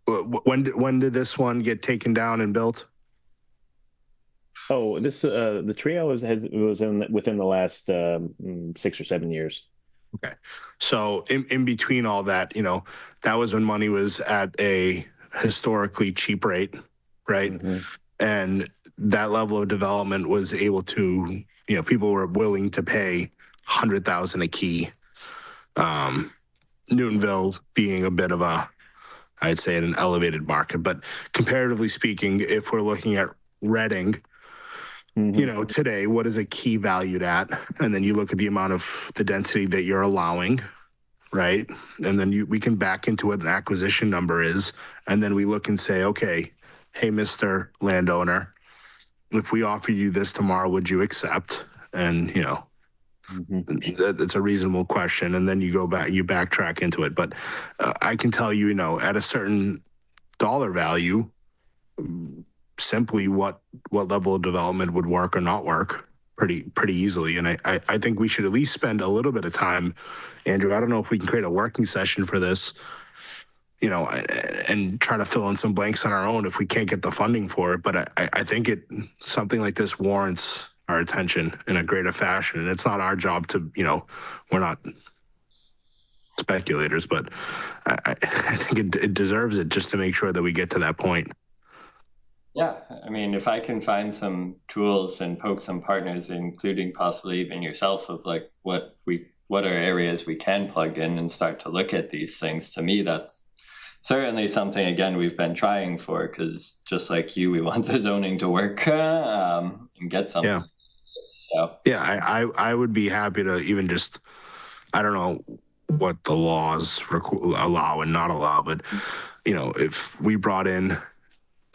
when did this one get taken down and built? Oh, this the Trio was within the last 6 or 7 years. Okay, so in between all that, that was when money was at a historically cheap rate, right? Mm-hmm. And that level of development was able to, people were willing to pay $100,000 a key. Newtonville being a bit of I'd say an elevated market, but comparatively speaking, if we're looking at Reading, you know, today, what is a key valued at? And then you look at the amount of the density that you're allowing, right? And then we can back into what an acquisition number is. And then we look and say, okay, hey, Mr. Landowner, if we offer you this tomorrow, would you accept? And, you know, that's a reasonable question. And then you go back, you backtrack into it. But I can tell you, you know, at a certain dollar value, simply what level of development would work or not work pretty easily. And I think we should at least spend a little bit of time, Andrew. I don't know if we can create a working session for this, you know, and try to fill in some blanks on our own if we can't get the funding for it. But I think something like this warrants our attention in a greater fashion. And it's not our job to, you know, we're not speculators, but I think it deserves it just to make sure that we get to that point. Yeah, I mean, if I can find some tools and poke some partners, including possibly even yourself, of like what are areas we can plug in and start to look at these things, to me, that's certainly something, again, we've been trying for, because just like you, we want the zoning to work and get something. Yeah. So Yeah, I would be happy to even just, I don't know what the laws allow and not allow, but, you know, if we brought in,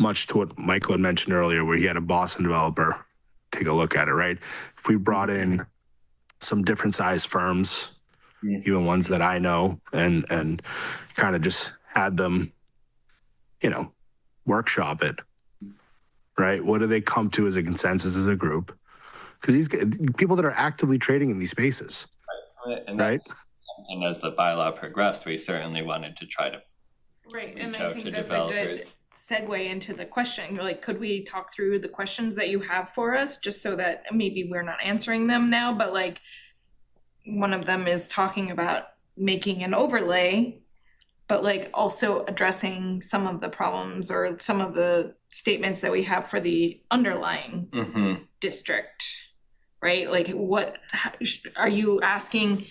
much to what Michael had mentioned earlier, where he had a Boston developer take a look at it, right? If we brought in some different size firms, even ones that I know, and kind of just had them, you know, workshop it, right? What do they come to as a consensus as a group? Because these people that are actively trading in these spaces, and right? Something as the bylaw progressed, we certainly wanted to try to And reach I out think to that's developers. a good segue into the question. Like, could we talk through the questions that you have for us, just so that maybe we're not answering them now, but like one of them is talking about making an overlay, but like also addressing some of the problems or some of the statements that we have for the underlying district, right? Like, what are you asking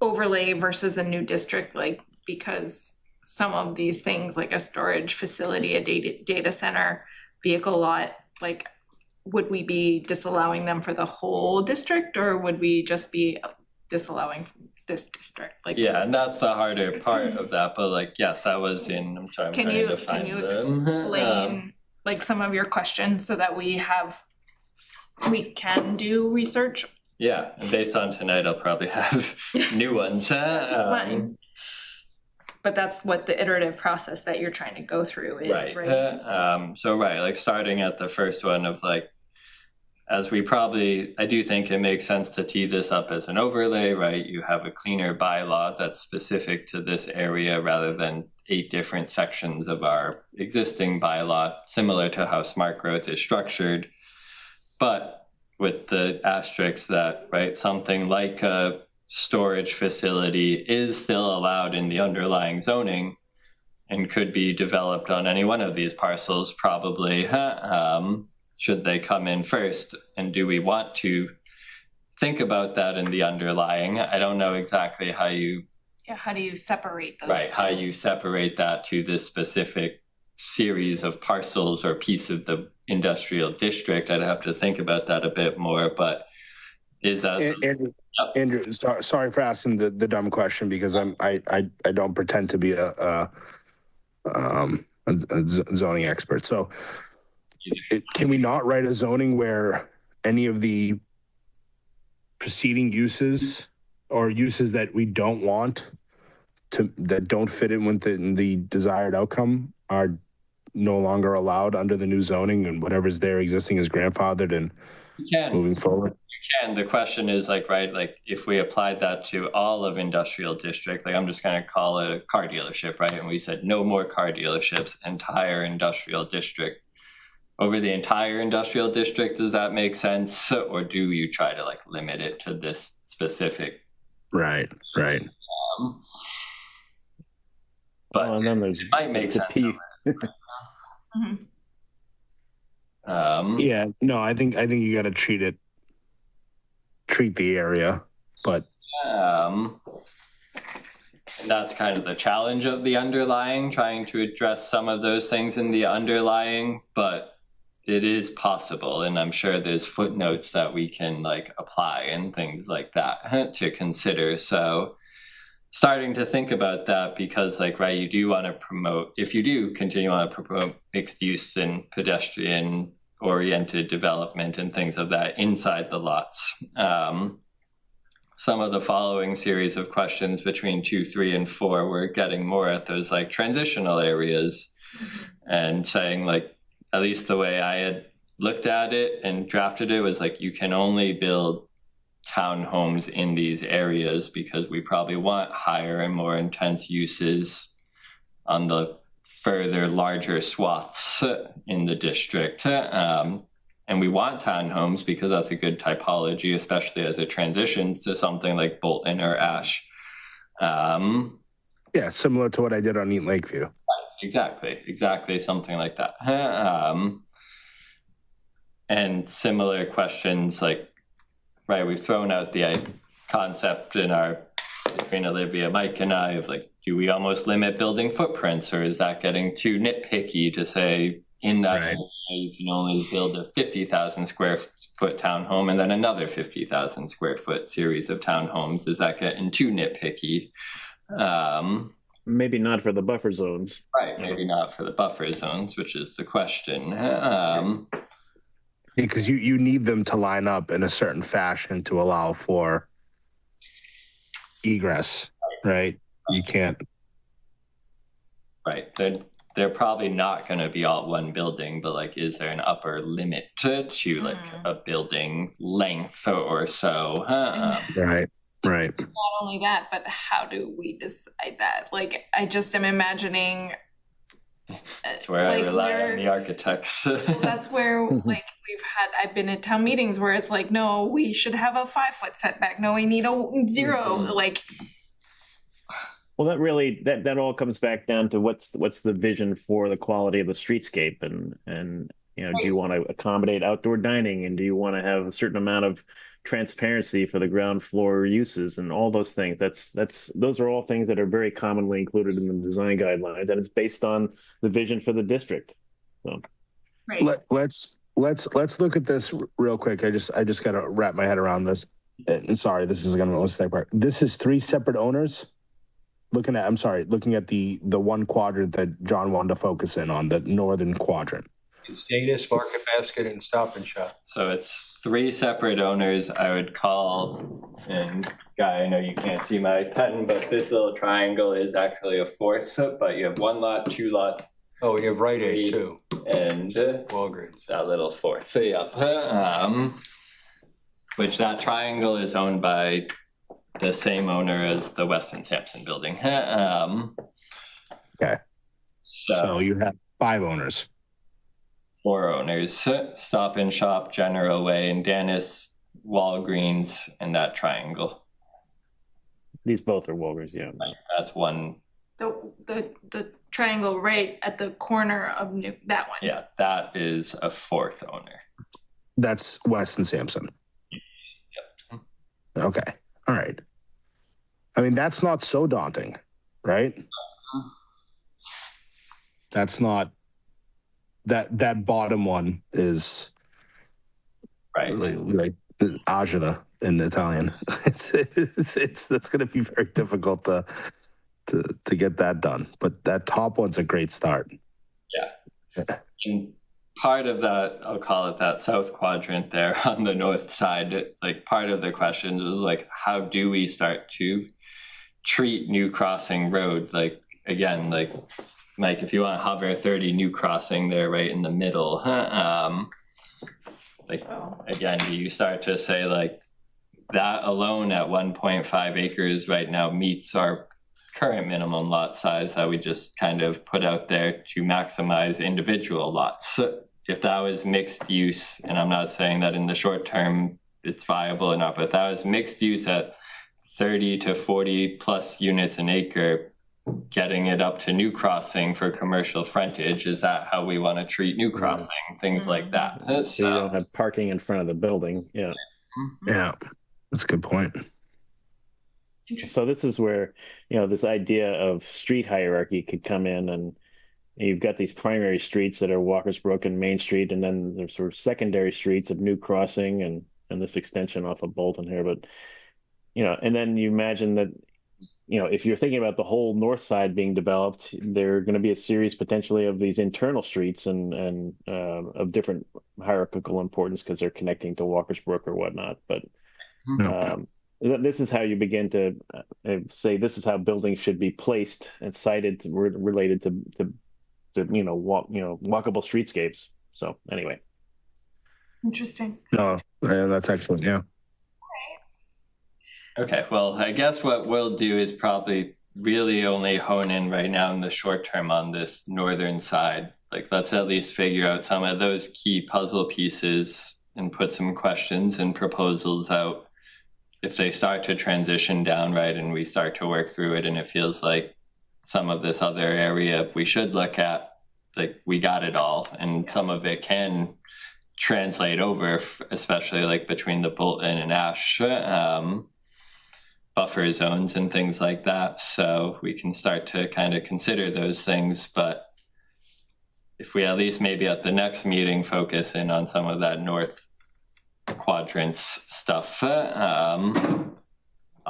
overlay versus a new district? Like, because some of these things, like a storage facility, a data center, vehicle lot, like, would we be disallowing them for the whole district, or would we just be disallowing this district? Like, yeah, and that's the harder part of that. But like, yes, that was in. I'm sorry, I'm trying to find can you them. explain like some of your questions so that we can do research? Yeah, and based on tonight, I'll probably have new ones. That's fine. But that's what the iterative process that you're trying to go through is, right? So like starting at the first one of like, I do think it makes sense to tee this up as an overlay, right? You have a cleaner bylaw that's specific to this area rather than 8 different sections of our existing bylaw, similar to how smart growth is structured. But with the asterisk that, right, something like a storage facility is still allowed in the underlying zoning and could be developed on any one of these parcels, probably, should they come in first. And do we want to think about that in the underlying? I don't know exactly how you separate those two? How you separate that to this specific series of parcels or piece of the industrial district. I'd have to think about that a bit more, but is that Andrew, sorry for asking the dumb question, because I don't pretend to be a zoning expert. So can we not write a zoning where any of the preceding uses or uses that we don't want that don't fit in with the desired outcome are no longer allowed under the new zoning, and whatever's there existing is grandfathered and moving forward? And the question is like, right, like if we applied that to all of industrial district, like I'm just going to call it a car dealership, right? And we said no more car dealerships, entire industrial district. Over the entire industrial district, does that make sense? Or do you try to like limit it to this specific? Right. But it might make sense. Yeah, no, I think you got to treat the area, but and that's kind of the challenge of the underlying, trying to address some of those things in the underlying, but it is possible, and I'm sure there's footnotes that we can like apply and things like that to consider. So starting to think about that, because like, right, you do want to promote, if you do continue on to promote mixed use and pedestrian oriented development and things of that inside the lots. Some of the following series of questions between 2, 3, and 4 were getting more at those like transitional areas and saying like, at least the way I had looked at it and drafted it was like, you can only build townhomes in these areas because we probably want higher and more intense uses on the further larger swaths in the district. And we want townhomes because that's a good typology, especially as it transitions to something like Bolton or Ash. Yeah, similar to what I did on Eat Lakeview. Exactly, something like that. And similar questions like, right, we've thrown out the concept between Olivia, Mike, and I of like, do we almost limit building footprints, or is that getting too nitpicky to say in that area you can only build a 50,000 square foot townhome and then another 50,000 square foot series of townhomes? Is that getting too nitpicky? Maybe not for the buffer zones. Right, maybe not for the buffer zones, which is the question. Because you need them to line up in a certain fashion to allow for egress, right? You can't. Right, they're probably not going to be all one building, but like, is there an upper limit to like a building length or so? Right. Not only that, but how do we decide that? Like, I just am imagining. That's where I rely on the architects. That's where like I've been at town meetings where it's like, no, we should have a 5-foot setback. No, we need a 0. Like. Well, that all comes back down to what's the vision for the quality of the streetscape, and you know, do you want to accommodate outdoor dining, and do you want to have a certain amount of transparency for the ground floor uses and all those things? Those are all things that are very commonly included in the design guidelines, and it's based on the vision for the district. So, right. Let's look at this real quick. I just got to wrap my head around this. And sorry, this is going to mistake part. This is 3 separate owners. Looking at the one quadrant that John wanted to focus in on, the northern quadrant. It's Danis, Market Basket, and Stop and Shop. So it's 3 separate owners. I would call, and Guy, I know you can't see my pen, but this little triangle is actually a 4th, but you have 1 lot, 2 lots. Oh, and you have Rite Aid too. And Walgreens. That little 4th, yep. Which that triangle is owned by the same owner as the Weston Sampson building. Okay. So you have 5 owners. 4 owners: Stop and Shop, General Way, and Danis, Walgreens, and that triangle. These both are Walgreens, yeah. That's one. The triangle right at the corner of that one. Yeah, that is a 4th owner. That's Weston Sampson. Yep. Okay. All right. I mean, that's not so daunting, right? That's not that bottom one is right, like agita in Italian. It's that's going to be very difficult to get that done. But that top one's a great start. Yeah. And part of that, I'll call it that south quadrant there on the north side, like part of the question is like, how do we start to treat New Crossing Road? Like, again, like Mike, if you want to hover 30 New Crossing there right in the middle, again, do you start to say like that alone at 1.5 acres right now meets our current minimum lot size that we just kind of put out there to maximize individual lots? If that was mixed use, and I'm not saying that in the short term it's viable or not, but if that was mixed use at 30 to 40 plus units an acre, getting it up to New Crossing for commercial frontage, is that how we want to treat New Crossing? Things like that. So you don't have parking in front of the building. Yeah. Yeah, that's a good point. So this is where, you know, this idea of street hierarchy could come in, and you've got these primary streets that are Walker's Brook and Main Street, and then there's sort of secondary streets of New Crossing and this extension off of Bolton here. But, and then you imagine that, if you're thinking about the whole north side being developed, there are going to be a series potentially of these internal streets and of different hierarchical importance because they're connecting to Walker's Brook or whatnot. But this is how you begin to say this is how buildings should be placed and cited related to walkable streetscapes. So anyway. Interesting. No, that's excellent. Yeah. Okay, well, I guess what we'll do is probably really only hone in right now in the short term on this northern side. Like, let's at least figure out some of those key puzzle pieces and put some questions and proposals out. If they start to transition down, right, and we start to work through it, and it feels like some of this other area we should look at, like, we got it all, and some of it can translate over, especially like between the Bolton and Ash buffer zones and things like that. So we can start to kind of consider those things. But if we at least maybe at the next meeting focus in on some of that north quadrants stuff, I'll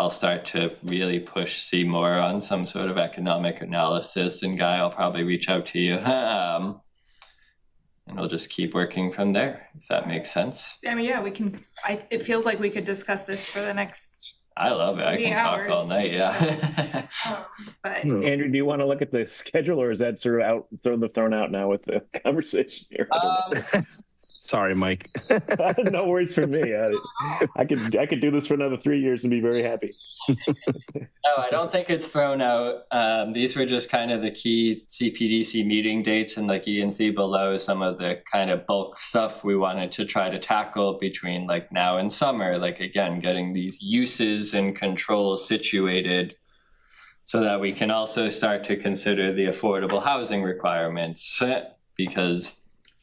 start to really push Seymour on some sort of economic analysis. And Guy, I'll probably reach out to you. And we'll just keep working from there, if that makes sense. I mean, yeah, we can, it feels like we could discuss this for the next I love it. I can talk all night, yeah. But Andrew, do you want to look at the schedule, or is that sort of thrown out now with the conversation here? Sorry, Mike. No worries for me. I could do this for another 3 years and be very happy. No, I don't think it's thrown out. These were just kind of the key CPDC meeting dates, and like you can see below some of the kind of bulk stuff we wanted to try to tackle between like now and summer. Like, again, getting these uses and controls situated so that we can also start to consider the affordable housing requirements, because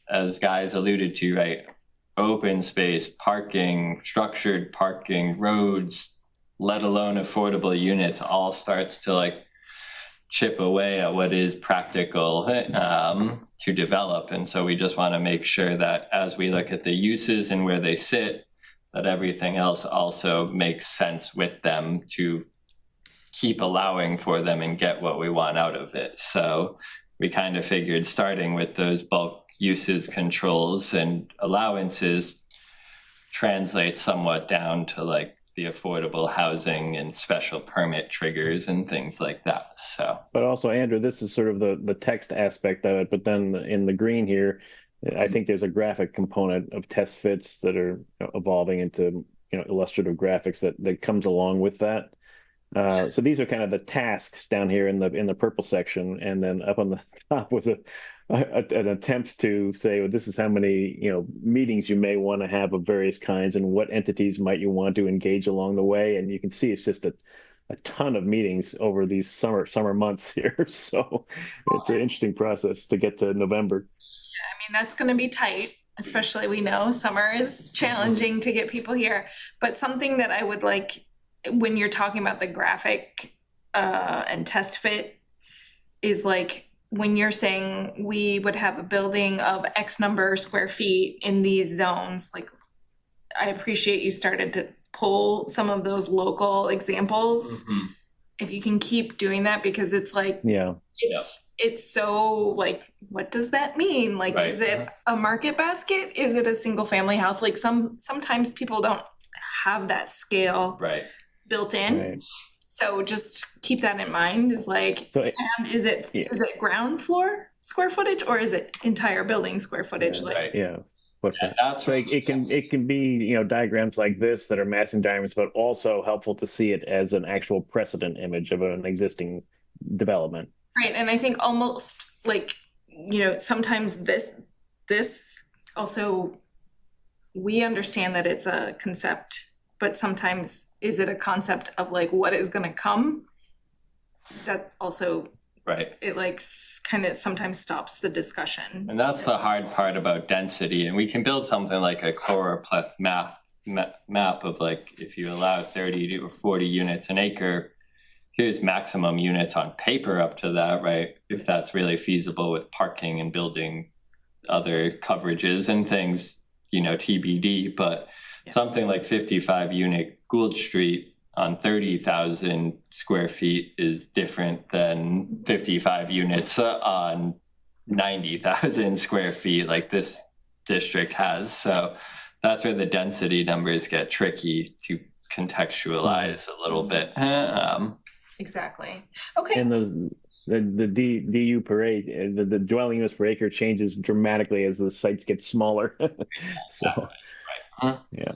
as Guys alluded to, right, open space, parking, structured parking, roads, let alone affordable units, all starts to like chip away at what is practical to develop. And so we just want to make sure that as we look at the uses and where they sit, that everything else also makes sense with them to keep allowing for them and get what we want out of it. So we kind of figured starting with those bulk uses, controls, and allowances translates somewhat down to like the affordable housing and special permit triggers and things like that. So, but also, Andrew, this is sort of the text aspect of it. But then in the green here, I think there's a graphic component of test fits that are evolving into illustrative graphics that comes along with that. So these are kind of the tasks down here in the purple section, and then up on the top was an attempt to say, well, this is how many meetings you may want to have of various kinds, and what entities might you want to engage along the way. And you can see it's just a ton of meetings over these summer months here. So it's an interesting process to get to November. yeah, I mean, that's going to be tight. Especially, we know summer is challenging to get people here. But something that I would like, when you're talking about the graphic and test fit, is like when you're saying we would have a building of X number of square feet in these zones, like I appreciate you started to pull some of those local examples. mm-hmm. If you can keep doing that, because it's like, it's so like, what does that mean? Like, Right. Is it a market basket? Is it a single family house? Like sometimes people don't have that scale right. built in. Right. So just keep that in mind, is like, So and is it ground floor square footage, or is it entire building square footage? Like, Right. Yeah. But And that's so it can be diagrams like this that are massing diagrams, but also helpful to see it as an actual precedent image of an existing development. right. And I think almost like, sometimes this also, we understand that it's a concept, but sometimes is it a concept of like what is going to come? That also, right. it like kind of sometimes stops the discussion. And that's the hard part about density. And we can build something like a chloropleth map of like, if you allow 30 or 40 units an acre, here's maximum units on paper up to that, right? If that's really feasible with parking and building other coverages and things, you know, TBD, but something like 55 unit Gould Street on 30,000 square feet is different than 55 units on 90,000 square feet like this district has. So that's where the density numbers get tricky to contextualize a little bit. Exactly. Okay. And the DU per acre, the dwelling units per acre changes dramatically as the sites get smaller. So, yeah.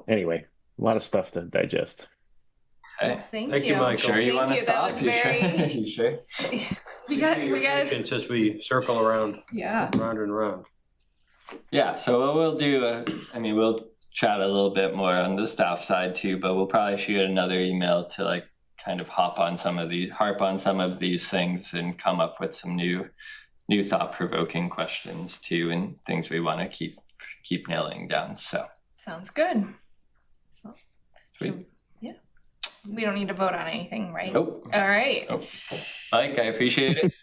Anyway, a lot of stuff to digest. Okay. Thank you, Michael. Sure you want to That stop? was You sure? very- You sure? We got. Patience as we circle around, Yeah. round and round. Yeah, so what we'll do, I mean, we'll chat a little bit more on the staff side too, but we'll probably shoot another email to like kind of harp on some of these things and come up with some new thought-provoking questions too, and things we want to keep nailing down. So Sounds good. Sweet. Yeah. We don't need to vote on anything, right? Nope. All right. Nope. Mike, I appreciate it.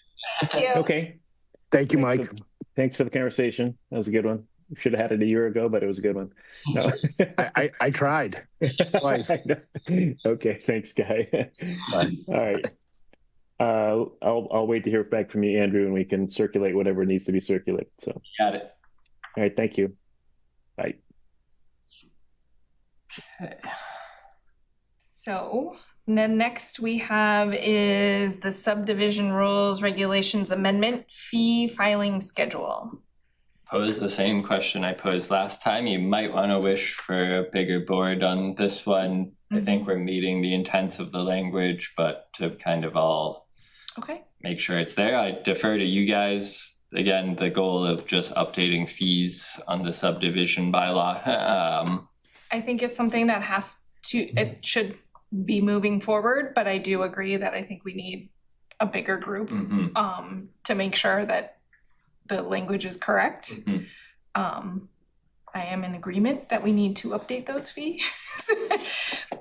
Thank you. Okay. Thank you, Mike. Thanks for the conversation. That was a good one. Should have had it a year ago, but it was a good one. No. I tried twice. Okay, thanks, Guy. All right. I'll wait to hear back from you, Andrew, and we can circulate whatever needs to be circulated. So, Got it. all right, thank you. Bye. Okay. So the next we have is the subdivision rules regulations amendment fee filing schedule. Pose the same question I posed last time. You might want to wish for a bigger board on this one. I think we're meeting the intents of the language, but to kind of all Okay. make sure it's there. I defer to you guys. Again, the goal of just updating fees on the subdivision bylaw. I think it's something that it should be moving forward, but I do agree that I think we need a bigger group to make sure that the language is correct. I am in agreement that we need to update those fees,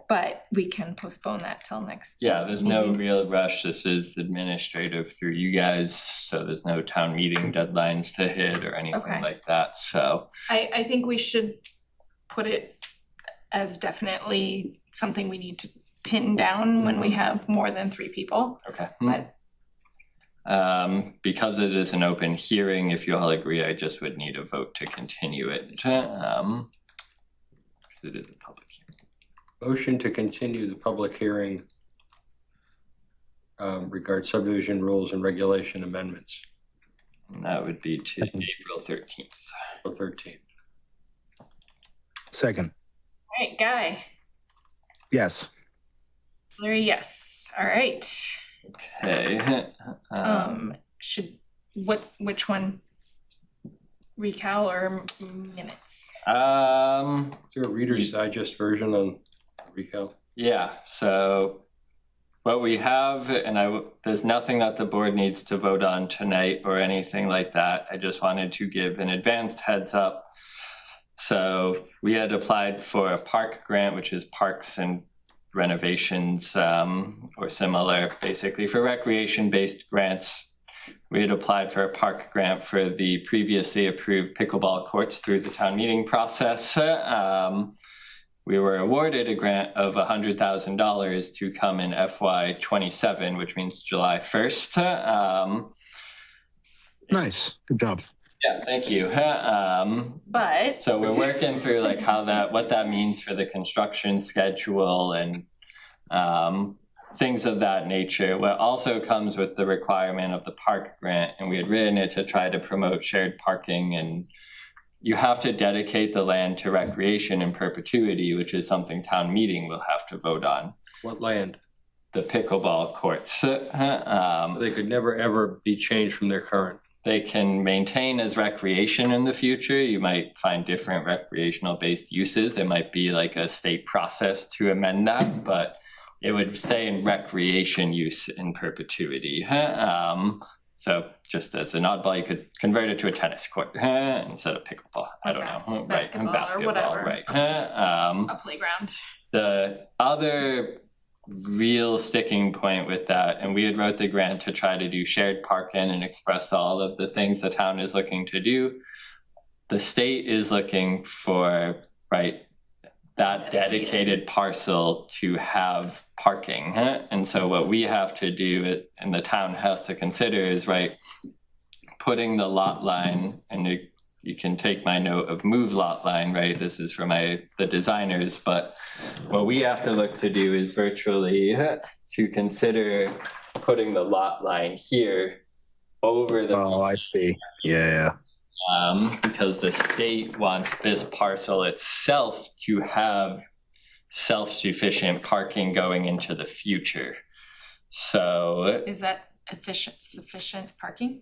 but we can postpone that till next. Yeah, there's no real rush. This is administrative through you guys, so there's no town meeting deadlines to hit or anything like that. So I think we should put it as definitely something we need to pin down when we have more than 3 people. okay. But Because it is an open hearing, if you all agree, I just would need a vote to continue it. Because it is a public hearing. Motion to continue the public hearing regarding subdivision rules and regulation amendments. And that would be to April 13th. April 13th. Second. all right, Guy, Yes. Larry, yes. All right. Okay. Which one? Recal or minutes? Is there a Reader's Digest version on Recal? Yeah, so what we have, and there's nothing that the board needs to vote on tonight or anything like that. I just wanted to give an advanced heads up. So we had applied for a park grant, which is parks and renovations or similar, basically for recreation-based grants. We had applied for a park grant for the previously approved pickleball courts through the town meeting process. We were awarded a grant of $100,000 to come in FY27, which means July 1st. Nice. Good job. Yeah, thank you. But So we're working through like what that means for the construction schedule and things of that nature. What also comes with the requirement of the park grant, and we had written it to try to promote shared parking, and you have to dedicate the land to recreation in perpetuity, which is something town meeting will have to vote on. What land? The pickleball courts. They could never, ever be changed from their current. They can maintain as recreation in the future. You might find different recreational based uses. There might be like a state process to amend that, but it would stay in recreation use in perpetuity. So just as an oddball, you could convert it to a tennis court instead of pickleball. I don't know. basketball or whatever. Right. A playground. The other real sticking point with that, and we had wrote the grant to try to do shared parking and expressed all of the things the town is looking to do. The state is looking for, right, that dedicated parcel to have parking. And so what we have to do, and the town has to consider, is, right, putting the lot line, and you can take my note of move lot line, right? This is for the designers, but what we have to look to do is virtually to consider putting the lot line here over the. Oh, I see. Yeah. Because the state wants this parcel itself to have self-sufficient parking going into the future. So Is that sufficient parking?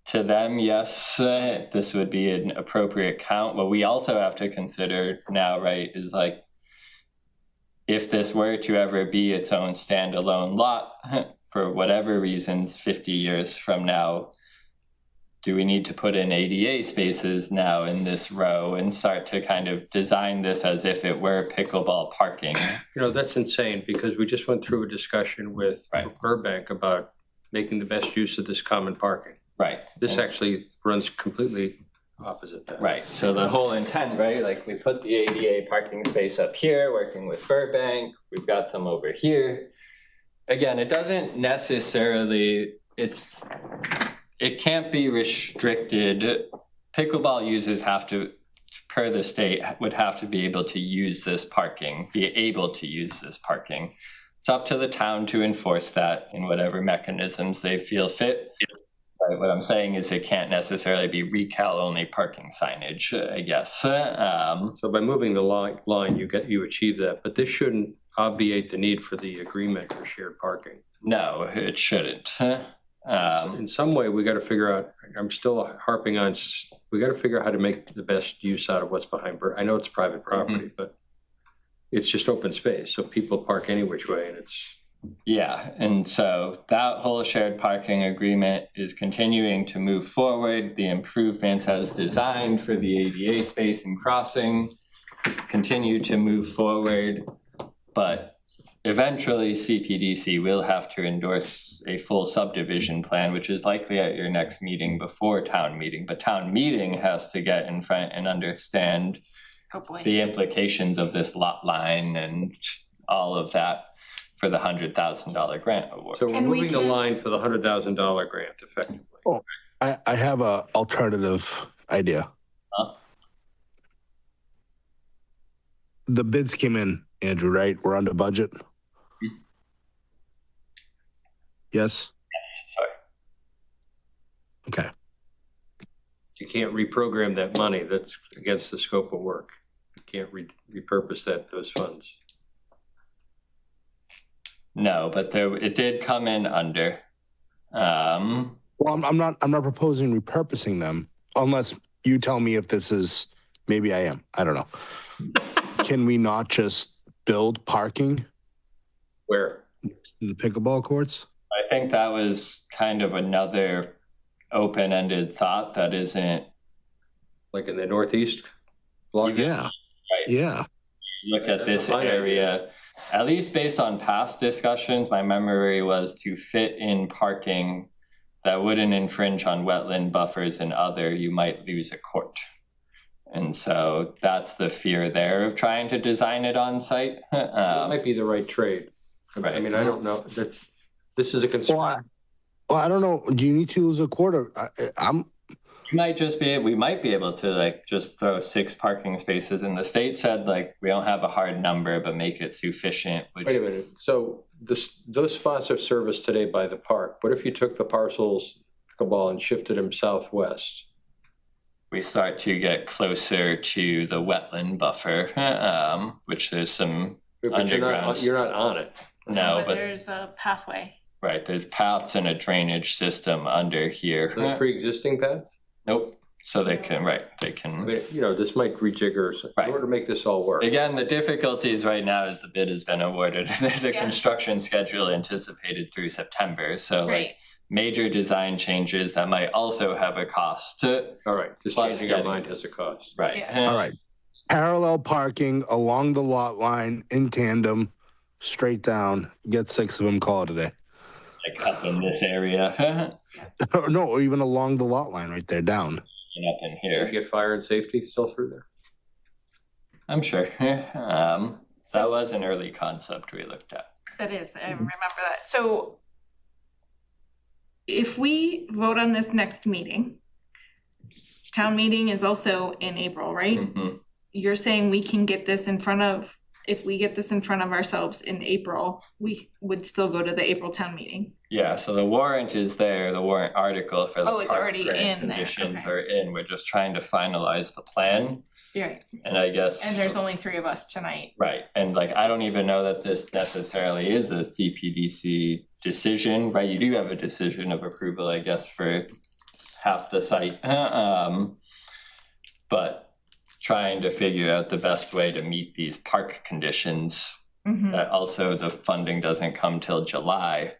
to them, yes, this would be an appropriate count. What we also have to consider now, right, is like, if this were to ever be its own standalone lot, for whatever reasons, 50 years from now, do we need to put in ADA spaces now in this row and start to kind of design this as if it were pickleball parking? You know, that's insane, because we just went through a discussion with Burbank about making the best use of this common parking. Right. This actually runs completely opposite that. Right, so the whole intent, right, like we put the ADA parking space up here, working with Burbank, we've got some over here. Again, it doesn't necessarily, it can't be restricted. Pickleball users have to, per the state, would have to be able to use this parking, It's up to the town to enforce that in whatever mechanisms they feel fit. Right, what I'm saying is it can't necessarily be recal only parking signage, I guess. So by moving the line, you achieve that, but this shouldn't obviate the need for the agreement for shared parking. No, it shouldn't. In some way, we got to figure out, I'm still harping on, we got to figure out how to make the best use out of what's behind, I know it's private property, but it's just open space, so people park any which way, and it's. Yeah, and so that whole shared parking agreement is continuing to move forward. The improvements as designed for the ADA space and crossing continue to move forward, but eventually Cpdc will have to endorse a full subdivision plan, which is likely at your next meeting before town meeting, but town meeting has to get in front and understand the implications of this lot line and all of that for the $100,000 grant award. So we're moving the line for the $100,000 grant effectively. Oh, I have a alternative idea. The bids came in, Andrew, right? We're under budget. Yes? Sorry. Okay. You can't reprogram that money. That's against the scope of work. You can't repurpose those funds. No, but it did come in under. Well, I'm not proposing repurposing them unless you tell me if this is, maybe I am. I don't know. Can we not just build parking? Where? In the pickleball courts? I think that was kind of another open-ended thought that isn't. Like in the Northeast? Yeah. Right. Yeah. Look at this area. At least based on past discussions, my memory was to fit in parking that wouldn't infringe on wetland buffers and you might lose a court. And so that's the fear there of trying to design it on site. It might be the right trade. Right. I mean, I don't know. This is a concern. Well, I don't know. Do you need to lose a quarter? We might be able to just throw 6 parking spaces, and the state said we don't have a hard number, but make it sufficient. Wait a minute. So those spots are serviced today by the park. What if you took the parcels, pickleball, and shifted them southwest? We start to get closer to the wetland buffer, which there's some underground. You're not on it. No, but there's a pathway. Right, there's paths and a drainage system under here. Those pre-existing paths? Nope. So they can. I mean, this might rejigger in order to make this all work. Again, the difficulties right now is the bid has been awarded. There's a construction schedule anticipated through September. So major design changes that might also have a cost. All right, just changing our mind has a cost. Right. All right. Parallel parking along the lot line in tandem straight down, get 6 of them, call it a day. Like up in this area. No, or even along the lot line right there, down. And up in You here. get fire and safety still through there? I'm sure. That was an early concept we looked at. That is, I remember that. So if we vote on this next meeting, town meeting is also in April, right? Mhm. You're saying we can get this in front of, if we get this in front of ourselves in April, we would still go to the April town meeting? Yeah, so the warrant is there, the warrant article for the Oh, it's park already grant in there, conditions okay. are in. We're just trying to finalize the plan. Yeah, And I guess. and there's only 3 of us tonight. Right, and like, I don't even know that this necessarily is a CPDC decision, right? You do have a decision of approval, I guess, for half the site. But trying to figure out the best way to meet these park conditions. Mhm. That also the funding doesn't come till July.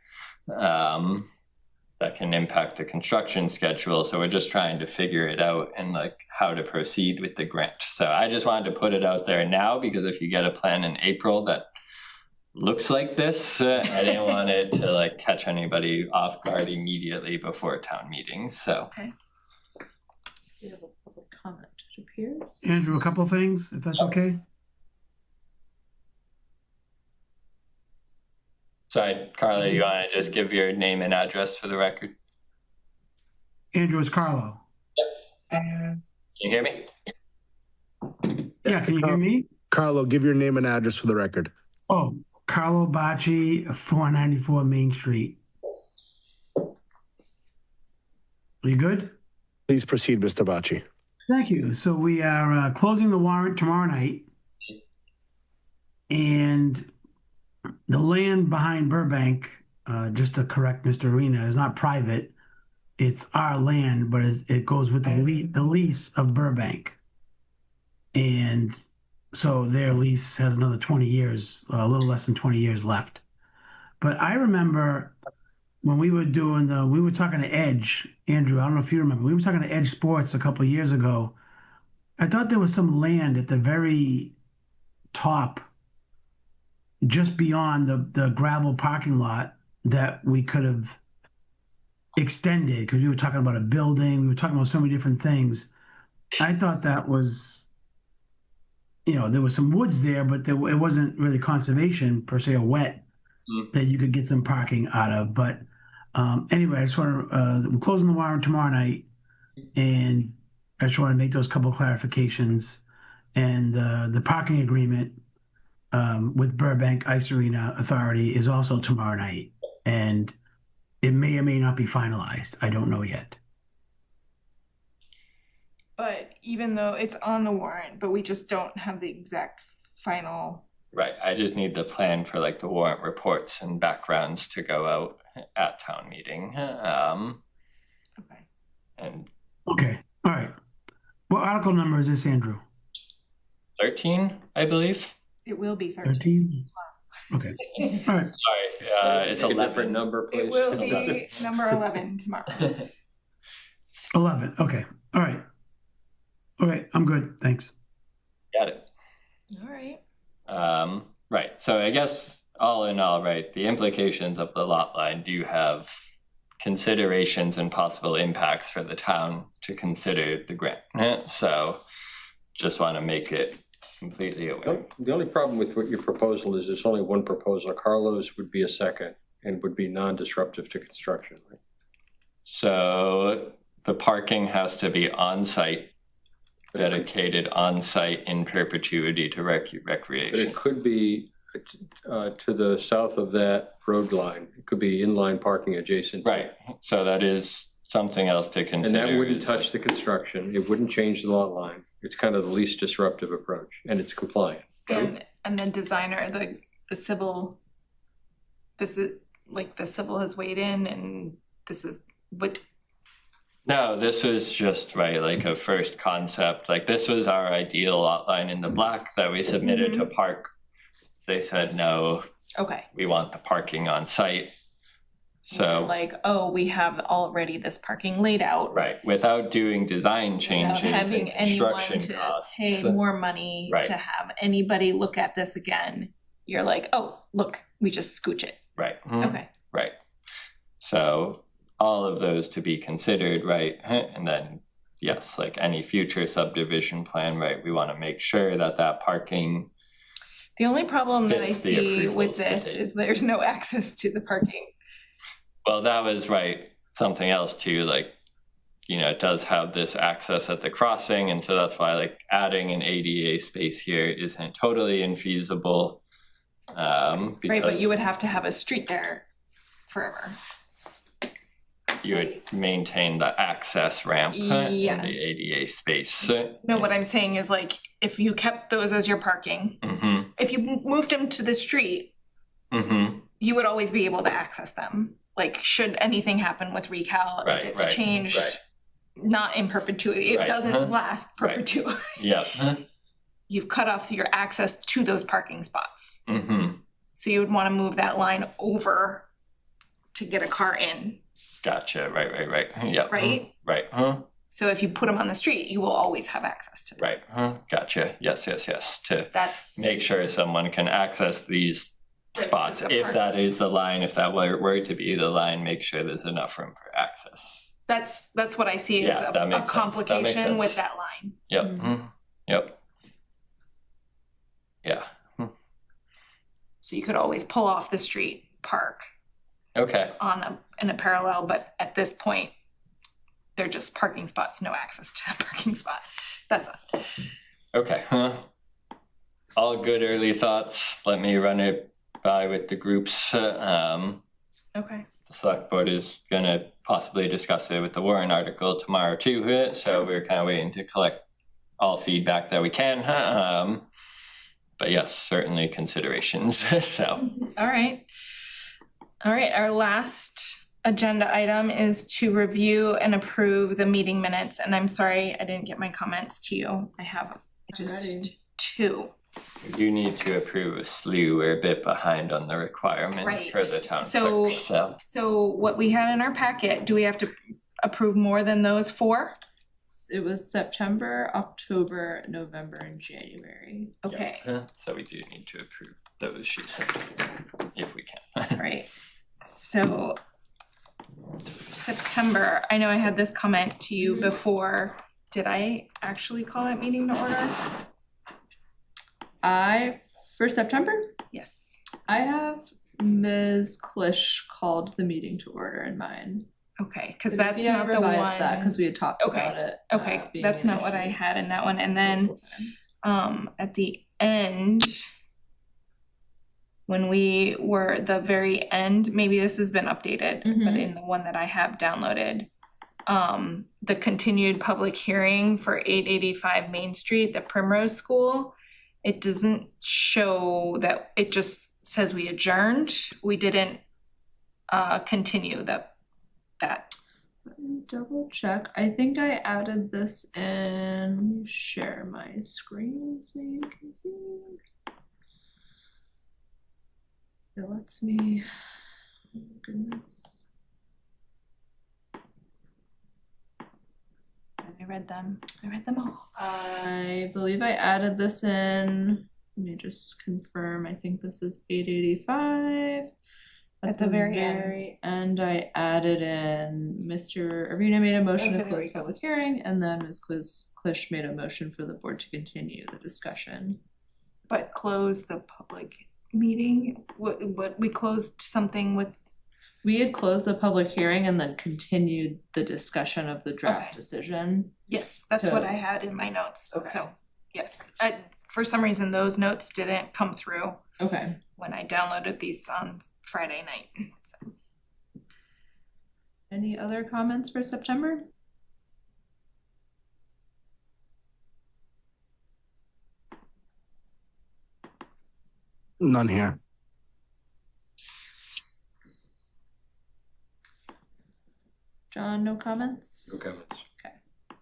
That can impact the construction schedule, so we're just trying to figure it out and like how to proceed with the grant. So I just wanted to put it out there now, because if you get a plan in April that looks like this, I didn't want it to like catch anybody off guard immediately before town meeting, so. We have a public comment, it appears. Andrew, a couple of things, if that's okay. Sorry, Carla, you wanna just give your name and address for the record? Andrew, it's Carlo. Can you hear me? Yeah, can you hear me? Carlo, give your name and address for the record. Oh, Carlo Bacci, 494 Main Street. Are you good? Please proceed, Mr. Bacci. Thank you. So we are closing the warrant tomorrow night. And the land behind Burbank, just to correct Mr. Arena, is not private. It's our land, but it goes with the lease of Burbank. And so their lease has another 20 years, a little less than 20 years left. But I remember when we were we were talking to Edge, Andrew, I don't know if you remember, we were talking to Edge Sports a couple of years ago. I thought there was some land at the very top, just beyond the gravel parking lot, that we could have extended, because we were talking about a building, we were talking about so many different things. I thought that was, there was some woods there, but it wasn't really conservation per se, or wet, that you could get some parking out of. But anyway, I just want to, we're closing the warrant tomorrow night, and I just want to make those couple of clarifications. And the parking agreement with Burbank Ice Arena Authority is also tomorrow night, and it may or may not be finalized. I don't know yet. But even though it's on the warrant, but we just don't have the exact final. Right, I just need the plan for like the warrant reports and backgrounds to go out at town meeting. Okay. And Okay, all right. What article number is this, Andrew? 13, I believe. It will be 13. 13? Okay, all right. Sorry, it's Pick a 11. different number, please. It will be number 11 tomorrow. 11, okay, all right. Okay, I'm good, thanks. Got it. All right. Right, so I guess all in all, right, the implications of the lot line do have considerations and possible impacts for the town to consider the grant. So just want to make it completely aware. The only problem with what your proposal is there's only one proposal. Carlos would be a second and would be non-disruptive to construction, right? So the parking has to be on-site, dedicated on-site in perpetuity to But recreation. it could be to the south of that road line. It could be inline parking adjacent. Right, so that is something else to And consider. that wouldn't is touch the construction. It wouldn't change the lot line. It's kind of the least disruptive approach, and it's compliant. And then designer, the civil, this is like the civil has weighed in, and this is what. No, this was just right, like a first concept. Like this was our ideal lot line in the black that we submitted to Park. They said no. Okay. We want the parking on site. So Like, oh, we have already this parking laid out. right, without doing design changes Without and having anyone construction to costs. pay more money Right. to have anybody look at this again. you're like, oh, look, we just scooch it. Right. Okay. Right. So all of those to be considered, right? And then, yes, like any future subdivision plan, right, we want to make sure that that parking, The only problem that I fits the see with approvals to this date. is there's no access to the parking. well, that was right, something else too, like, you know, it does have this access at the crossing, and so that's why like adding an ADA space here isn't totally infeasible. Right, but Because you would have to have a street there forever. you would maintain the access ramp and Yeah. the ADA space. No, what I'm saying is like, if you kept those as your parking, Mm-hmm, if you moved them to the street, mm-hmm, you would always be able to access them. Like, should anything happen with recal, like Right, it's right, changed, right. not in perpetuity. It Right, doesn't last right. perpetuity. yeah, You've cut off your access to those parking spots. mm-hmm, So you would want to move that line over to get a car in, gotcha, right, yeah. right? Right, So if you put them on the street, you will always have access to them. right, gotcha, yes, to That's make sure someone can access these Right, spots, because of if that is the line, if that were to be the line, make sure there's enough room for access. that's what I see as Yeah, a that makes sense. That makes complication with sense. that line. Yep, Mhm. Yep. Yeah, So you could always pull off the street, park okay, in a parallel, but at this point, they're just parking spots, no access to the parking spot. That's okay, all good early thoughts, let me run it by with the groups. okay. The select board is gonna possibly discuss it with the Warren article tomorrow too, so we're kind of waiting to collect all feedback that we can. But yes, certainly considerations, so. All right. Our last agenda item is to review and approve the meeting minutes, and I'm sorry I didn't get my comments to you. I have just two. You need to approve a slew, we're a bit behind on the requirements Right. for the town So- clerk, so. So what we had in our packet, do we have to approve more than those four? It was September, October, November, and January. Okay, So we do need to approve those, she said, if we can. all right. So September, I know I had this comment to you before. Did I actually call that meeting to order? For September, Yes. I have Ms. Klish called the meeting to order in mine. Okay, because So that's maybe I not the revised one. that because we had talked Okay, about it. Okay, being that's an not what I issue had in that one. And then multiple times. at the end, when we were at the very end, maybe this has been updated, but Mhm. in the one that I have downloaded, the continued public hearing for 885 Main Street, the Primrose School, it doesn't show that, it just says we adjourned. We didn't continue that. Let me double check. I think I added this in. Let me share my screen so you can see. It lets me. Oh my goodness. I read them all. I believe I added this in. Let me just confirm. I think this is 885. At the very end. very end, I added in Mr. Arena made a motion Okay, to there close we go. public hearing, and then Ms. Klish made a motion for the board to continue the discussion. But close the public meeting, what, we closed something with, We had closed the public hearing and then continued the discussion of the draft Okay. decision. yes, that's what To- I had in my notes, Okay. so, yes. For some reason, those notes didn't come through Okay. when I downloaded these on Friday night, so. Any other comments for September? None here. John, no comments? No comments.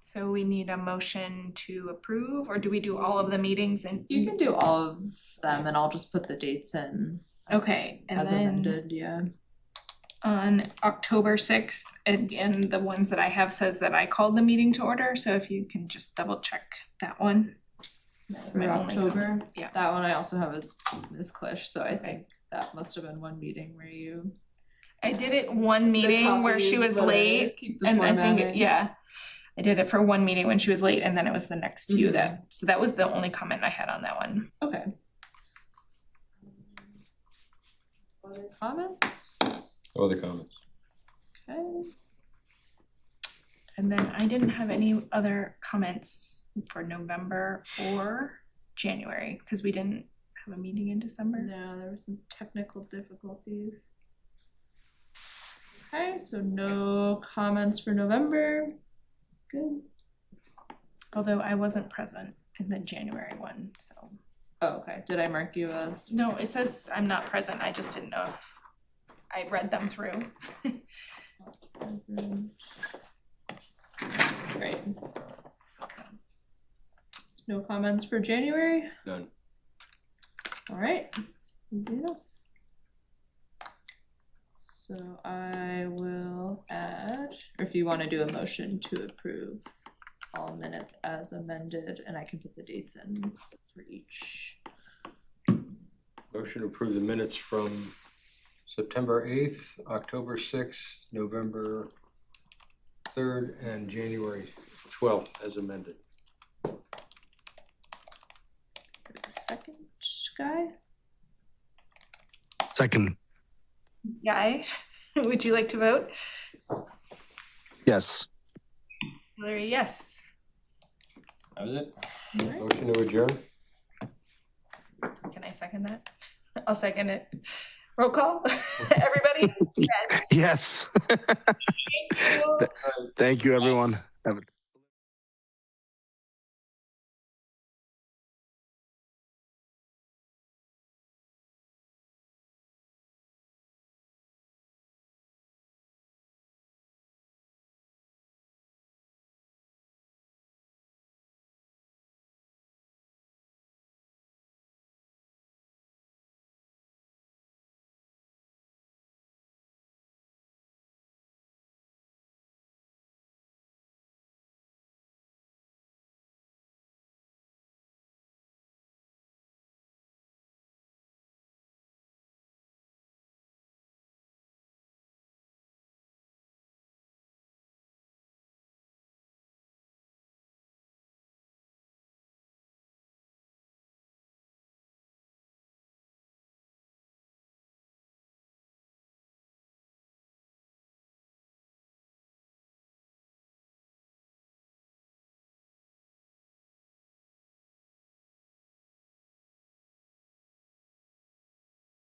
So we need a motion to approve, or do we do all of the meetings and? You can do all of them and I'll just put the dates in Okay, and as then amended, yeah. on October 6th, again, the ones that I have says that I called the meeting to order, so if you can just double check that one. That's For my only October, comment. Yeah. that one I also have as Ms. Klish, so I think that must have been one meeting where you. I did it one meeting where she was late, and I think, yeah, I did it for one meeting when she was late, and then it was the next few so that was the only comment I had on that one. Okay. Other comments? Other comments? Okay. And then I didn't have any other comments for November or January, because we didn't have a meeting in December. No, there were some technical difficulties. Okay, so no comments for November. Good. Although I wasn't present in the January one, so. Oh, okay, did I mark you as? No, it says I'm not present, I just didn't know if I read them through. Present. Great. So, no comments for January? None. All right. Yeah. So I will add, or if you want to do a motion to approve all minutes as amended, and I can put the dates in for each. Motion to approve the minutes from September 8th, October 6th, November 3rd, and January 12th as amended. Second guy? Second. Guy, would you like to vote? Yes. Hillary, yes. That was it. Motion to adjourn? Can I second that? I'll second it. Roll call, everybody? Yes. Yes. Thank you. Thank you, everyone. Have a